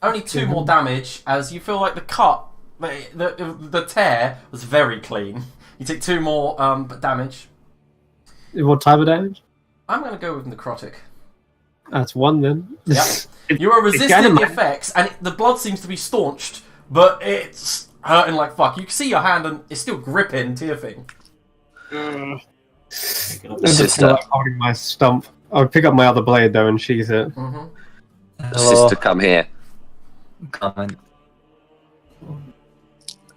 only 2 more damage as you feel like the cut, the tear was very clean. You take 2 more damage.
What type of damage?
I'm going to go with necrotic.
That's 1 then.
Yep. You are resisting the effects, and the blood seems to be staunched, but it's hurting like fuck. You can see your hand, and it's still gripping Tearfing.
Sister.
Holding my stump. I'll pick up my other blade though and sheath it.
Sister, come here.
Comment.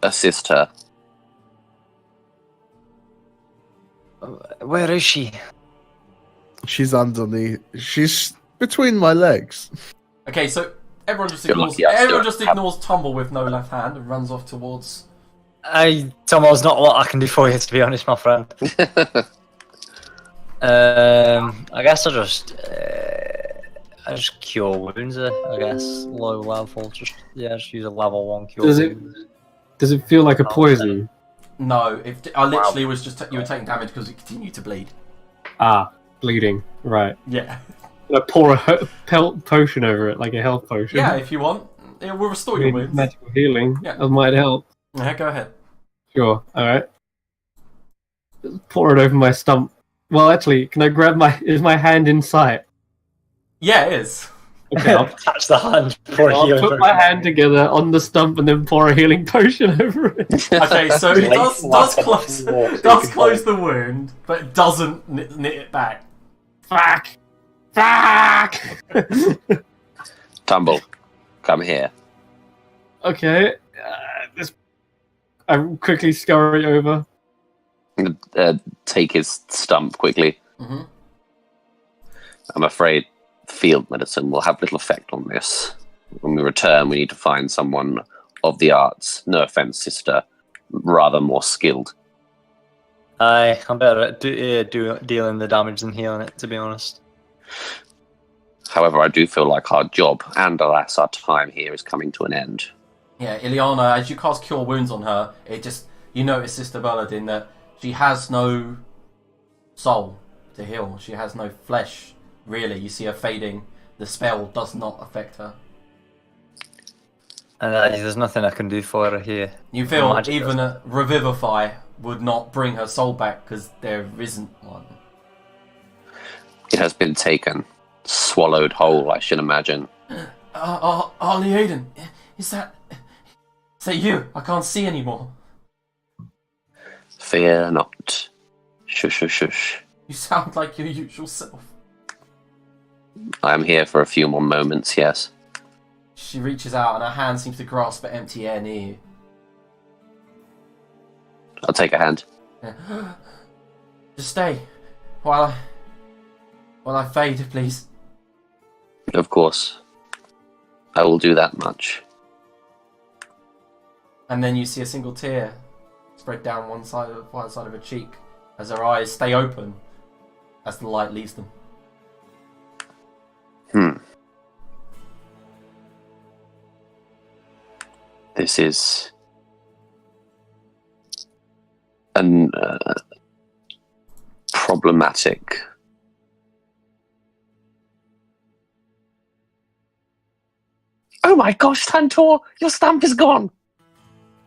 Assist her.
Where is she?
She's underneath. She's between my legs.
Okay, so everyone just
You're
ignores,
lucky I still
everyone just
have-
ignores Tumble with no left hand and runs off towards.
Tomo's not a lot I can do for you, to be honest, my friend. I guess I just cure wounds. I guess low level. Just use a level 1 cure.
Does it feel like a poison?
No, I literally was just you were taking damage because it continued to bleed.
Ah, bleeding. Right.
Yeah.
I pour a potion over it, like a health potion.
Yeah, if you want, it will restore your wounds.
Magical healing.
Yeah.
That might help.
Yeah, go ahead.
Sure. All right. Pour it over my stump. Well, actually, can I grab is my hand in sight?
Yeah, it is.
Okay, I'll
Touch the hand.
I'll put my hand together on the stump and then pour a healing potion over it.
Okay, so it does close the wound, but it doesn't knit it back.
Fuck! Fuck!
Tumble, come here.
Okay. I quickly scurry over.
I'm gonna take his stump quickly. I'm afraid field medicine will have little effect on this. When we return, we need to find someone of the arts. No offense, sister, rather more skilled.
I'm better at dealing the damage than healing it, to be honest.
However, I do feel like our job, and alas, our time here is coming to an end.
Yeah, Ileana, as you cast Cure Wounds on her, you notice, Sister Belladin, that she has no soul to heal. She has no flesh, really. You see her fading. The spell does not affect her.
And there's nothing I can do for her here.
You feel
Magic
even a Revivify would not bring her soul back because there isn't one.
It has been taken, swallowed whole, I should imagine.
Arlie Aiden, is that you? I can't see anymore.
Fear not. Shush, shush, shush.
You sound like your usual self.
I am here for a few more moments, yes.
She reaches out and her hand seems to grasp at empty air near you.
I'll take a hand.
Yeah. Just stay while When I fade, please.
Of course. I will do that much.
And then you see a single tear spread down one side of her cheek as her eyes stay open as the light leaves them.
This is problematic. Oh my gosh, Tantor, your stamp is gone.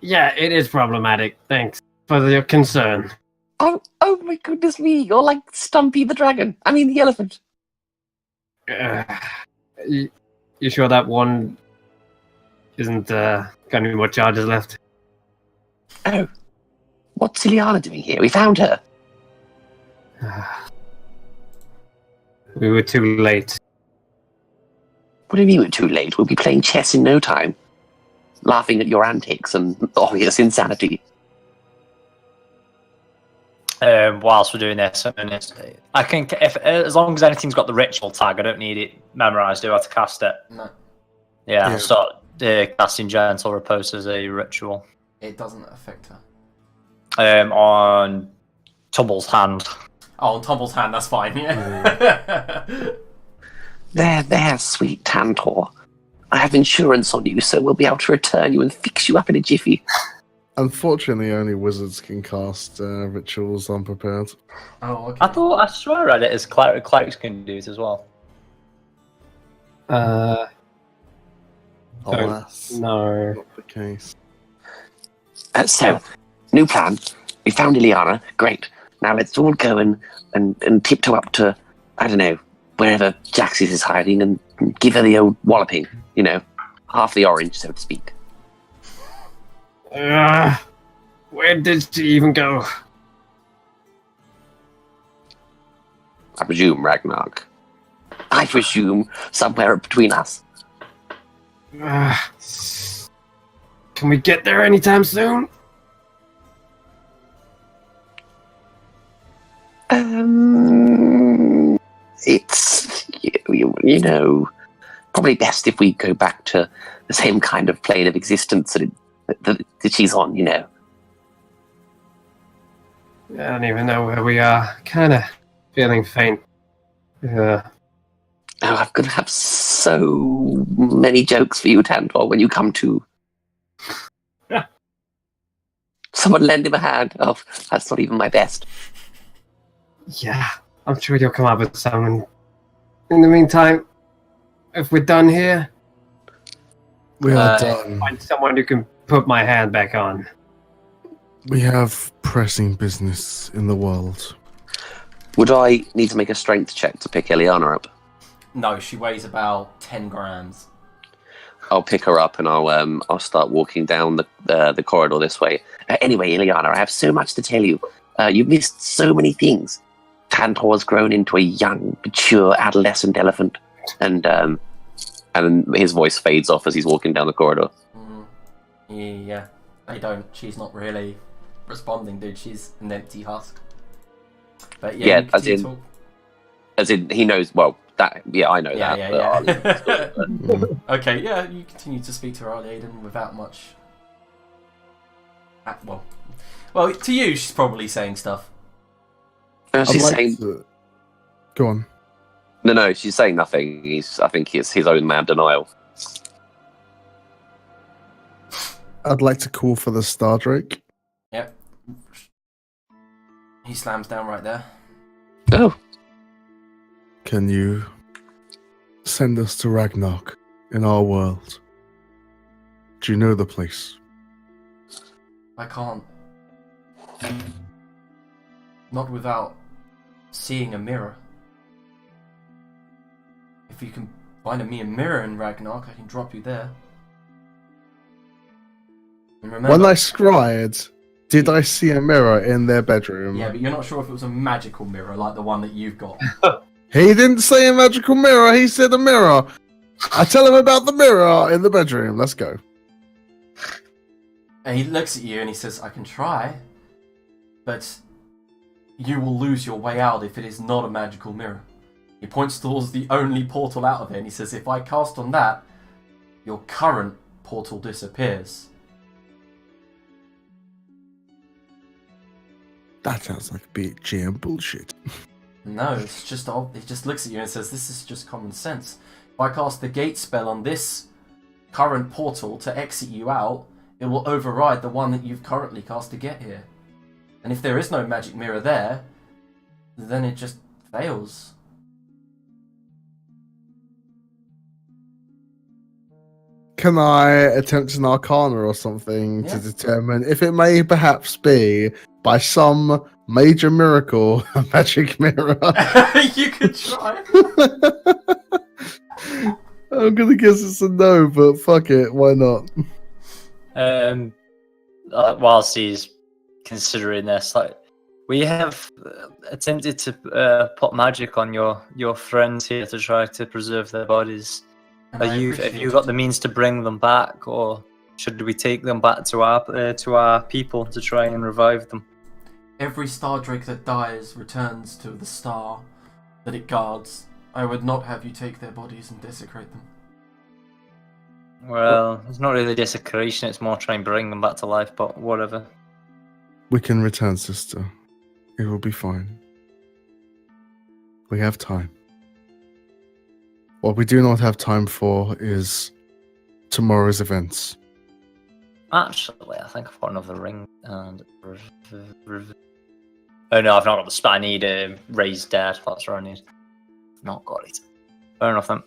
Yeah, it is problematic. Thanks for your concern.
Oh my goodness me, you're like Stumpy the dragon. I mean the elephant.
You sure that one isn't got any more charges left?
Oh, what's Ileana doing here? We found her.
We were too late.
What do you mean we're too late? We'll be playing chess in no time. Laughing at your antics and obvious insanity.
Whilst we're doing this, I can, if as long as anything's got the ritual tag, I don't need it memorized. Do I have to cast it?
No,
Yeah, I'll start casting Gentle Repose as a ritual.
it doesn't affect her.
On Tumble's hand.
Oh, on Tumble's hand, that's fine, yeah.
There, sweet Tantor. I have insurance on you, so we'll be able to return you and fix you up in a jiffy.
Unfortunately, only wizards can cast rituals unprepared.
Oh, okay.
I swear I read it as clerics can do it as well.
Alas,
No.
not the case.
So, new plan. We found Ileana. Great. Now let's all go and tiptoe up to, I don't know, wherever Jaxis is hiding and give her the old walloping. You know, half the orange, so to speak.
Where did she even go?
I presume Ragnarok. I presume somewhere between us.
Can we get there anytime soon?
It's, you know, probably best if we go back to the same kind of plane of existence that she's on, you know.
I don't even know where we are. Kind of feeling faint.
Oh, I've got to have so many jokes for you, Tantor, when you come to. Someone lend him a hand. Oh, that's not even my best.
Yeah, I'm sure you'll come up with something. In the meantime, if we're done here,
We are done.
find someone who can put my hand back on.
We have pressing business in the world.
Would I need to make a strength check to pick Ileana up?
No, she weighs about 10 grams.
I'll pick her up and I'll start walking down the corridor this way. Anyway, Ileana, I have so much to tell you. You've missed so many things. Tantor's grown into a young, mature, adolescent elephant, and his voice fades off as he's walking down the corridor.
Yeah, they don't. She's not really responding, dude. She's an empty husk. But yeah,
Yeah,
you continue to talk.
as in he knows. Well, that I know that.
Yeah. Okay, yeah, you continue to speak to her, Aiden, without much. Well, to you, she's probably saying stuff.
She's saying
Go on.
no. She's saying nothing. I think it's his own mad denial.
I'd like to call for the Star Drake.
Yep. He slams down right there.
Oh,
Can you send us to Ragnarok in our world? Do you know the place?
I can't. Not without seeing a mirror. If you can find me a mirror in Ragnarok, I can drop you there. And remember,
When I scried, did I see a mirror in their bedroom?
yeah, but you're not sure if it was a magical mirror like the one that you've got.
He didn't say a magical mirror, he said a mirror. I tell him about the mirror in the bedroom. Let's go.
And he looks at you and he says, I can try, but you will lose your way out if it is not a magical mirror. He points towards the only portal out of it, and he says, if I cast on that, your current portal disappears.
That sounds like BGM bullshit.
No, it's just he just looks at you and says, this is just common sense. If I cast the gate spell on this current portal to exit you out, it will override the one that you've currently cast to get here. And if there is no magic mirror there, then it just fails.
Can I attempt an arcana or something to determine if it may perhaps be, by some major miracle, a magic mirror?
You could try.
I'm gonna guess it's a no, but fuck it, why not?
Whilst he's considering this, like, we have attempted to put magic on your friends here to try to preserve their bodies. Have you got the means to bring them back, or should we take them back to our people to try and revive them?
Every star drake that dies returns to the star that it guards. I would not have you take their bodies and desecrate them.
Well, it's not really desecration, it's more trying to bring them back to life, but whatever.
We can return, sister. It will be fine. We have time. What we do not have time for is tomorrow's events.
Actually, I think I've got another ring and... Oh no, I've not got the spell. I need a raised dead. That's what I need. Not got it. Fair enough then.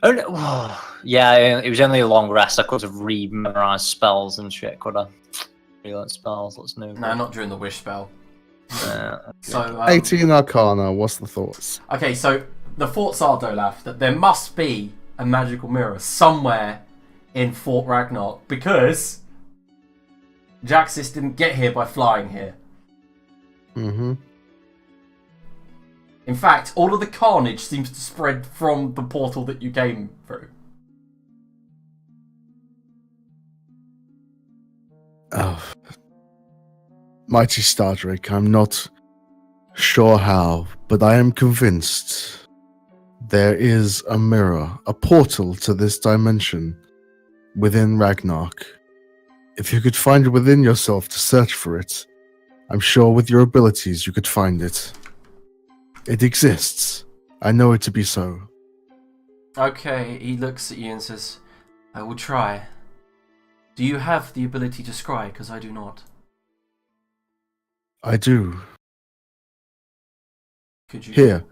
Oh no. Yeah, it was only a long rest. I could have re-memorized spells and shit, could I? Relearn spells, let's know.
No, not during the wish spell. So
18 arcana, what's the thoughts?
Okay, so the thoughts are, Dolaf, that there must be a magical mirror somewhere in Fort Ragnarok, because Jaxis didn't get here by flying here.
Mm-hmm.
In fact, all of the carnage seems to spread from the portal that you came through.
Oh. Mighty Stardrake, I'm not sure how, but I am convinced there is a mirror, a portal to this dimension within Ragnarok. If you could find it within yourself to search for it, I'm sure with your abilities you could find it. It exists. I know it to be so.
Okay, he looks at you and says, I will try. Do you have the ability to scry? Because I do not.
I do.
Could you?
Here.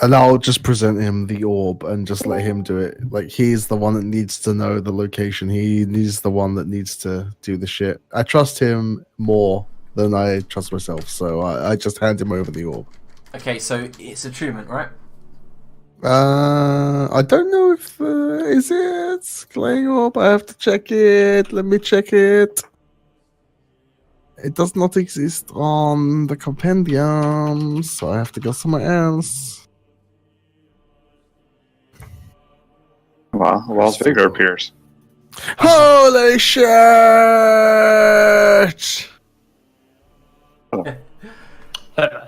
And I'll just present him the orb and just let him do it. Like, he's the one that needs to know the location. He's the one that needs to do the shit. I trust him more than I trust myself, so I just hand him over the orb.
Okay, so it's attunement, right?
I don't know if is it Clay orb. I have to check it. Let me check it. It does not exist on the compendium, so I have to go somewhere else.
Wow, Wells Vigor appears.
Holy shit!
I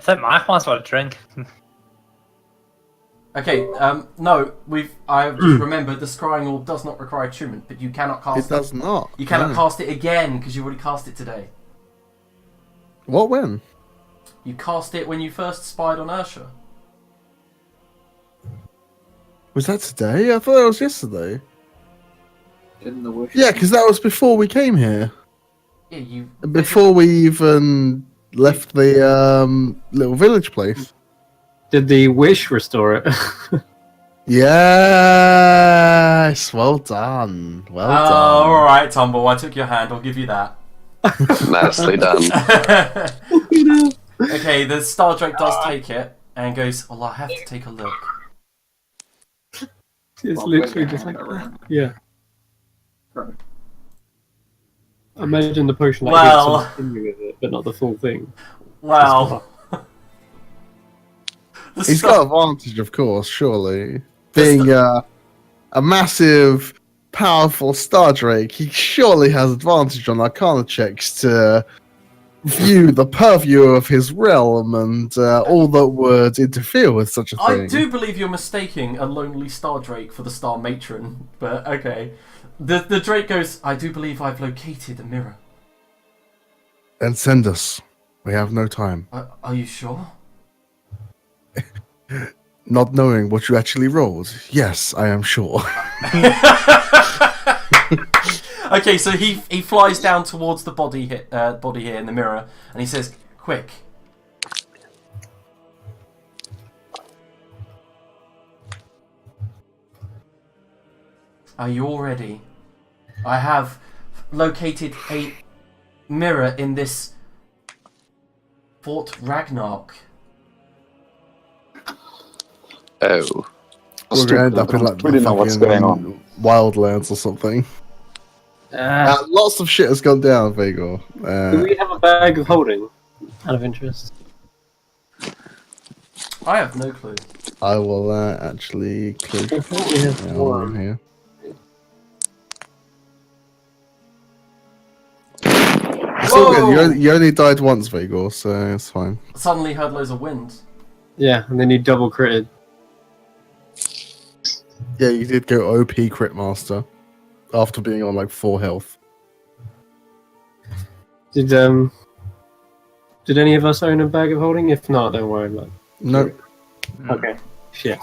think Mike wants a drink.
Okay, no, I've just remembered the scrying orb does not require attunement, but you cannot cast
It does not.
You cannot
No.
cast it again because you already cast it today.
What, when?
You cast it when you first spied on Ursha.
Was that today? I thought it was yesterday.
In the wish.
Yeah, because that was before we came here.
Yeah, you.
Before we even left the little village place.
Did the wish restore it?
Yes! Well done. Well done.
Alright, Tumble, I took your hand, I'll give you that.
Nicely done.
Okay, the Star Drake does take it and goes, well, I have to take a look.
It's literally just like, yeah.
Right.
Imagine the potion like
Well-
gives something with it, but not the full thing.
Well. The
He's
Star-
got advantage, of course, surely. Being a massive, powerful Star Drake, he surely has advantage on Arcana checks to view the purview of his realm and all that would interfere with such a thing.
I do believe you're mistaking a lonely star drake for the star matron, but okay. The drake goes, I do believe I've located a mirror.
Then send us. We have no time.
Are you sure?
Not knowing what you actually rolled. Yes, I am sure.
Okay, so he flies down towards the body here in the mirror, and he says, quick. Are you all ready? I have located a mirror in this Fort Ragnarok.
Oh.
We're gonna end up in like
we didn't know what's going on.
Wildlands or something. Lots of shit has gone down, Vagor.
Do we have a bag of holding? Out of interest.
I have no clue.
I will actually click here. It's all good. You only died once, Vagor, so it's fine.
Suddenly heard loads of wind.
Yeah, and then you double critted.
Yeah, you did go OP Crit Master after being on like 4 health.
Did any of us own a bag of holding? If not, don't worry about it.
No.
Okay. Shit.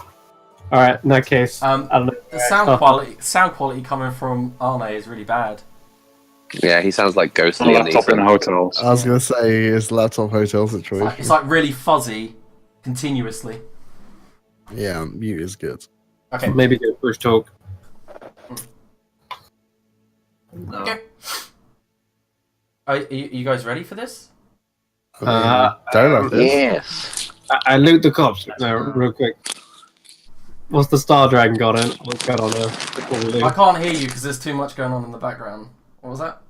Alright, in that case, I don't know.
The sound quality coming from Arne is really bad.
Yeah, he sounds like ghostly.
Laptop in hotels.
I was gonna say his laptop hotel situation.
It's like really fuzzy, continuously.
Yeah, mute is good.
Okay.
Maybe go push talk.
Okay. Are you guys ready for this?
Don't like this.
Yes.
I loot the cops real quick. What's the Star Dragon got in? What's going on there?
I can't hear you because there's too much going on in the background. What was that?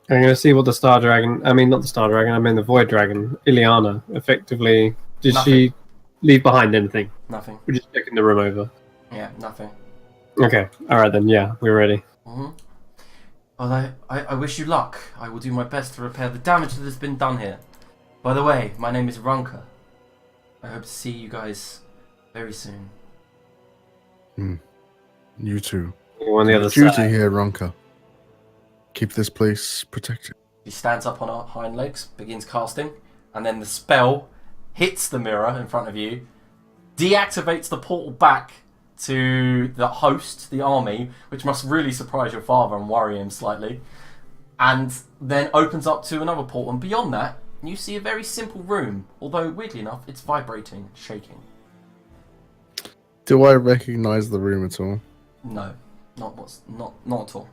I'm going to see what the Star Dragon... I mean, not the Star Dragon, I mean the Void Dragon. Ileana, effectively. Did she leave behind anything?
Nothing.
We're just checking the room over.
Yeah, nothing.
Okay, alright then, yeah, we're ready.
Mm-hmm. Well, I wish you luck. I will do my best to repair the damage that has been done here. By the way, my name is Runka. I hope to see you guys very soon.
You too.
We're on the other
Duty
side.
here, Ronka. Keep this place protected.
He stands up on her hind legs, begins casting, and then the spell hits the mirror in front of you, deactivates the portal back to the host, the army, which must really surprise your father and worry him slightly, and then opens up to another portal, and beyond that, you see a very simple room, although weirdly enough, it's vibrating, shaking.
Do I recognize the room at all?
No, not at all.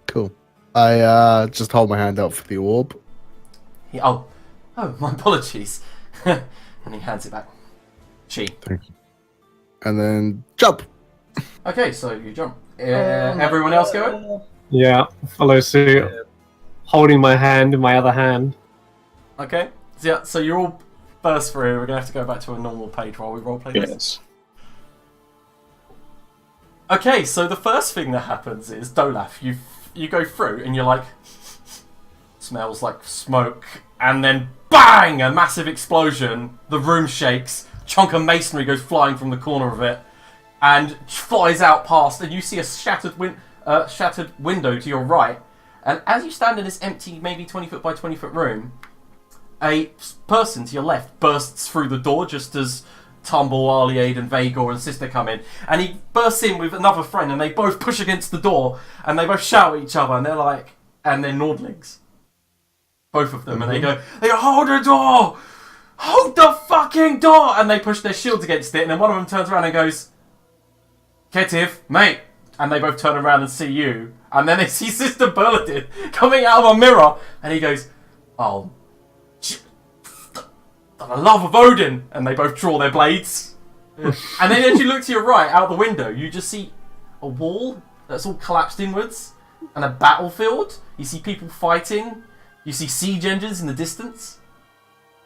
Cool. I just hold my hand out for the orb.
Oh, my apologies. And he hands it back.
Thank you. And then jump.
Okay, so you jump. Everyone else go?
Yeah, follow suit. Holding my hand in my other hand.
Okay. So you're all burst through. We're going to have to go back to a normal page while we roleplay this.
Yes.
Okay, so the first thing that happens is, Dolaf, you go through and you're like, smells like smoke, and then bang! A massive explosion. The room shakes. A chunk of masonry goes flying from the corner of it and flies out past, and you see a shattered window to your right. And as you stand in this empty, maybe 20 foot by 20 foot room, a person to your left bursts through the door just as Tumble, Arliade, and Vagor and Sister come in. And he bursts in with another friend, and they both push against the door, and they both shout at each other, and they're like, and they're Nordlings. Both of them, and they go, hold the door! Hold the fucking door! And they push their shields against it, and then one of them turns around and goes, Ketiv, mate! And they both turn around and see you. And then they see Sister Berladin coming out of a mirror. And he goes, oh, for the love of Odin. And they both draw their blades. And then as you look to your right, out the window, you just see a wall that's all collapsed inwards. And a battlefield. You see people fighting. You see siege engines in the distance.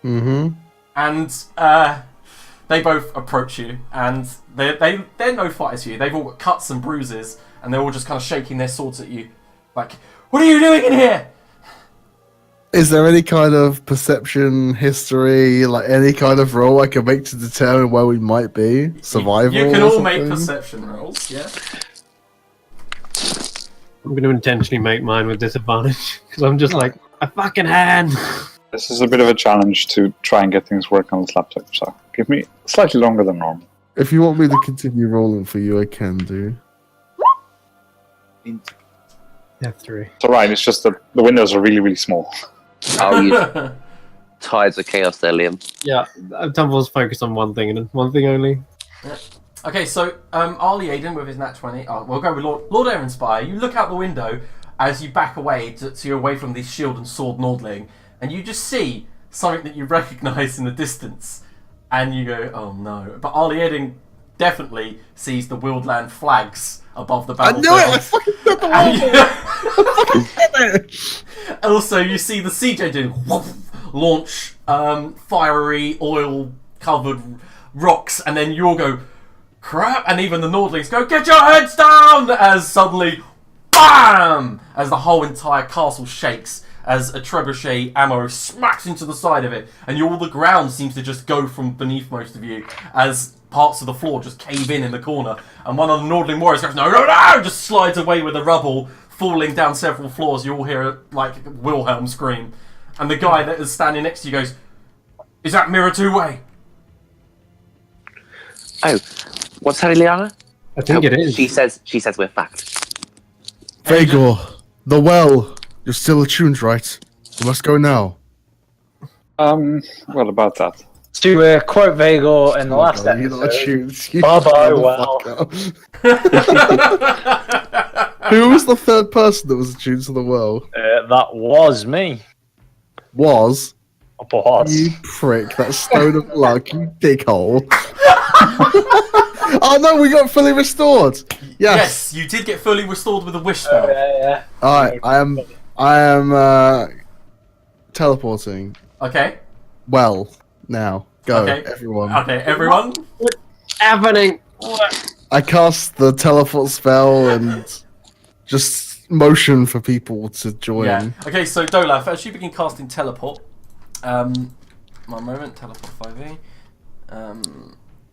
Mm-hmm.
And they both approach you, and they're no fighters for you. They've all got cuts and bruises, and they're all just kind of shaking their swords at you, like, "What are you doing in here?"
Is there any kind of perception, history, like any kind of roll I can make to determine where we might be? Survival.
You can
or
all make
something?
perception rolls. Yeah.
I'm going to intentionally make mine with disadvantage because I'm just like a fucking hand.
This is a bit of a challenge to try and get things working on this laptop, so give me slightly longer than normal.
If you want me to continue rolling for you, I can do.
F3.
It's alright, it's just that the windows are really, really small.
I'll use Tides of Chaos there, Liam.
Yeah, Tumble's focused on one thing and one thing only.
Okay, so Arlie Aiden with his nat 20. Oh, we'll go with Lord Aaronspire. You look out the window as you back away so you're away from this shield and sword Nordling, and you just see something that you recognise in the distance, and you go, "Oh no!" But Arlie Aiden definitely sees the Wildland flags above the
I
battlefield.
knew it! I fucking said the wrong
And also, you see the siege engine launch fiery, oil-covered rocks, and then you all go, crap, and even the Nordlings go, get your heads down, as suddenly, BAM! As the whole entire castle shakes, as a trebuchet ammo smacks into the side of it, and all the ground seems to just go from beneath most of you, as parts of the floor just cave in the corner, and one of the Nordling warriors goes, no, no, no, just slides away with the rubble, falling down several floors. You all hear, like, Wilhelm scream. And the guy that is standing next to you goes, is that mirror two-way?
Oh, what's that, Ileana?
I think it is.
She says we're fucked.
Vagor, the well. You're still attuned, right? You must go now.
What about that?
To quote Vagor in the last
You're not
episode,
attuned. you
Bye-bye, well.
motherfucker. Who was the third person that was attuned to the well?
that was me.
Was?
Boss.
You prick. That stone of luck, you dickhole. Oh no, we got fully restored.
Yes, you did get fully restored with a wish spell.
Yeah.
Alright, I am teleporting.
Okay.
Well, now. Go,
Okay.
everyone.
Okay, everyone.
What's happening? What?
I cast the teleport spell and just motion for people to join.
Yeah. Okay, so Dolaf, as you begin casting teleport, one moment, teleport 5e.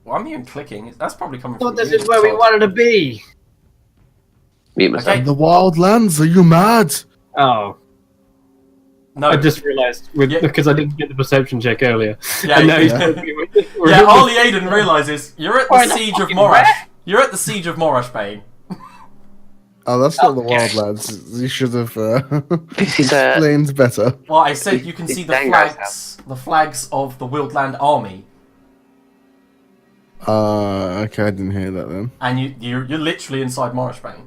Well, I'm hearing clicking. That's probably coming
Well,
from
this
you.
is where we wanted to be.
Mute myself.
Okay.
In the wild lands, are you mad?
Oh,
No.
I just realised because I didn't get the perception check earlier.
Yeah,
And now he's
yeah.
telling me we're
Yeah,
in the-
Arlie Aiden realizes you're at
Why
the
not
siege of
fucking
Morash.
where?
You're at the siege of Morash Bane.
Oh, that's not the
Okay.
wild lands. You should have
This is a
explained better.
Well, I said you can see the
Dango's
flags of the Wildland army,
Okay, I didn't hear that then.
and you're literally inside Morash Bane.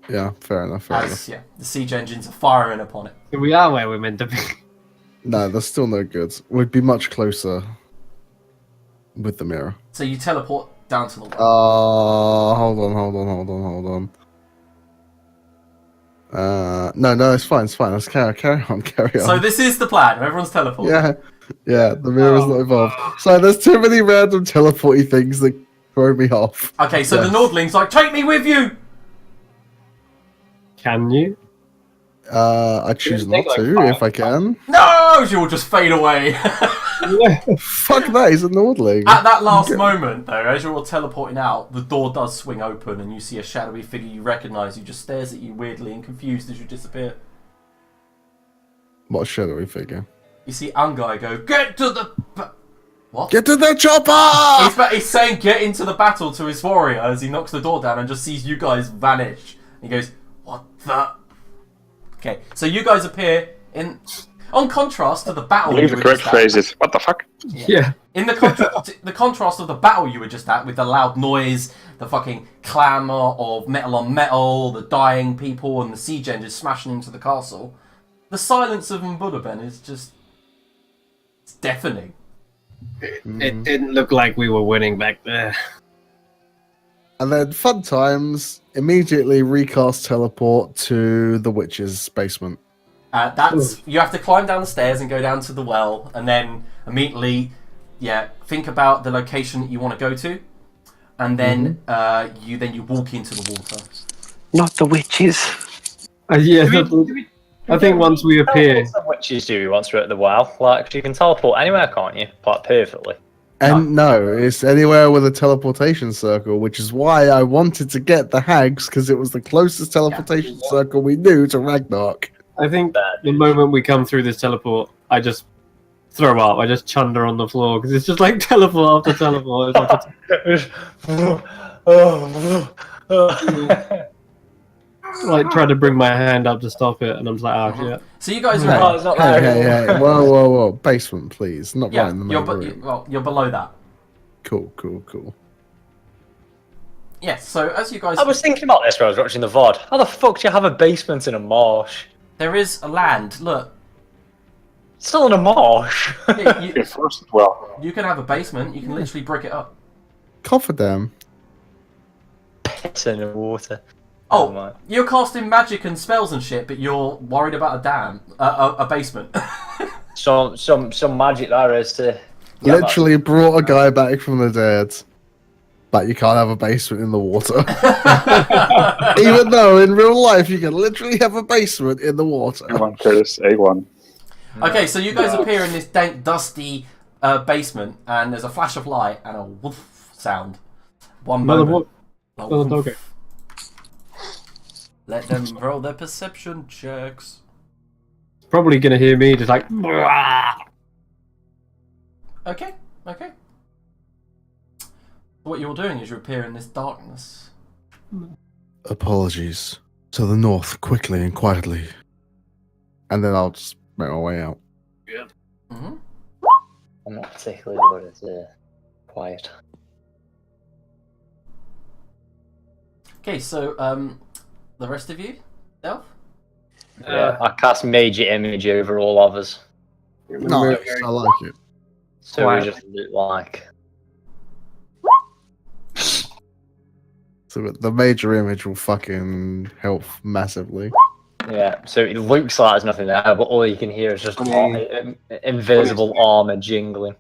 Yeah, fair enough. Fair enough.
As the siege engines are firing upon it.
We are where we're meant to be.
No, that's still no good. We'd be much closer with the mirror.
So you teleport down to the well.
Hold on. No, it's fine. Let's carry on.
So this is the plan. Everyone's teleporting.
Yeah, the mirror's not involved. So there's too many random teleporty things that throw me off.
Okay, so
Yes.
the Nordling's like, take me with you!
Can you?
I choose
It'll
not
take, like,
to
5
if I can.
No! You'll just fade away.
Fuck that, he's a Nordling.
At that last moment, though, as you're all teleporting out, the door does swing open and you see a shadowy figure you recognise who just stares at you weirdly and confused as you disappear.
What shadowy figure?
You see Ungai go, get to the... What?
Get to the chopper!
He's saying get into the battle to his warrior as he knocks the door down and just sees you guys vanish. He goes, what the... Okay, so you guys appear in... On contrast to the
I
battle
believe
you
the
were
correct
just
phrase
at,
is, what the fuck?
Yeah.
in the contrast of the battle you were just at, with the loud noise, the fucking clamour of metal on metal, the dying people, and the siege engines smashing into the castle, the silence of Mbudaben is just... It's deafening.
It didn't look like we were winning back there.
And then fun times, immediately recast teleport to the witch's basement.
You have to climb down the stairs and go down to the well, and then immediately, think about the location that you want to go to, and then you walk into the water.
not the witches.
Yeah.
Do
I think once we appear,
Witches do once we're at the well. Like, you can teleport anywhere, can't you? Quite perfectly.
And no, it's anywhere with a teleportation circle, which is why I wanted to get the hags, because it was the closest teleportation circle we knew to Ragnarok.
I think the moment we come through this teleport, I just throw up. I just chunder on the floor because it's just like teleport after teleport. Like trying to bring my hand up to stop it, and I'm just like, oh shit.
So you guys
Hey,
are
it's not
hey,
there.
hey, whoa, basement, please, not right in the main room.
you're below that.
Cool.
Yes. So as you guys,
I was thinking about this when I was watching the VOD. How the fuck do you have a basement in a marsh?
there is a land. Look,
Still in a marsh.
Okay, first as well.
you can have a basement. You can literally brick it up.
Cofferdam.
Piss in the water.
Oh,
my.
you're casting magic and spells and shit, but you're worried about a dam, a basement.
Some magic there is to.
Literally brought a guy back from the dead. But you can't have a basement in the water. Even though in real life you can literally have a basement in the water.
A1, Curtis, A1.
Okay, so you guys appear in this dank, dusty basement, and there's a flash of light and a woof sound. One moment. A woof.
Okay.
Let them roll their perception checks.
Probably gonna hear me just like.
Okay. What you're doing is you appear in this darkness.
Apologies. To the north, quickly and quietly. And then I'll just make my way out.
Mm-hmm.
I'm not particularly good at quiet.
Okay, so the rest of you, Delph?
Yeah, I cast Major Image over all of us.
Nice, I like it.
So
Wow.
we just look like.
So the major image will fucking help massively.
Yeah, so it looks like there's nothing there, but all you can hear is just invisible armor jingling.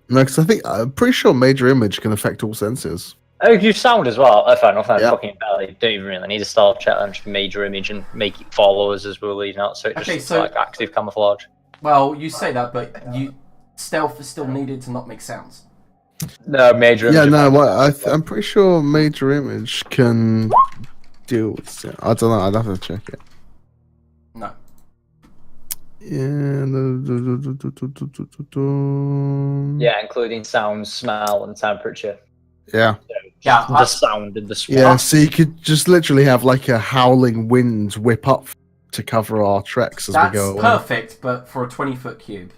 No, because I'm pretty sure major image can affect all senses.
Oh, you sound as well. Oh, fair enough. Then
Yeah.
fucking belly. Don't even really need to start challenge Major Image and make it follow us as we're leading out. So it just
Okay,
looks
so-
like active camouflage.
Well, you say that, but stealth is still needed to not make sounds.
No, Major Image.
Yeah, no, I'm pretty sure major image can deal with it. I don't know, I'd have to check it.
No.
Yeah.
Yeah, including sound, smell, and temperature.
Yeah.
Yeah,
The sound and the smell.
Yeah, so you could just literally have like a howling wind whip up to cover our treks as we
that's
go away.
perfect, but for a 20-foot cube.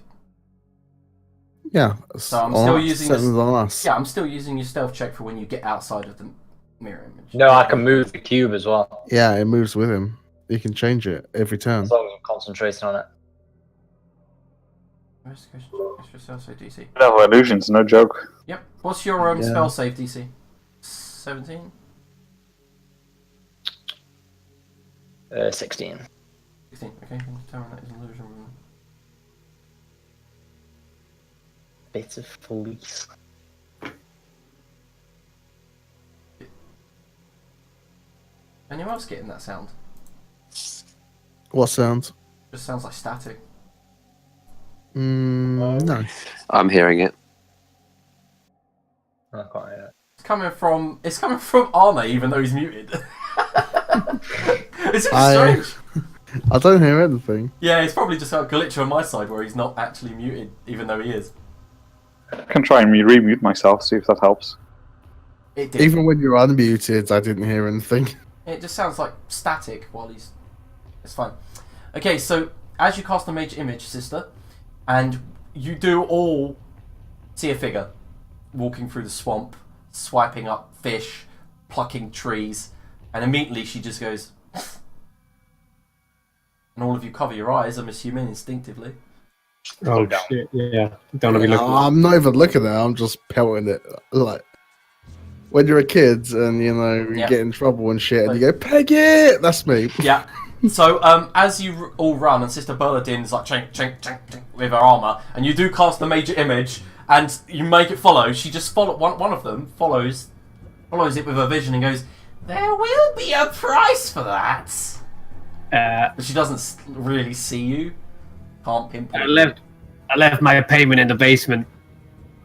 Yeah.
So I'm still using
this.
this-
On us.
Yeah, I'm still using your stealth check for when you get outside of the mirror image.
No, I can move the cube as well.
Yeah, it moves with him. You can change it every turn.
As long as I'm concentrating on it.
Investigation, extra stealth save DC.
No illusions, no joke.
Yep. What's your
Yeah.
spell save DC? 17?
16.
16. Okay, can you determine that is an illusion.
Bit of fleece.
Anyone else getting that sound?
What sounds?
Just sounds like static.
No.
I'm hearing it.
I can't hear it.
It's coming from Arma, even though he's muted. It's just
I-
strange.
I don't hear anything.
Yeah, it's probably just a glitch on my side where he's not actually muted, even though he is.
I can try and remute myself, see if that helps.
It did.
Even when you're unmuted, I didn't hear anything.
It just sounds like static while he's... It's fine. Okay, so as you cast the Mage Image, sister, and you do all see a figure walking through the swamp, swiping up fish, plucking trees, and immediately she just goes... and all of you cover your eyes, I'm assuming, instinctively.
Oh
down.
shit! Yeah, don't want to be looking.
I'm not even looking at it, I'm just pelting it. Like, when you're a kid and, you know, you
Yeah.
get in trouble and shit, and you go, peg it! That's me.
Yeah. So, as you all run, and Sister Bernadinne's like chink, chink, chink, chink with her armor, and you do cast the Major Image, and you make it follow. She just one of them follows it with her vision and goes, "There will be a price for that." But she doesn't really see you. Can't pinpoint.
I left my payment in the basement.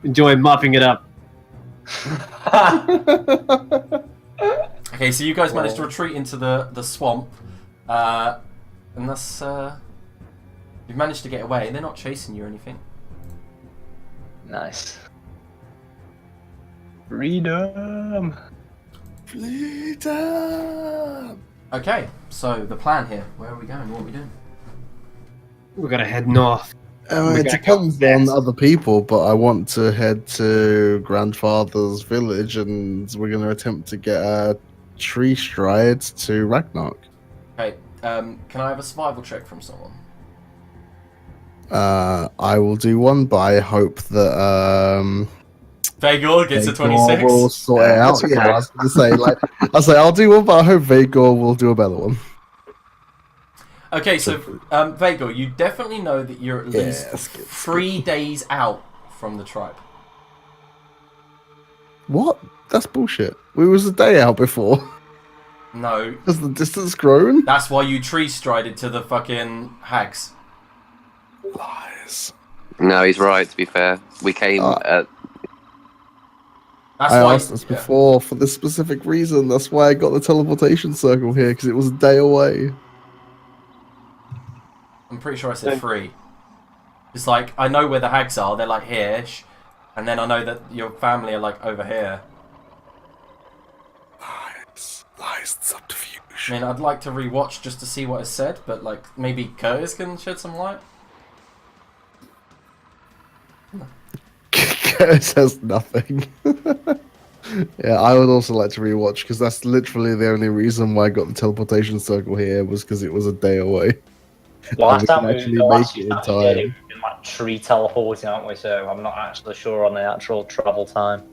Enjoy mopping it up.
Okay, so you guys managed to retreat into the swamp, and that's you've managed to get away. They're not chasing you or anything.
Nice. Freedom.
Freedom!
Okay, so the plan here. Where are we going? What are we doing?
We're gonna head north.
It
gotta
depends
go
on
west.
other people, but I want to head to Grandfather's village, and we're going to attempt to get a tree stride to Ragnarok.
Okay, can I have a survival check from someone?
I will do one, but I hope that
Vagor gets a
Vagor will
26.
sort it out.
That's
Yeah,
okay.
I was going to say, I'll do one, but I hope Vagor will do a better one.
Okay, so Vagor, you definitely know that you're at least
skip.
3 days out from the tribe.
What? That's bullshit. We was a day out before.
No,
Has the distance grown?
that's why you tree strided to the fucking hags.
Lies.
No, he's right. To be fair, we came.
That's
I
why.
asked this before for this specific reason. That's why I got the teleportation circle here, because it was a day away.
I'm pretty sure I said 3. It's like I know where the hags are. They're like here-ish, and then I know that your family are like over here.
Lies, subterfuge.
I mean, I'd like to rewatch just to see what is said, but like maybe Curtis can shed some light.
It says nothing. Yeah, I would also like to rewatch, because that's literally the only reason why I got the teleportation circle here, was because it was a day away.
Last
we
time
can
we
actually
the last
make it in
time we did
time.
it, we've been like tree teleporting, aren't we? So I'm not actually sure on the actual travel time,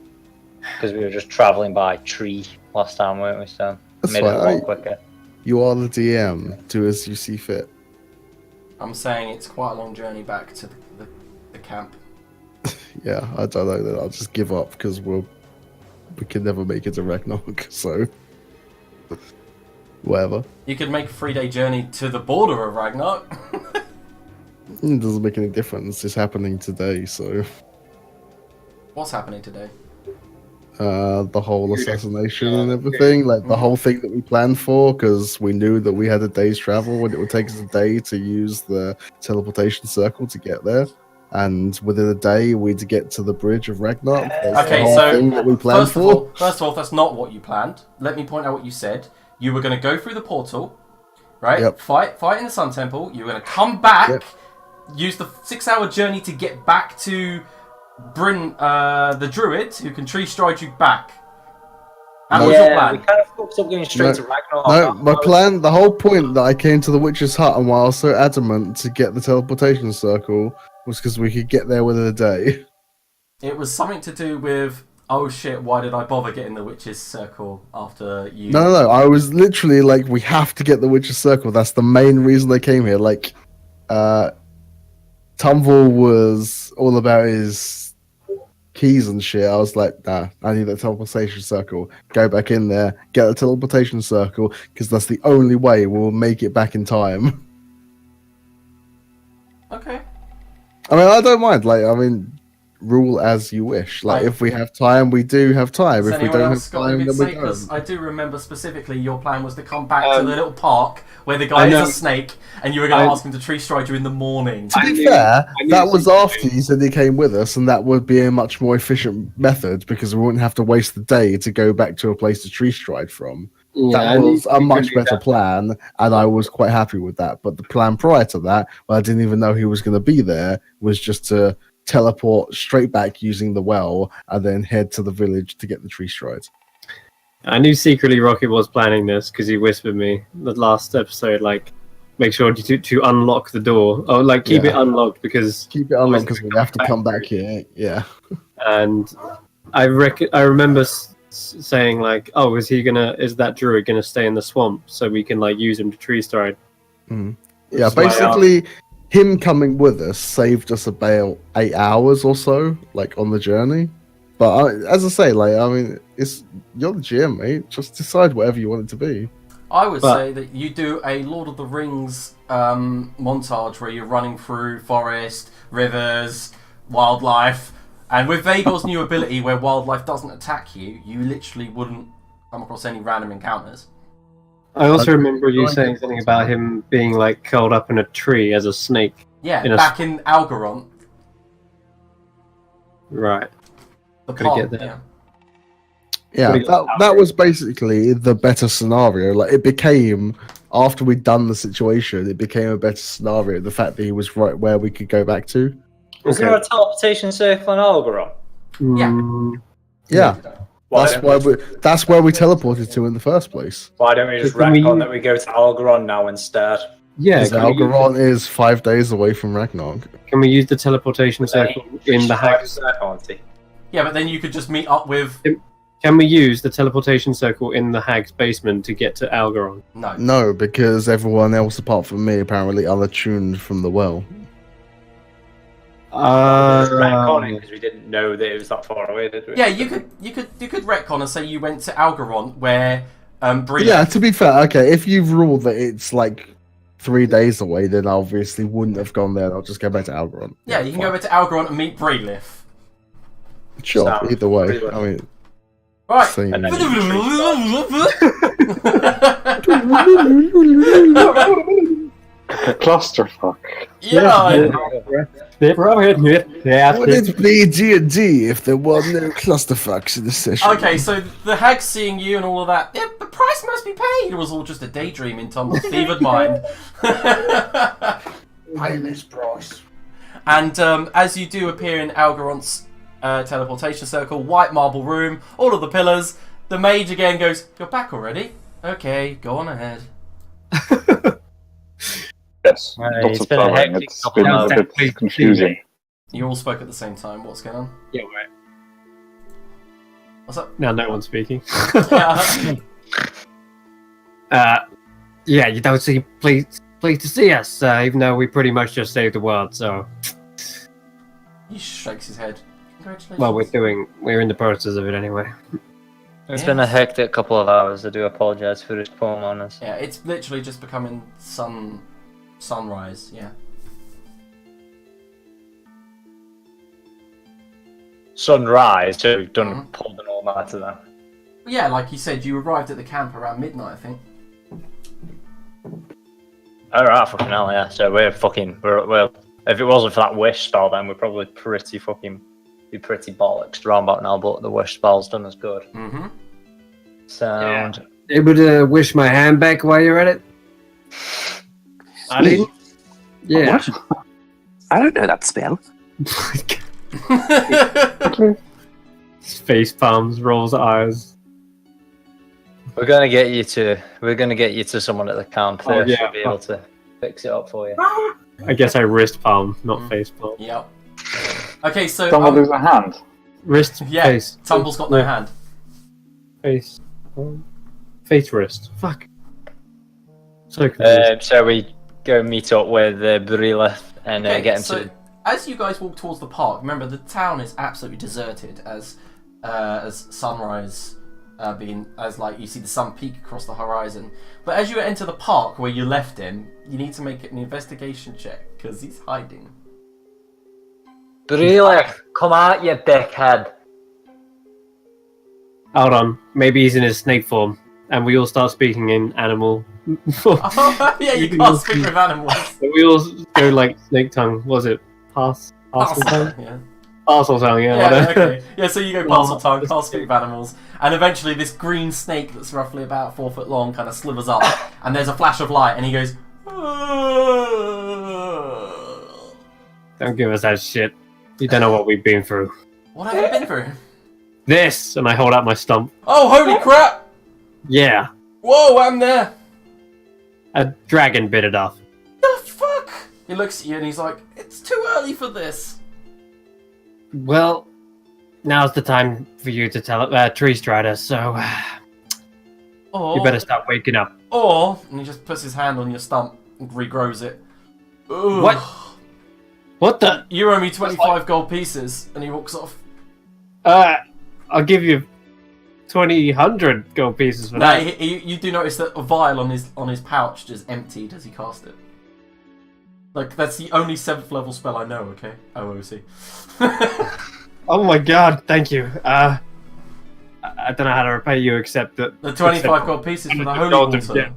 because we were just traveling by tree last time, weren't we? So
That's
made it a
fine.
lot quicker.
You are the DM. Do as you see fit.
I'm saying it's quite a long journey back to the camp.
Yeah, I don't know that. I'll just give up, because we can never make it to Ragnarok. So whatever.
You could make a 3-day journey to the border of Ragnarok.
It doesn't make any difference. It's happening today, so
What's happening today?
the whole assassination and everything, like the whole thing that we planned for, because we knew that we had a day's travel, and it would take us a day to use the teleportation circle to get there. And within a day, we'd get to the bridge of Ragnarok. That's
Okay,
the whole
so
thing that we planned for.
First of all, that's not what you planned. Let me point out what you said. You were going to go through the portal, right?
Yep.
Fight in the Sun Temple. You were going to come back,
Yep.
use the 6-hour journey to get back to Bryn, the Druid, who can tree stride you back. That was your
Yeah, we
plan.
kind of fucked up going straight
No,
to Ragnarok.
No, my plan, the whole point that I came to the witch's hut and why I was so adamant to get the teleportation circle was because we could get there within a day.
It was something to do with, oh shit, why did I bother getting the witch's circle after you...
No. I was literally like, we have to get the witch's circle. That's the main reason they came here. Like, Tumble was all about his keys and shit. I was like, nah, I need that teleportation circle. Go back in there, get the teleportation circle, because that's the only way we'll make it back in time.
Okay.
I mean, I don't mind. Like, I mean, rule as you wish. Like,
Right.
if we have time, we do have time.
Has
If we
anyone
don't
else
have
got
time,
anything
then
to
we
say? Because
don't.
I do remember specifically your plan was to come back to the little park where the
I
guy
know.
is a snake, and you were going to
I-
ask him to tree stride you in the morning.
To
I
be
knew-
fair,
I knew
that was
something.
after you said he came with us, and that would be a much more efficient method because we wouldn't have to waste the day to go back to a place to tree stride from.
Yeah,
That
I knew
was a
we
much
could do
better
that.
plan, and I was quite happy with that. But the plan prior to that, where I didn't even know he was going to be there, was just to teleport straight back using the well, and then head to the village to get the tree strides.
I knew secretly Rocket was planning this because he whispered me the last episode, like, make sure to unlock the door. Oh, like, keep
Yeah.
it unlocked because...
Keep it unlocked because we have to come back here. Yeah.
And I remember saying, like, oh, is that druid gonna stay in the swamp so we can, like, use him to tree stride?
Yeah,
Which is why I
basically, him coming with us saved us about 8 hours or so, like, on the journey. But as I say, like, I mean, you're the GM, mate. Just decide whatever you want it to be.
I would say that you do a Lord of the Rings montage where you're running through forest, rivers, wildlife, and with Vagor's new ability where wildlife doesn't attack you, you literally wouldn't come across any random encounters.
I also remember you saying something about him being like curled up in a tree as a snake.
Yeah, back in Algaron.
Right.
The
Gotta
pot,
get there.
yeah.
Yeah, that was basically the better scenario. Like, it became, after we'd done the situation, it became a better scenario. The fact that he was right where we could go back to.
Was there a teleportation circle in Algaron?
Yeah. That's where we teleported to in the first place.
Why don't we just retcon that we go to Algaron now instead?
Yeah,
Algaron is 5 days away from Ragnarok.
Can we use the teleportation circle in the hags?
Yeah, but then you could just meet up with...
Can we use the teleportation circle in the hag's basement to get to Algaron?
No.
No, because everyone else apart from me apparently unattuned from the well.
Retconning because we didn't know that it was that far away, did we?
Yeah, you could retcon and say you went to Algaron where Bree...
Yeah, to be fair, okay, if you've ruled that it's like 3 days away, then I obviously wouldn't have gone there. I'll just go back to Algaron.
Yeah, you can go back to Algaron and meet Breelith.
Sure, either way. I mean...
Right.
Same.
And then
Clusterfuck.
Yeah.
Would it be D&D if there were no clusterfucks in the session?
Okay, so the hag seeing you and all of that, yeah, the price must be paid. It was all just a daydream in Tom's fevered mind.
Pay this price.
And as you do appear in Algaron's teleportation circle, white marble room, all of the pillars, the mage again goes, "You're back already? Okay, go on ahead."
Yes,
it's
lots of
been a
traveling.
hectic
It's
couple
been
of
a bit confusing.
You all spoke at the same time. What's going on?
Yeah, right.
What's up?
Now no one's speaking.
Yeah.
Yeah, you don't seem pleased to see us, even though we pretty much just saved the world, so...
He shakes his head. Congratulations.
Well, we're in the process of it anyway.
It's been a hectic couple of hours. I do apologise for this poor manners.
Yeah, it's literally just becoming sunrise, yeah.
Sunrise, so we've pulled an all-nighter then.
Yeah, like you said, you arrived at the camp around midnight, I think.
Alright, fucking hell, yeah. So we're if it wasn't for that wish spell, then we're probably pretty bollocks around about now, but the wish spell's done us good.
Mm-hmm.
Sound.
Yeah. Able to wish my hand back while you're at it?
I didn't.
Yeah.
What? I don't know that spell.
Face palms, rolls eyes.
We're gonna get you to someone at the camp.
Oh,
They
yeah.
should be able to fix it up for you.
I guess I wrist palm, not face palm.
Yep. Okay, so...
Someone lose a hand.
Wrist,
yeah,
face.
Tumble's got no hand.
Face. Face wrist. Fuck. So confused.
So we go meet up with Brila and
Okay,
get him
so
to...
as you guys walk towards the park, remember the town is absolutely deserted as sunrise you see the sun peak across the horizon. But as you enter the park where you left him, you need to make an investigation check because he's hiding.
Brila, come out, you dickhead.
Hold on. Maybe he's in his snake form, and we all start speaking in animal form.
Oh, yeah, you can't speak with animals.
We all go like snake tongue. Was it parcel tongue?
Yeah.
Arsehole tongue, yeah.
Yeah,
whatever.
okay. Yeah, so you go parcel tongue, can't speak with animals, and eventually this green snake that's roughly about 4 foot long kind of slivers up, and there's a flash of light, and he goes,
Don't give us that shit. You don't know what we've been through.
"What have you been through?"
This, and I hold out my stump.
"Oh, holy crap!
Yeah,
Whoa, I'm there!"
a dragon bit it off.
"The fuck?" He looks at you and he's like, "It's too early for this."
Well, now's the time for you to tell Tree Strider, so
Or,
you better start waking up.
and he just puts his hand on your stump and regrows it. Ugh.
What? What the?
You owe me 25 gold pieces, and he walks off.
I'll give you 100 gold pieces for
No,
that.
you do notice that a vial on his pouch just emptied as he cast it. Like, that's the only 7th level spell I know, okay? OOC.
Oh my god, thank you. I don't know how to repay you except that
The 25 gold pieces for the holy
gold,
water.
yeah.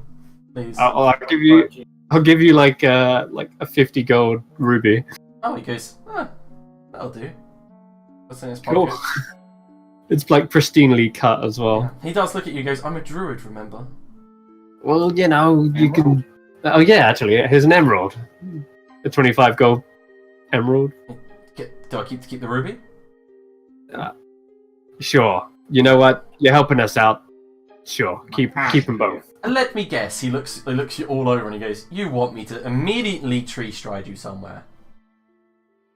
Please.
I'll give you like a 50 gold ruby.
Oh, he goes, that'll do. That's in his
Cool.
pocket.
It's like pristinely cut as well.
Yeah. He does look at you and goes, I'm a druid, remember?
Well, you know, you can. Oh yeah, actually, here's an emerald. A 25 gold emerald.
Do I keep the ruby?
Sure. You know what? You're helping us out. Sure. Keep them both.
And let me guess, he looks you all over and he goes, you want me to immediately tree stride you somewhere?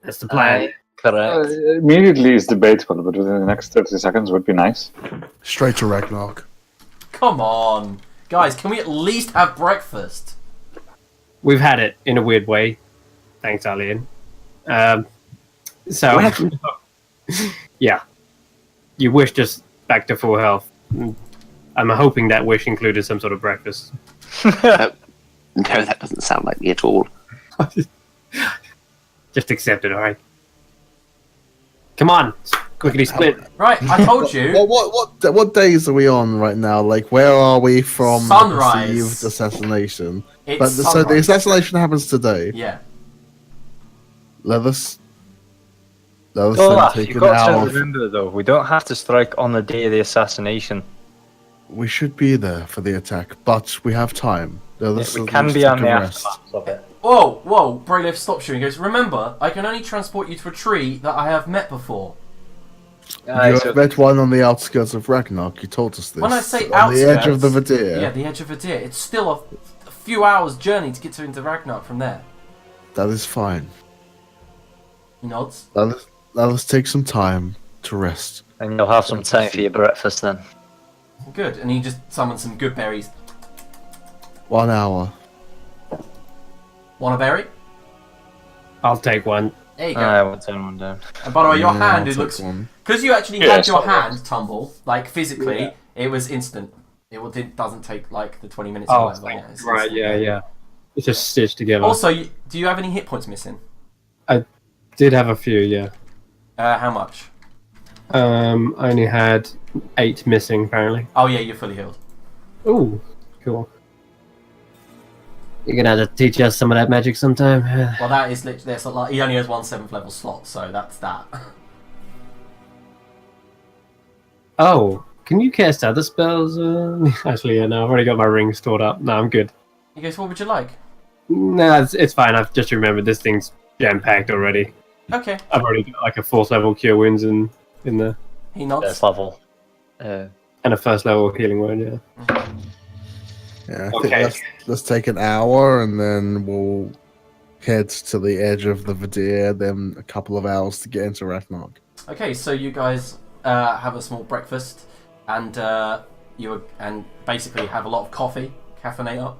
That's the plan.
Correct.
Immediately is debatable, but within the next 30 seconds would be nice.
Straight to Ragnarok.
Come on. Guys, can we at least have breakfast?
We've had it in a weird way. Thanks, Alien. So, yeah. You wished us back to full health. I'm hoping that wish included some sort of breakfast.
No, that doesn't sound like me at all.
Just accept it, alright? Come on, quickly split.
Right, I told you.
What days are we on right now? Like, where are we from
Sunrise.
the perceived assassination?
It's
So the
sunrise.
assassination happens today.
Yeah.
Let us then
Olaf,
take
you've
an
got to
hour.
remember though, we don't have to strike on the day of the assassination.
We should be there for the attack, but we have time. Let us
We
at
can
least
be on
take
the
a rest.
aftermath of it.
Whoa, Braylif stops you and goes, remember, I can only transport you to a tree that I have met before.
You have met one on the outskirts of Ragnarok. You told us this.
When I say
on the edge of the
outskirts-
Vadir.
Yeah, the edge of Vadir. It's still a few hours journey to get into Ragnarok from there.
That is fine.
He nods.
Let us take some time to rest.
And you'll have some time for your breakfast then.
Good, and he just summons some good berries.
1 hour.
Want a berry?
I'll take one.
There you go.
I won't turn one down.
And by the way, your
Yeah,
hand,
I'll
it
take
looks...
one.
Because you actually
Yeah,
had your
it's not
hand tumble, like physically, it was instant. It doesn't take like the 20 minutes or
Oh,
whatever. Yeah, it's
right,
instant.
yeah. It's just stitched together.
Also, do you have any hit points missing?
Did have a few, yeah.
How much?
I only had 8 missing, apparently.
Oh yeah, you're fully healed.
Ooh, cool. You're gonna have to teach us some of that magic sometime.
Well, that is literally... That's like, he only has one 7th level slot, so that's that.
Oh, can you cast other spells? Actually, yeah, no, I've already got my ring stored up. No, I'm good.
He goes, what would you like?
No, it's fine. I've just remembered this thing's jam-packed already.
Okay.
I've already got like a 4th level cure wounds in there.
He nods.
First level.
And a 1st level healing word, yeah.
Yeah, I
Okay.
think let's take an hour and then we'll head to the edge of the Vadir, then a couple of hours to get into Ragnarok.
Okay, so you guys have a small breakfast, and basically have a lot of coffee, caffeinate up.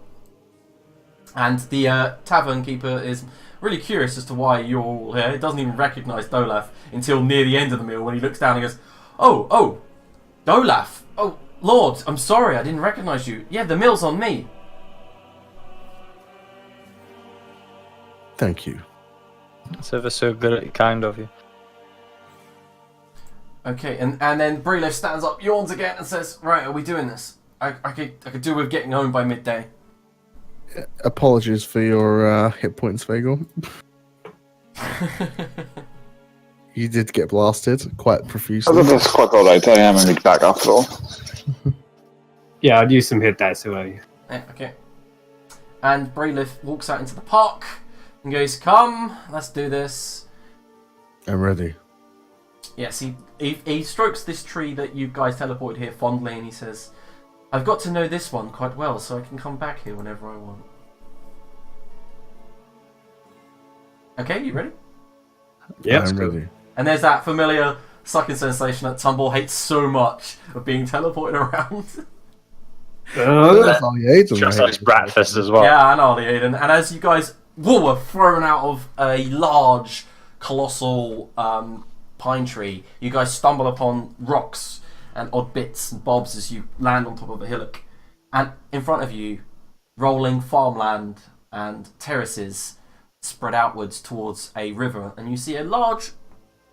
And the tavern keeper is really curious as to why you're all here. He doesn't even recognise Dolaf until near the end of the meal when he looks down and goes, "Oh, Dolaf! Oh, Lord, I'm sorry, I didn't recognise you. Yeah, the meal's on me."
Thank you.
That's ever so good, kind of you.
Okay, and then Brelef stands up, yawns again, and says, "Right, are we doing this? I could do with getting home by midday."
Apologies for your hit points, Vagel. You did get blasted quite
I
profusely.
think that's quite alright. I am a weak back after all.
Yeah, I'd use some hit dice away.
Yeah, okay. And Brelef walks out into the park and goes, "Come, let's do this."
I'm ready.
Yes, he strokes this tree that you guys teleported here fondly, and he says, "I've got to know this one quite well, so I can come back here whenever I want." Okay, you ready?
Yeah,
I'm ready.
And there's that familiar sucking sensation that Tumble hates so much of being teleported around.
That's all you ate on
Just
my
as
head.
breakfast as well.
Yeah, I know, Aiden. And as you guys were thrown out of a large, colossal pine tree, you guys stumble upon rocks and odd bits and bobs as you land on top of a hillock. And in front of you, rolling farmland and terraces spread outwards towards a river, and you see a large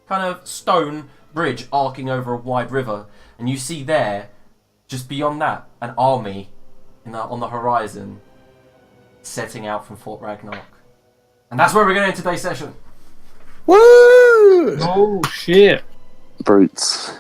kind of stone bridge arcing over a wide river, and you see there, just beyond that, an army on the horizon setting out from Fort Ragnarok. And that's where we're going to end today's session.
Woo!
Oh shit!
Brutes.